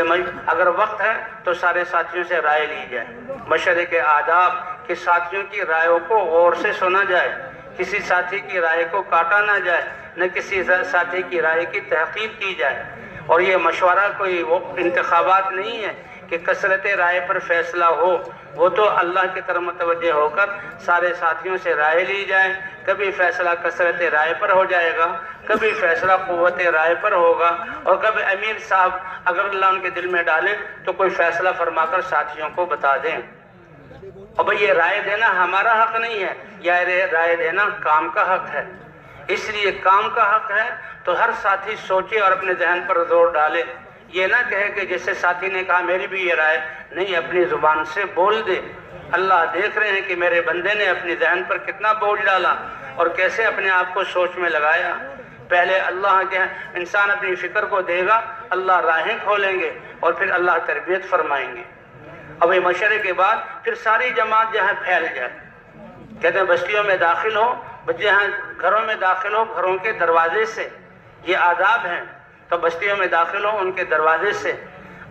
اگر وقت ہے تو سارے ساتھیوں سے رائے لی جائے، مشورے کے آداب کہ ساتھیوں کی رائےوں کو غور سے سنا جائے، کسی ساتھی کی رائے کو کاٹا نہ جائے، نہ کسی ساتھی کی رائے کی تحقیق کی جائے۔ اور یہ مشورہ کوئی وہ انتخابات نہیں ہے کہ کثرت رائے پر فیصلہ ہو، وہ تو اللہ کی طرف متوجہ ہو کر سارے ساتھیوں سے رائے لی جائے۔ کبھی فیصلہ کثرت رائے پر ہو جائے گا، کبھی فیصلہ قوت رائے پر ہوگا، اور کبھی امیر صاحب اگر اللہ ان کے دل میں ڈالیں تو کوئی فیصلہ فرما کر ساتھیوں کو بتا دیں۔ اور بھئی یہ رائے دینا ہمارا حق نہیں ہے، یہ رائے دینا کام کا حق ہے۔ اس لیے کام کا حق ہے تو ہر ساتھی سوچے اور اپنے ذہن پر زور ڈالے، یہ نہ کہے کہ جیسے ساتھی نے کہا میری بھی یہ رائے نہیں، اپنی زبان سے بول دے۔ اللہ دیکھ رہے ہیں کہ میرے بندے نے اپنی ذہن پر کتنا بوجھ ڈالا اور کیسے اپنے آپ کو سوچ میں لگایا۔ پہلے اللہ کے انسان اپنی فکر کو دے گا، اللہ راہیں کھولیں گے اور پھر اللہ تربیت فرمائیں گے۔ اب یہ مشورے کے بعد پھر ساری جماعت جہاں پھیل جائے، کہتے ہیں بستیوں میں داخل ہو، جہاں گھروں میں داخل ہو گھروں کے دروازے سے، یہ آداب ہیں، تو بستیوں میں داخل ہو ان کے دروازے سے۔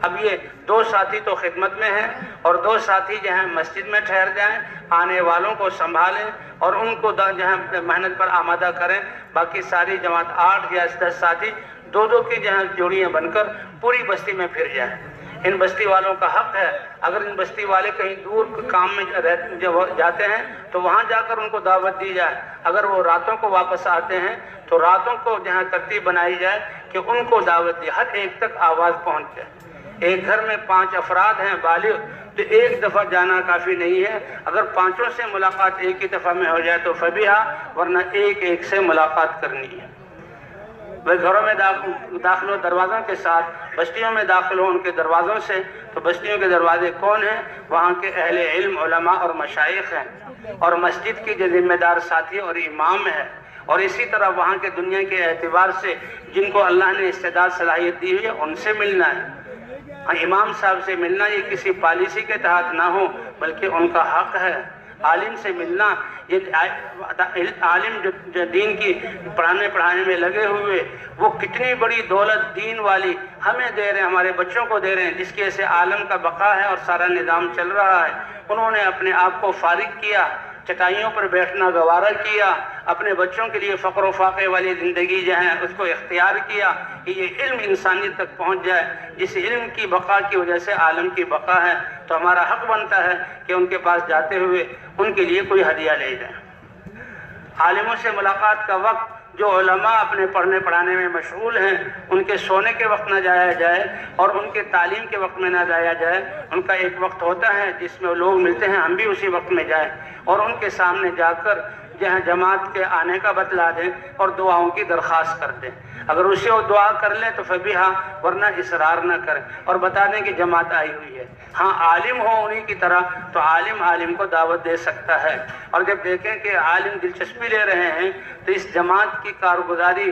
اب یہ دو ساتھی تو خدمت میں ہیں اور دو ساتھی جہاں مسجد میں ٹھہر جائیں، آنے والوں کو سنبھالیں اور ان کو جہاں محنت پر آمادہ کریں۔ باقی ساری جماعت 8 یا 10 ساتھی دو دو کی جہاں جوڑیاں بن کر پوری بستی میں پھر جائیں۔ ان بستی والوں کا حق ہے، اگر ان بستی والے کہیں دور کام میں جاتے ہیں تو وہاں جا کر ان کو دعوت دی جائے۔ اگر وہ راتوں کو واپس آتے ہیں تو راتوں کو جہاں ترتیب بنائی جائے کہ ان کو دعوت دی، ہر ایک تک آواز پہنچ جائے۔ ایک گھر میں 5 افراد ہیں بالغ تو ایک دفعہ جانا کافی نہیں ہے، اگر 5 سے ملاقات ایک ہی دفعہ میں ہو جائے تو فبیہا، ورنہ ایک ایک سے ملاقات کرنی ہے۔ وہ گھروں میں داخل ہو دروازوں کے ساتھ، بستیوں میں داخل ہو ان کے دروازوں سے۔ تو بستیوں کے دروازے کون ہیں؟ وہاں کے اہل علم، علماء اور مشائخ ہیں، اور مسجد کی جو ذمہ دار ساتھی اور امام ہے، اور اسی طرح وہاں کے دنیا کے اعتبار سے جن کو اللہ نے استعداد صلاحیت دی ہوئی ہے ان سے ملنا ہے۔ امام صاحب سے ملنا یہ کسی پالیسی کے تحت نہ ہو بلکہ ان کا حق ہے۔ عالم سے ملنا، یہ عالم جو دین کی پڑھانے میں لگے ہوئے، وہ کتنی بڑی دولت دین والی ہمیں دے رہے ہیں، ہمارے بچوں کو دے رہے ہیں، جس کی وجہ سے عالم کا بقا ہے اور سارا نظام چل رہا ہے۔ انہوں نے اپنے آپ کو فارغ کیا، چٹائیوں پر بیٹھنا گوارا کیا، اپنے بچوں کے لیے فقر و فاقے والی زندگی جو ہے اس کو اختیار کیا کہ یہ علم انسانیت تک پہنچ جائے، جس علم کی بقا کی وجہ سے عالم کی بقا ہے۔ تو ہمارا حق بنتا ہے کہ ان کے پاس جاتے ہوئے ان کے لیے کوئی ہدیہ لے جائیں۔ عالموں سے ملاقات کا وقت، جو علماء اپنے پڑھنے پڑھانے میں مشغول ہیں ان کے سونے کے وقت نہ جایا جائے اور ان کے تعلیم کے وقت میں نہ جایا جائے۔ ان کا ایک وقت ہوتا ہے جس میں لوگ ملتے ہیں، ہم بھی اسی وقت میں جائیں اور ان کے سامنے جا کر جہاں جماعت کے آنے کا بتلا دیں اور دعاؤں کی درخواست کر دیں۔ اگر اسے وہ دعا کر لیں تو فبیہا، ورنہ اصرار نہ کریں اور بتا دیں کہ جماعت آئی ہوئی ہے۔ ہاں عالم ہو انہی کی طرح تو عالم کو دعوت دے سکتا ہے، اور جب دیکھیں کہ عالم دلچسپی لے رہے ہیں تو اس جماعت کی کارگزاری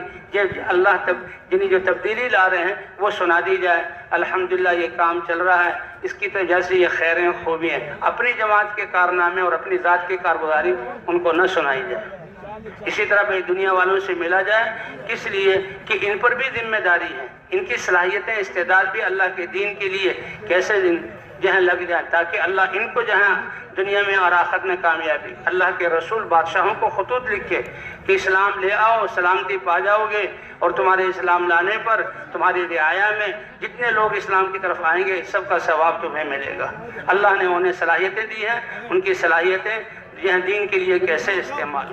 اللہ جنہیں جو تبدیلی لا رہے ہیں وہ سنا دی جائے۔ الحمدللہ یہ کام چل رہا ہے، اس کی وجہ سے یہ خیریں خوبیاں، اپنی جماعت کے کارنامے اور اپنی ذات کی کارگزاری ان کو نہ سنائی جائے۔ اسی طرح بھئی دنیا والوں سے ملا جائے، کس لیے کہ ان پر بھی ذمہ داری ہے، ان کی صلاحیتیں استعداد بھی اللہ کے دین کے لیے کیسے جہاں لگ جائیں تاکہ اللہ ان کو جہاں دنیا میں اور آخرت میں کامیابی۔ اللہ کے رسول بادشاہوں کو خطوط لکھے کہ اسلام لے آؤ سلامتی پا جاؤ گے، اور تمہارے اسلام لانے پر تمہاری رعایا میں جتنے لوگ اسلام کی طرف آئیں گے سب کا ثواب تمہیں ملے گا۔ اللہ نے انہیں صلاحیتیں دی ہیں، ان کی صلاحیتیں یہ دین کے لیے کیسے استعمال۔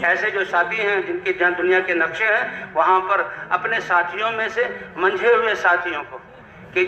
ایسے جو ساتھی ہیں جن کے جہاں دنیا کے نقشے ہیں وہاں پر اپنے ساتھیوں میں سے منجھے ہوئے ساتھیوں کو کہ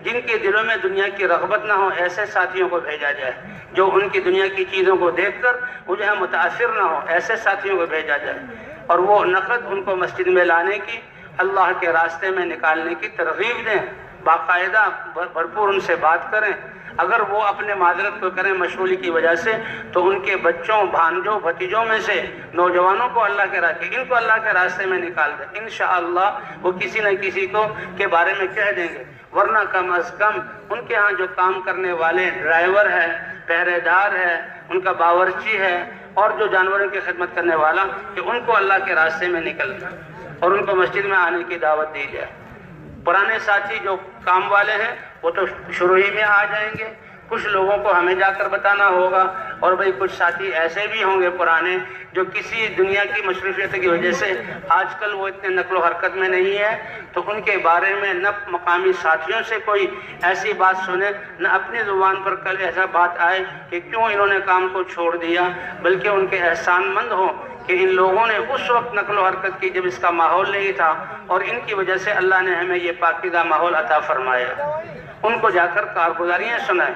جن کے دلوں میں دنیا کی رغبت نہ ہو، ایسے ساتھیوں کو بھیجا جائے، جو ان کی دنیا کی چیزوں کو دیکھ کر وہ جو ہے متاثر نہ ہو، ایسے ساتھیوں کو بھیجا جائے، اور وہ نقد ان کو مسجد میں لانے کی، اللہ کے راستے میں نکالنے کی ترغیب دیں، باقاعدہ بھرپور ان سے بات کریں۔ اگر وہ اپنے معذرت کو کریں مشغولی کی وجہ سے، تو ان کے بچوں، بھانجوں، بھتیجوں میں سے نوجوانوں کو اللہ کے ان کو اللہ کے راستے میں نکال دیں، انشاءاللہ وہ کسی نہ کسی کو کے بارے میں کہہ دیں گے۔ ورنہ کم از کم ان کے ہاں جو کام کرنے والے ڈرائیور ہے، پہرے دار ہے، ان کا باورچی ہے، اور جو جانوروں کی خدمت کرنے والا، کہ ان کو اللہ کے راستے میں نکلنا اور ان کو مسجد میں آنے کی دعوت دی جائے۔ پرانے ساتھی جو کام والے ہیں وہ تو شروع ہی میں آ جائیں گے، کچھ لوگوں کو ہمیں جا کر بتانا ہوگا، اور بھئی کچھ ساتھی ایسے بھی ہوں گے پرانے جو کسی دنیا کی مصروفیت کی وجہ سے آج کل وہ اتنے نقل و حرکت میں نہیں ہے، تو ان کے بارے میں نہ مقامی ساتھیوں سے کوئی ایسی بات سنیں، نہ اپنی زبان پر کل ایسا بات آئے کہ کیوں انہوں نے کام کو چھوڑ دیا، بلکہ ان کے احسان مند ہوں کہ ان لوگوں نے اس وقت نقل و حرکت کی جب اس کا ماحول نہیں تھا، اور ان کی وجہ سے اللہ نے ہمیں یہ پاکیزہ ماحول عطا فرمایا۔ ان کو جا کر کارگزاریاں سنائیں،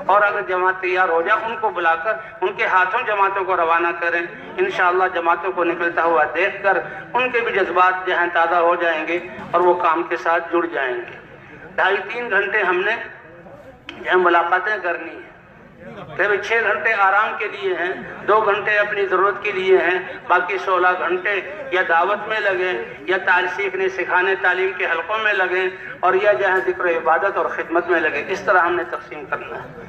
اور اگر جماعت تیار ہو جائے ان کو بلا کر ان کے ہاتھوں جماعتوں کو روانہ کریں۔ انشاءاللہ جماعتوں کو نکلتا ہوا دیکھ کر ان کے بھی جذبات جو ہیں تازہ ہو جائیں گے، اور وہ کام کے ساتھ جڑ جائیں گے۔ 2.5-3 گھنٹے ہم نے جو ہے ملاقاتیں کرنی ہیں، کہ 6 گھنٹے آرام کے لیے ہیں، 2 گھنٹے اپنی ضرورت کے لیے ہیں، باقی 16 گھنٹے یا دعوت میں لگیں، یا سیکھنے سکھانے تعلیم کے حلقوں میں لگیں، اور یا جہاں ذکر و عبادت اور خدمت میں لگیں۔ اس طرح ہم نے تقسیم کرنا ہے۔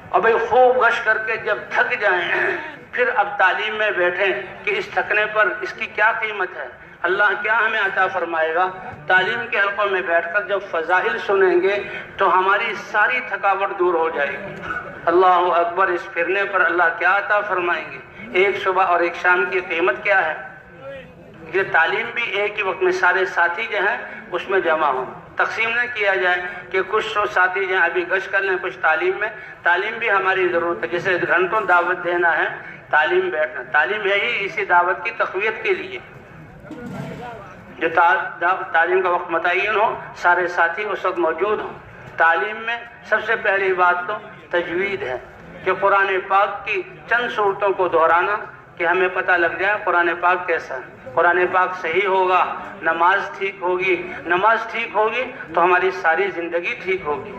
اور بھئی خوب گش کر کے جب تھک جائیں پھر اب تعلیم میں بیٹھیں کہ اس تھکنے پر اس کی کیا قیمت ہے، اللہ کیا ہمیں عطا فرمائے گا۔ تعلیم کے حلقوں میں بیٹھ کر جب فضائل سنیں گے تو ہماری ساری تھکاوٹ دور ہو جائے گی۔ اللہ اکبر، اس پھرنے پر اللہ کیا عطا فرمائیں گے۔ ایک صبح اور ایک شام کی قیمت کیا ہے۔ یہ تعلیم بھی ایک ہی وقت میں سارے ساتھی جو ہیں اس میں جمع ہوں، تقسیم نہ کیا جائے کہ کچھ ساتھی جو ہیں ابھی گشت کر لیں کچھ تعلیم میں۔ تعلیم بھی ہماری ضرورت ہے، جیسے گھنٹوں دعوت دینا ہے، تعلیم بیٹھنا، تعلیم ہے ہی اسی دعوت کی تقویت کے لیے۔ جو تعلیم کا وقت متعین ہو، سارے ساتھی اس وقت موجود ہوں۔ تعلیم میں سب سے پہلی بات تو تجوید ہے، کہ قرآن پاک کی چند صورتوں کو دہرانا کہ ہمیں پتہ لگ جائے قرآن پاک کیسا ہے۔ قرآن پاک صحیح ہوگا، نماز ٹھیک ہوگی، نماز ٹھیک ہوگی تو ہماری ساری زندگی ٹھیک ہوگی۔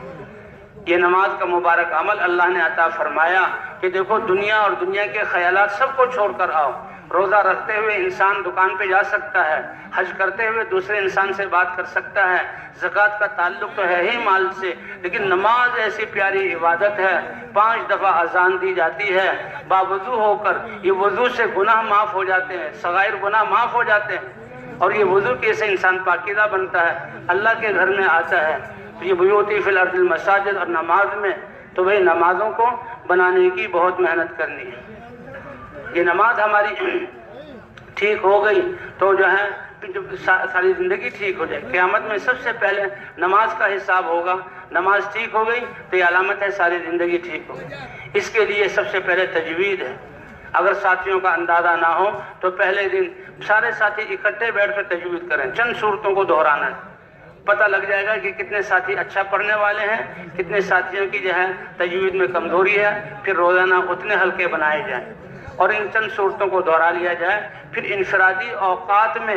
یہ نماز کا مبارک عمل اللہ نے عطا فرمایا کہ دیکھو دنیا اور دنیا کے خیالات سب کو چھوڑ کر آؤ۔ روزہ رکھتے ہوئے انسان دکان پہ جا سکتا ہے، حج کرتے ہوئے دوسرے انسان سے بات کر سکتا ہے، زکوٰۃ کا تعلق تو ہے ہی مال سے، لیکن نماز ایسی پیاری عبادت ہے، 5 دفعہ اذان دی جاتی ہے باوضو ہو کر۔ یہ وضو سے گناہ معاف ہو جاتے ہیں، صغائر گناہ معاف ہو جاتے ہیں، اور یہ وضو کی سے انسان پاکیزہ بنتا ہے، اللہ کے گھر میں آتا ہے۔ تو یہ بیوتی فی الارض المساجد، اور نماز میں تو بھئی نمازوں کو بنانے کی بہت محنت کرنی ہے۔ یہ نماز ہماری ٹھیک ہو گئی تو جو ہے ساری زندگی ٹھیک ہو جائے۔ قیامت میں سب سے پہلے نماز کا حساب ہوگا، نماز ٹھیک ہو گئی تو یہ علامت ہے ساری زندگی ٹھیک ہو گئی۔ اس کے لیے سب سے پہلے تجوید ہے۔ اگر ساتھیوں کا اندازہ نہ ہو تو پہلے دن سارے ساتھی اکٹھے بیٹھ کر تجوید کریں، چند صورتوں کو دہرانا ہے، پتہ لگ جائے گا کہ کتنے ساتھی اچھا پڑھنے والے ہیں، کتنے ساتھیوں کی جو ہے تجوید میں کمزوری ہے۔ پھر روزانہ اتنے حلقے بنائے جائیں اور ان چند صورتوں کو دہرا لیا جائے۔ پھر انفرادی اوقات میں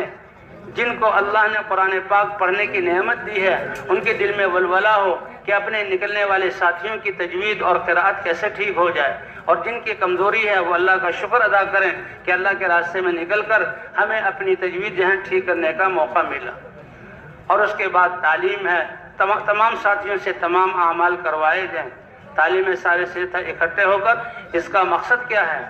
جن کو اللہ نے قرآن پاک پڑھنے کی نعمت دی ہے ان کے دل میں ولولہ ہو کہ اپنے نکلنے والے ساتھیوں کی تجوید اور قرأت کیسے ٹھیک ہو جائے، اور جن کی کمزوری ہے وہ اللہ کا شکر ادا کریں کہ اللہ کے راستے میں نکل کر ہمیں اپنی تجوید جو ہے ٹھیک کرنے کا موقع ملا۔ اور اس کے بعد تعلیم ہے، تمام ساتھیوں سے تمام اعمال کروائے جائیں۔ تعلیم میں سارے سے اکٹھے ہو کر اس کا مقصد کیا ہے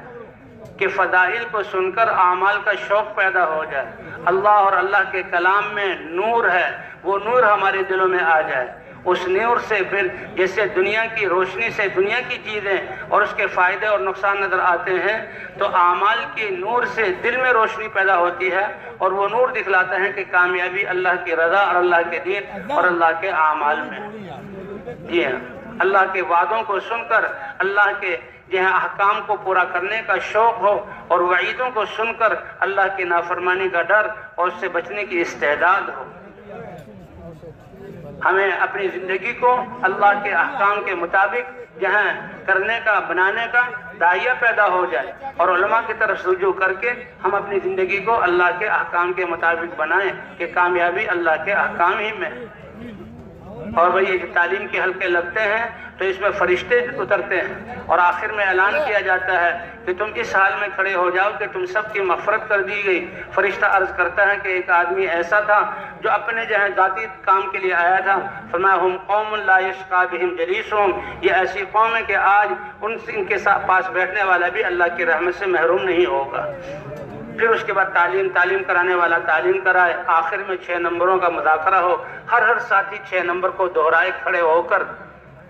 کہ فضائل کو سن کر اعمال کا شوق پیدا ہو جائے، اللہ اور اللہ کے کلام میں نور ہے، وہ نور ہمارے دلوں میں آ جائے۔ اس نور سے پھر جیسے دنیا کی روشنی سے دنیا کی چیزیں اور اس کے فائدے اور نقصان نظر آتے ہیں، تو اعمال کی نور سے دل میں روشنی پیدا ہوتی ہے، اور وہ نور دکھلاتا ہے کہ کامیابی اللہ کی رضا اور اللہ کے دین اور اللہ کے اعمال میں۔ جی ہاں، اللہ کے وعدوں کو سن کر اللہ کے جہاں احکام کو پورا کرنے کا شوق ہو، اور وعیدوں کو سن کر اللہ کی نافرمانی کا ڈر اور اس سے بچنے کی استعداد ہو۔ ہمیں اپنی زندگی کو اللہ کے احکام کے مطابق جہاں کرنے کا، بنانے کا داعیہ پیدا ہو جائے، اور علماء کی طرف رجوع کر کے ہم اپنی زندگی کو اللہ کے احکام کے مطابق بنائیں کہ کامیابی اللہ کے احکام ہی میں۔ اور بھئی یہ تعلیم کے حلقے لگتے ہیں تو اس میں فرشتے اترتے ہیں، اور آخر میں اعلان کیا جاتا ہے کہ تم اس حال میں کھڑے ہو جاؤ کہ تم سب کی مغفرت کر دی گئی۔ فرشتہ عرض کرتا ہے کہ ایک آدمی ایسا تھا جو اپنے ذاتی کام کے لیے آیا تھا، فرمایا ہم قوم لا یشقی بہم جلیسہم، یہ ایسی قوم ہے کہ آج ان کے پاس بیٹھنے والا بھی اللہ کی رحمت سے محروم نہیں ہوگا۔ پھر اس کے بعد تعلیم کرانے والا تعلیم کرائے، آخر میں 6 نمبروں کا مذاکرہ ہو، ہر ساتھی 6 نمبر کو دہرائے کھڑے ہو کر،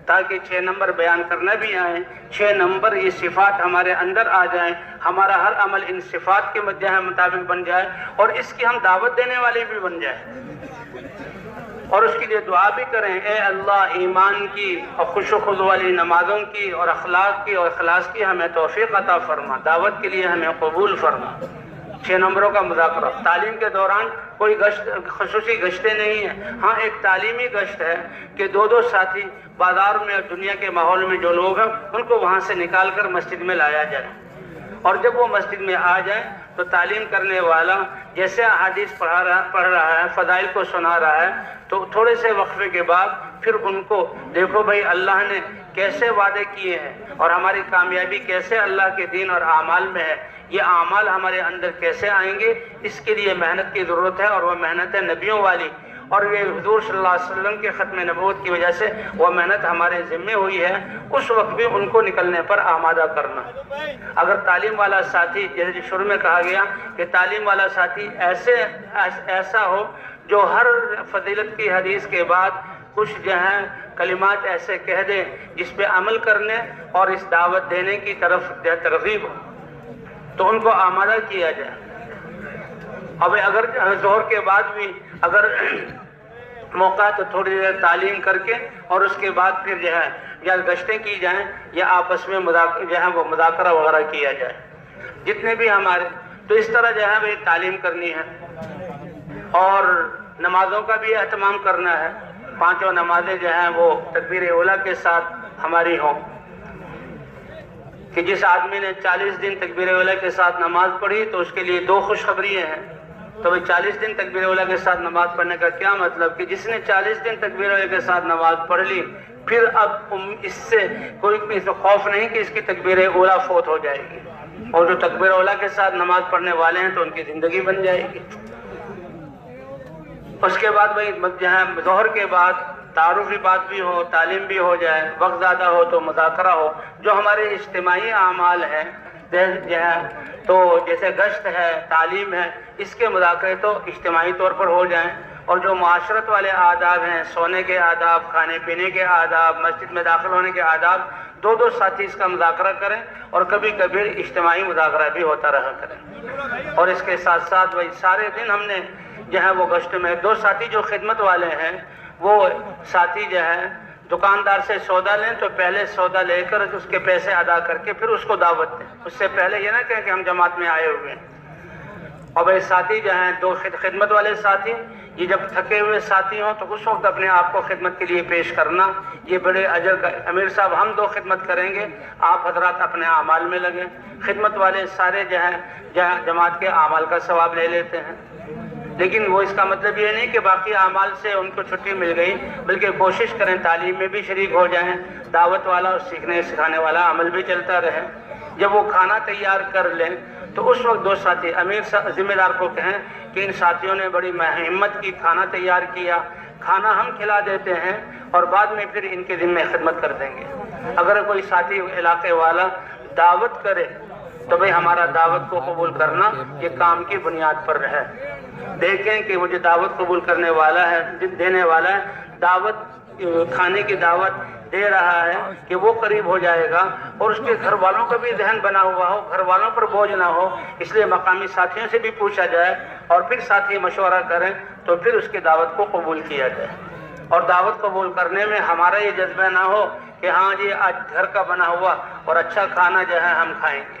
تاکہ 6 نمبر بیان کرنا بھی آئیں، 6 نمبر یہ صفات ہمارے اندر آ جائیں، ہمارا ہر عمل ان صفات کے مطابق بن جائے، اور اس کی ہم دعوت دینے والے بھی بن جائیں، اور اس کے لیے دعا بھی کریں، اے اللہ ایمان کی اور خشوع و خضوع والی نمازوں کی اور اخلاق کی اور اخلاص کی ہمیں توفیق عطا فرما، دعوت کے لیے ہمیں قبول فرما۔ 6 نمبروں کا مذاکرہ۔ تعلیم کے دوران کوئی خصوصی گشتیں نہیں ہیں، ہاں ایک تعلیمی گشت ہے کہ 2 ساتھی بازار میں اور دنیا کے ماحول میں جو لوگ ہیں ان کو وہاں سے نکال کر مسجد میں لایا جائے، اور جب وہ مسجد میں آ جائیں تو تعلیم کرنے والا جیسے احادیث پڑھ رہا ہے، فضائل کو سنا رہا ہے، تو تھوڑے سے وقفے کے بعد پھر ان کو دیکھو بھائی اللہ نے کیسے وعدے کیے ہیں اور ہماری کامیابی کیسے اللہ کے دین اور اعمال میں ہے، یہ اعمال ہمارے اندر کیسے آئیں گے، اس کے لیے محنت کی ضرورت ہے، اور وہ محنت ہے نبیوں والی، اور یہ حضور صلی اللہ علیہ وسلم کے ختم نبوت کی وجہ سے وہ محنت ہمارے ذمے ہوئی ہے، اس وقت بھی ان کو نکلنے پر آمادہ کرنا۔ اگر تعلیم والا ساتھی، جیسے شروع میں کہا گیا کہ تعلیم والا ساتھی ایسا ہو جو ہر فضیلت کی حدیث کے بعد کچھ کلمات ایسے کہہ دیں جس پہ عمل کرنے اور اس دعوت دینے کی طرف ترغیب ہو، تو ان کو آمادہ کیا جائے۔ اب اگر ظہر کے بعد بھی اگر موقع تو تھوڑی دیر تعلیم کر کے اور اس کے بعد پھر یا گشتیں کی جائیں یا آپس میں وہ مذاکرہ وغیرہ کیا جائے، جتنے بھی ہمارے، تو اس طرح وہ تعلیم کرنی ہے، اور نمازوں کا بھی اہتمام کرنا ہے، 5 نمازیں وہ تکبیر اولیٰ کے ساتھ ہماری ہوں، کہ جس آدمی نے 40 دن تکبیر اولیٰ کے ساتھ نماز پڑھی تو اس کے لیے 2 خوشخبریاں ہیں۔ تو 40 دن تکبیر اولیٰ کے ساتھ نماز پڑھنے کا کیا مطلب کہ جس نے 40 دن تکبیر اولیٰ کے ساتھ نماز پڑھ لی، پھر اب اس سے کوئی خوف نہیں کہ اس کی تکبیر اولیٰ فوت ہو جائے گی، اور جو تکبیر اولیٰ کے ساتھ نماز پڑھنے والے ہیں تو ان کی زندگی بن جائے گی۔ اس کے بعد ظہر کے بعد تعارفی بات بھی ہو، تعلیم بھی ہو جائے، وقت زیادہ ہو تو مذاکرہ ہو، جو ہمارے اجتماعی اعمال ہیں تو جیسے گشت ہے، تعلیم ہے، اس کے مذاکرے تو اجتماعی طور پر ہو جائیں، اور جو معاشرت والے آداب ہیں، سونے کے آداب، کھانے پینے کے آداب، مسجد میں داخل ہونے کے آداب، 2 ساتھی اس کا مذاکرہ کریں، اور کبھی کبھی اجتماعی مذاکرہ بھی ہوتا رہا کریں۔ اور اس کے ساتھ ساتھ سارے دن ہم نے وہ گشت میں 2 ساتھی جو خدمت والے ہیں، وہ ساتھی دکاندار سے سودا لیں تو پہلے سودا لے کر اس کے پیسے ادا کر کے پھر اس کو دعوت دیں، اس سے پہلے یہ نہ کہیں کہ ہم جماعت میں آئے ہوئے ہیں۔ اور ساتھی 2 خدمت والے ساتھی، یہ جب تھکے ہوئے ساتھی ہوں تو اس وقت اپنے آپ کو خدمت کے لیے پیش کرنا، یہ بڑے اجر کا۔ امیر صاحب ہم 2 خدمت کریں گے، آپ حضرات اپنے اعمال میں لگیں۔ خدمت والے سارے جماعت کے اعمال کا ثواب لے لیتے ہیں، لیکن وہ اس کا مطلب یہ نہیں کہ باقی اعمال سے ان کو چھٹی مل گئی، بلکہ کوشش کریں تعلیم میں بھی شریک ہو جائیں، دعوت والا اور سیکھنے سکھانے والا عمل بھی چلتا رہے۔ جب وہ کھانا تیار کر لیں تو اس وقت 2 ساتھی امیر ذمہ دار کو کہیں کہ ان ساتھیوں نے بڑی ہمت کی، کھانا تیار کیا، کھانا ہم کھلا دیتے ہیں اور بعد میں پھر ان کے ذمہ خدمت کر دیں گے۔ اگر کوئی ساتھی علاقے والا دعوت کرے تو ہمارا دعوت کو قبول کرنا یہ کام کی بنیاد پر رہے۔ دیکھیں کہ وہ جو دعوت قبول کرنے والا ہے، دینے والا ہے، دعوت کھانے کی دعوت دے رہا ہے کہ وہ قریب ہو جائے گا، اور اس کے گھر والوں کا بھی ذہن بنا ہوا ہو، گھر والوں پر بوجھ نہ ہو، اس لیے مقامی ساتھیوں سے بھی پوچھا جائے اور پھر ساتھی مشورہ کریں تو پھر اس کی دعوت کو قبول کیا جائے۔ اور دعوت قبول کرنے میں ہمارا یہ جذبہ نہ ہو کہ ہاں جی آج گھر کا بنا ہوا اور اچھا کھانا ہم کھائیں گے،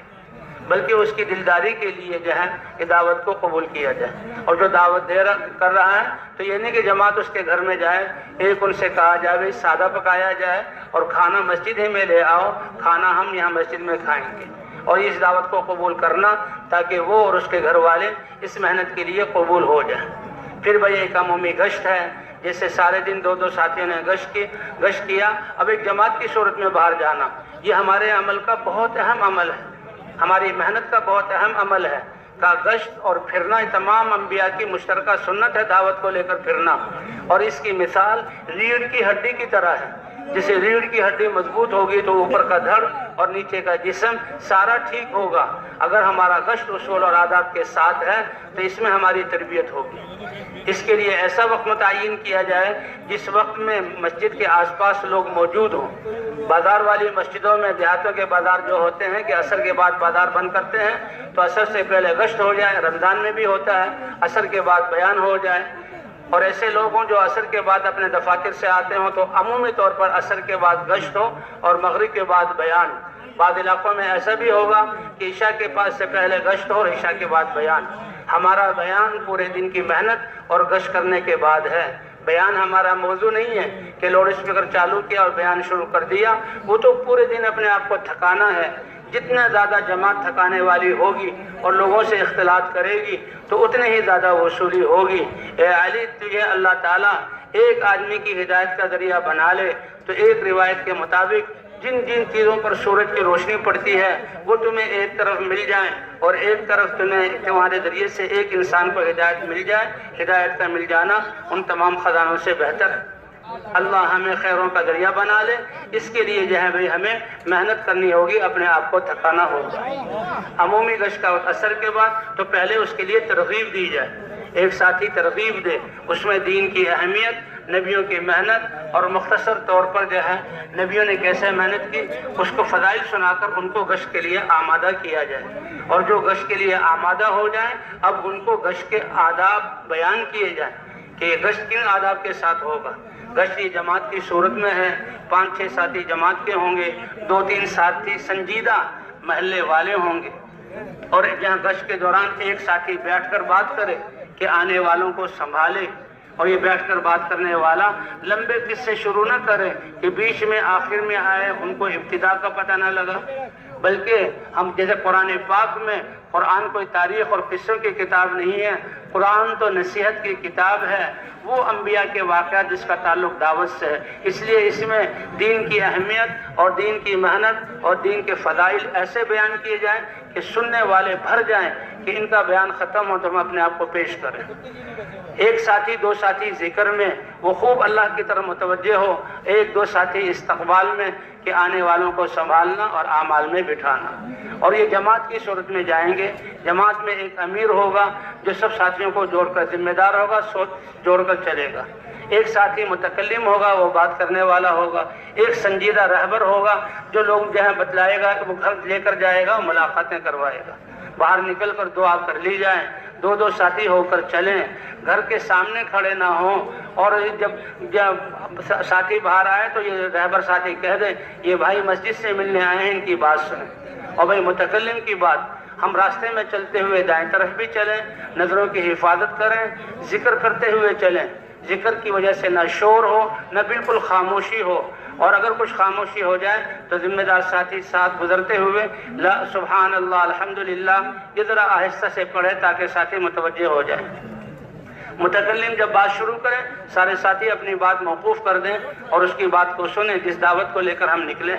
بلکہ اس کی دلداری کے لیے جو ہے کہ دعوت کو قبول کیا جائے۔ اور جو دعوت کر رہا ہے تو یہ نہیں کہ جماعت اس کے گھر میں جائے، ایک ان سے کہا جائے سادہ پکایا جائے اور کھانا مسجد ہی میں لے آؤ، کھانا ہم یہاں مسجد میں کھائیں گے، اور اس دعوت کو قبول کرنا تاکہ وہ اور اس کے گھر والے اس محنت کے لیے قبول ہو جائیں۔ پھر بھائی ایک عمومی گشت ہے، جیسے سارے دن دو ساتھیوں نے گشت کیا، اب ایک جماعت کی صورت میں باہر جانا، یہ ہمارے عمل کا بہت اہم عمل ہے، ہماری محنت کا بہت اہم عمل ہے کا گشت اور پھرنا تمام انبیاء کی مشترکہ سنت ہے، دعوت کو لے کر پھرنا، اور اس کی مثال ریڑھ کی ہڈی کی طرح ہے۔ جیسے ریڑھ کی ہڈی مضبوط ہوگی تو اوپر کا دھڑ اور نیچے کا جسم سارا ٹھیک ہوگا۔ اگر ہمارا گشت اصول اور آداب کے ساتھ ہے تو اس میں ہماری تربیت ہوگی۔ اس کے لیے ایسا وقت متعین کیا جائے جس وقت میں مسجد کے آس پاس لوگ موجود ہوں۔ بازار والی مسجدوں میں دیہاتوں کے بازار جو ہوتے ہیں کہ عصر کے بعد بازار بند کرتے ہیں، تو عصر سے پہلے گشت ہو جائے، رمضان میں بھی ہوتا ہے، عصر کے بعد بیان ہو جائے، اور ایسے لوگ ہوں جو عصر کے بعد اپنے دفاتر سے آتے ہوں تو عمومی طور پر عصر کے بعد گشت ہو اور مغرب کے بعد بیان۔ بعض علاقوں میں ایسا بھی ہوگا کہ عشاء کے پاس سے پہلے گشت ہو اور عشاء کے بعد بیان۔ ہمارا بیان پورے دن کی محنت اور گشت کرنے کے بعد ہے۔ بیان ہمارا موضوع نہیں ہے کہ لاؤڈ اسپیکر چالو کیا اور بیان شروع کر دیا، وہ تو پورے دن اپنے آپ کو تھکانا ہے۔ جتنا زیادہ جماعت تھکانے والی ہوگی اور لوگوں سے اختلاط کرے گی تو اتنے ہی زیادہ وصولی ہوگی۔ اے علی، تجھے اللہ تعالیٰ ایک آدمی کی ہدایت کا ذریعہ بنا لے تو ایک روایت کے مطابق جن جن چیزوں پر سورج کی روشنی پڑتی ہے وہ تمہیں ایک طرف مل جائیں، اور ایک طرف تمہارے ذریعے سے ایک انسان کو ہدایت مل جائے۔ ہدایت کا مل جانا ان تمام خزانوں سے بہتر ہے۔ اللہ ہمیں خیروں کا ذریعہ بنا لے، اس کے لیے جو ہے بھائی ہمیں محنت کرنی ہوگی، اپنے آپ کو تھکانا ہوگا۔ عمومی گشت کا اثر کے بعد تو پہلے اس کے لیے ترغیب دی جائے، ایک ساتھی ترغیب دے، اس میں دین کی اہمیت، نبیوں کی محنت، اور مختصر طور پر جو ہے نبیوں نے کیسے محنت کی اس کو فضائل سنا کر ان کو گشت کے لیے آمادہ کیا جائے، اور جو گشت کے لیے آمادہ ہو جائیں اب ان کو گشت کے آداب بیان کیے جائیں کہ یہ گشت کن آداب کے ساتھ ہوگا۔ گشت یہ جماعت کی صورت میں ہے، 5-6 ساتھی جماعت کے ہوں گے، 2-3 ساتھی سنجیدہ محلے والے ہوں گے، اور جہاں گشت کے دوران ایک ساتھی بیٹھ کر بات کرے کہ آنے والوں کو سنبھالے، اور یہ بیٹھ کر بات کرنے والا لمبے قصے شروع نہ کرے کہ بیچ میں آخر میں آئے ان کو ابتدا کا پتہ نہ لگا، بلکہ ہم جیسے قرآن پاک میں قرآن کوئی تاریخ اور قصوں کی کتاب نہیں ہے، قرآن تو نصیحت کی کتاب ہے، وہ انبیاء کے واقعات جس کا تعلق دعوت سے ہے، اس لیے اس میں دین کی اہمیت اور دین کی محنت اور دین کے فضائل ایسے بیان کیے جائیں کہ سننے والے بھر جائیں کہ ان کا بیان ختم ہو تو ہم اپنے آپ کو پیش کریں۔ ایک ساتھی 2 ساتھی ذکر میں وہ خوب اللہ کی طرف متوجہ ہو، 1-2 ساتھی استقبال میں کہ آنے والوں کو سنبھالنا اور اعمال میں بٹھانا، اور یہ جماعت کی صورت میں جائیں گے۔ جماعت میں ایک امیر ہوگا جو سب ساتھیوں کو جوڑ کر ذمہ دار ہوگا، سوچ جوڑ کر چلے گا۔ ایک ساتھی متکلم ہوگا، وہ بات کرنے والا ہوگا۔ ایک سنجیدہ رہبر ہوگا جو لوگ جہاں بتلائے گا وہ گھر لے کر جائے گا، ملاقاتیں کروائے گا، باہر نکل کر دعا کر لی جائیں، 2-2 ساتھی ہو کر چلیں، گھر کے سامنے کھڑے نہ ہوں، اور جب ساتھی باہر آئے تو یہ رہبر ساتھی کہہ دیں یہ بھائی مسجد سے ملنے آئے ہیں، ان کی بات سنیں۔ اور بھائی متکلم کی بات، ہم راستے میں چلتے ہوئے دائیں طرف بھی چلیں، نظروں کی حفاظت کریں، ذکر کرتے ہوئے چلیں، ذکر کی وجہ سے نہ شور ہو نہ بالکل خاموشی ہو، اور اگر کچھ خاموشی ہو جائے تو ذمہ دار ساتھی ساتھ گزرتے ہوئے لا سبحان اللہ الحمدللہ یہ ذرا آہستہ سے پڑھے تاکہ ساتھی متوجہ ہو جائے۔ متکلم جب بات شروع کریں سارے ساتھی اپنی بات موقوف کر دیں اور اس کی بات کو سنیں جس دعوت کو لے کر ہم نکلیں۔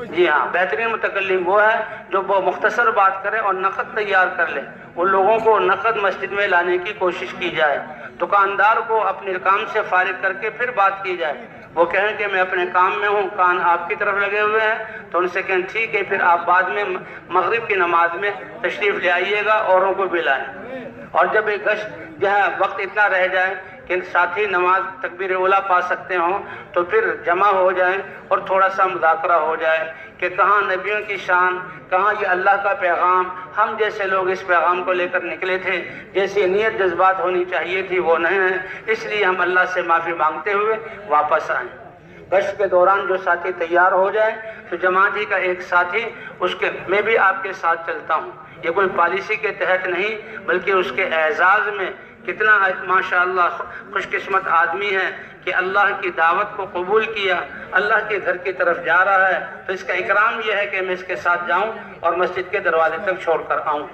جی ہاں، بہترین متکلم وہ ہے جو وہ مختصر بات کرے اور نقد تیار کر لے۔ ان لوگوں کو نقد مسجد میں لانے کی کوشش کی جائے۔ دکاندار کو اپنے کام سے فارغ کر کے پھر بات کی جائے۔ وہ کہیں کہ میں اپنے کام میں ہوں، کان آپ کی طرف لگے ہوئے ہیں، تو ان سے کہیں ٹھیک ہے، پھر آپ بعد میں مغرب کی نماز میں تشریف لے آئیے گا، اوروں کو بھی لائیں۔ اور جب ایک گشت جہاں وقت اتنا رہ جائے کہ ساتھی نماز تکبیر اولیٰ پا سکتے ہوں تو پھر جمع ہو جائیں اور تھوڑا سا مذاکرہ ہو جائے کہ کہاں نبیوں کی شان، کہاں یہ اللہ کا پیغام، ہم جیسے لوگ اس پیغام کو لے کر نکلے تھے، جیسی نیت جذبات ہونی چاہیے تھی وہ نہیں ہے، اس لیے ہم اللہ سے معافی مانگتے ہوئے واپس آئیں۔ گشت کے دوران جو ساتھی تیار ہو جائے تو جماعت ہی کا ایک ساتھی میں بھی آپ کے ساتھ چلتا ہوں. یہ کوئی پالیسی کے تحت نہیں بلکہ اس کے اعزاز میں کتنا ماشاءاللہ خوش قسمت آدمی ہے کہ اللہ کی دعوت کو قبول کیا، اللہ کے گھر کی طرف جا رہا ہے، تو اس کا اکرام یہ ہے کہ میں اس کے ساتھ جاؤں اور مسجد کے دروازے تک چھوڑ کر آؤں.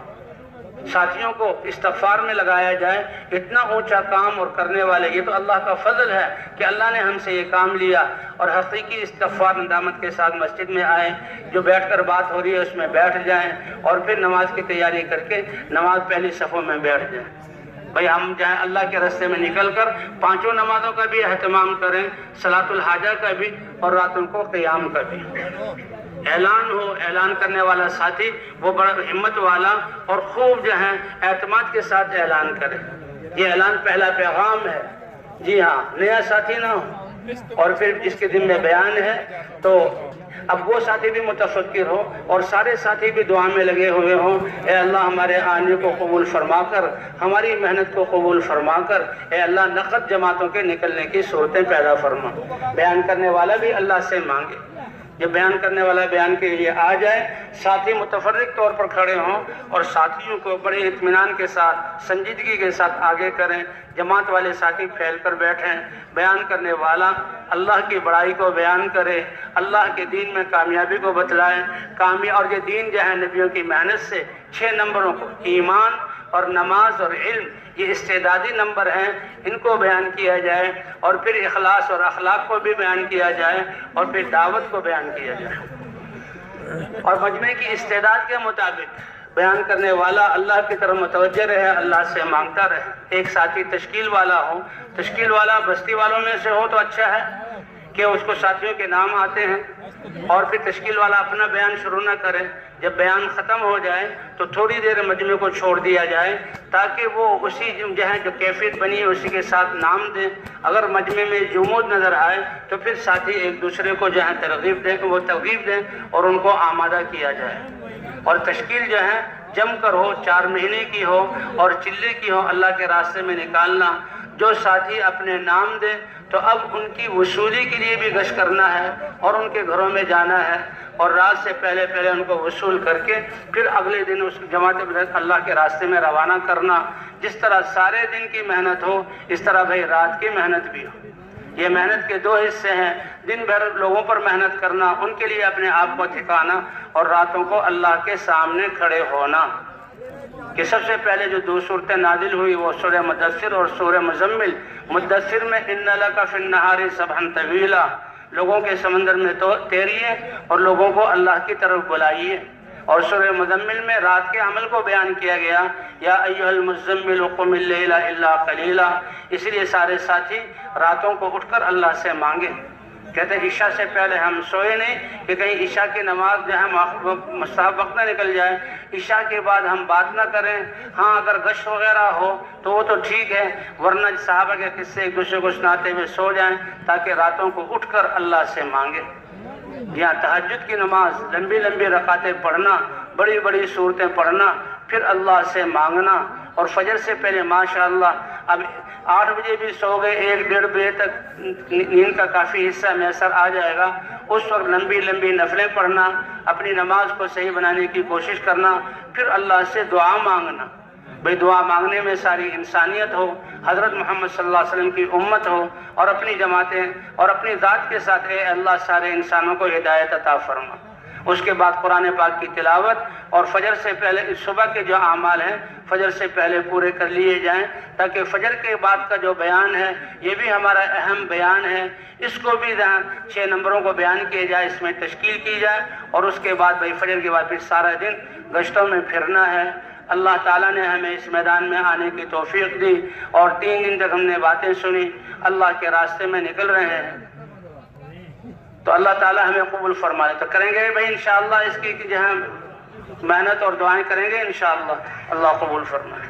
ساتھیوں کو استغفار میں لگایا جائے. اتنا اونچا کام اور کرنے والے، یہ تو اللہ کا فضل ہے کہ اللہ نے ہم سے یہ کام لیا اور حقیقی استغفار ندامت کے ساتھ مسجد میں آئیں. جو بیٹھ کر بات ہو رہی ہے اس میں بیٹھ جائیں اور پھر نماز کی تیاری کر کے نماز پہلی صفوں میں بیٹھ جائیں. بھئی ہم جائیں اللہ کے راستے میں نکل کر 5 نمازوں کا بھی اہتمام کریں، صلاۃ الحاجہ کا بھی اور راتوں کو قیام کا بھی. اعلان ہو، اعلان کرنے والا ساتھی وہ بڑا ہمت والا اور خوب جو ہے اعتماد کے ساتھ اعلان کرے. یہ اعلان پہلا پیغام ہے. جی ہاں، نیا ساتھی نہ ہو اور پھر جس کے دن میں بیان ہے تو اب وہ ساتھی بھی متفکر ہو اور سارے ساتھی بھی دعا میں لگے ہوئے ہوں. اے اللہ ہمارے آنے کو قبول فرما کر، ہماری محنت کو قبول فرما کر، اے اللہ نقد جماعتوں کے نکلنے کی صورتیں پیدا فرما. بیان کرنے والا بھی اللہ سے مانگے. جب بیان کرنے والا بیان کے لیے آ جائے، ساتھی متفرق طور پر کھڑے ہوں اور ساتھیوں کو بڑے اطمینان کے ساتھ، سنجیدگی کے ساتھ آگے کریں. جماعت والے ساتھی پھیل کر بیٹھیں. بیان کرنے والا اللہ کی بڑائی کو بیان کرے، اللہ کے دین میں کامیابی کو بتلائے. اور یہ دین جو ہے نبیوں کی محنت سے 6 نمبروں کو، ایمان اور نماز اور علم، یہ استعدادی نمبر ہیں، ان کو بیان کیا جائے اور پھر اخلاص اور اخلاق کو بھی بیان کیا جائے اور پھر دعوت کو بیان کیا جائے. اور مجمع کی استعداد کے مطابق بیان کرنے والا اللہ کی طرف متوجہ رہے، اللہ سے مانگتا رہے. ایک ساتھی تشکیل والا ہو، تشکیل والا بستی والوں میں سے ہو تو اچھا ہے کہ اس کو ساتھیوں کے نام آتے ہیں اور پھر تشکیل والا اپنا بیان شروع نہ کرے. جب بیان ختم ہو جائے تو تھوڑی دیر مجمع کو چھوڑ دیا جائے تاکہ وہ اسی جو ہے جو کیفیت بنی ہے اسی کے ساتھ نام دیں. اگر مجمع میں جمود نظر آئے تو پھر ساتھی ایک دوسرے کو جو ہے ترغیب دیں کہ وہ ترغیب دیں اور ان کو آمادہ کیا جائے. اور تشکیل جو ہے جم کر ہو، 4 مہینے کی ہو اور چلے کی ہو، اللہ کے راستے میں نکالنا. جو ساتھی اپنے نام دیں تو اب ان کی وصولی کے لیے بھی گشت کرنا ہے اور ان کے گھروں میں جانا ہے اور رات سے پہلے ان کو وصول کر کے پھر اگلے دن اس جماعت اللہ کے راستے میں روانہ کرنا. جس طرح سارے دن کی محنت ہو اس طرح بھائی رات کی محنت بھی ہو. یہ محنت کے 2 حصے ہیں. دن بھر لوگوں پر محنت کرنا، ان کے لیے اپنے آپ کو تھکانا، اور راتوں کو اللہ کے سامنے کھڑے ہونا. کہ سب سے پہلے جو 2 صورتیں نازل ہوئی وہ سورہ مدثر اور سورہ مزمل. مدثر میں ان لک فی النہار سبحا طویلا، لوگوں کے سمندر میں تیریے اور لوگوں کو اللہ کی طرف بلائیے. اور سورہ مزمل میں رات کے عمل کو بیان کیا گیا، یا ایھا المزمل قم اللیل الا قلیلا. اس لیے سارے ساتھی راتوں کو اٹھ کر اللہ سے مانگے. کہتے ہیں عشاء سے پہلے ہم سوئے نہیں کہ کہیں عشاء کی نماز جو ہے مستحب وقت نہ نکل جائے. عشاء کے بعد ہم بات نہ کریں. ہاں اگر گشت وغیرہ ہو تو وہ تو ٹھیک ہے، ورنہ صحابہ کے قصے ایک دوسرے کو سناتے ہوئے سو جائیں تاکہ راتوں کو اٹھ کر اللہ سے مانگے. یہاں تہجد کی نماز، لمبی لمبی رکعتیں پڑھنا، بڑی بڑی صورتیں پڑھنا، پھر اللہ سے مانگنا. اور فجر سے پہلے ماشاءاللہ اب 8 بجے بھی سو گئے، 1-1.5 بجے تک نیند کا کافی حصہ میسر آ جائے گا. اس وقت لمبی لمبی نفلیں پڑھنا، اپنی نماز کو صحیح بنانے کی کوشش کرنا، پھر اللہ سے دعا مانگنا. بھئی دعا مانگنے میں ساری انسانیت ہو، حضرت محمد صلی اللہ علیہ وسلم کی امت ہو اور اپنی جماعتیں اور اپنی ذات کے ساتھ اے اللہ سارے انسانوں کو ہدایت عطا فرما. اس کے بعد قرآن پاک کی تلاوت اور فجر سے پہلے صبح کے جو اعمال ہیں فجر سے پہلے پورے کر لیے جائیں تاکہ فجر کے بعد کا جو بیان ہے یہ بھی ہمارا اہم بیان ہے. اس کو بھی 6 نمبروں کو بیان کیا جائے، اس میں تشکیل کی جائے اور اس کے بعد بھائی فجر کے بعد پھر سارا دن گشتوں میں پھرنا ہے. اللہ تعالیٰ نے ہمیں اس میدان میں آنے کی توفیق دی اور 3 دن تک ہم نے باتیں سنی، اللہ کے راستے میں نکل رہے ہیں. تو اللہ تعالیٰ ہمیں قبول فرمائے. تو کریں گے بھائی انشاءاللہ اس کی جو ہے محنت اور دعائیں کریں گے انشاءاللہ. اللہ قبول فرمائے.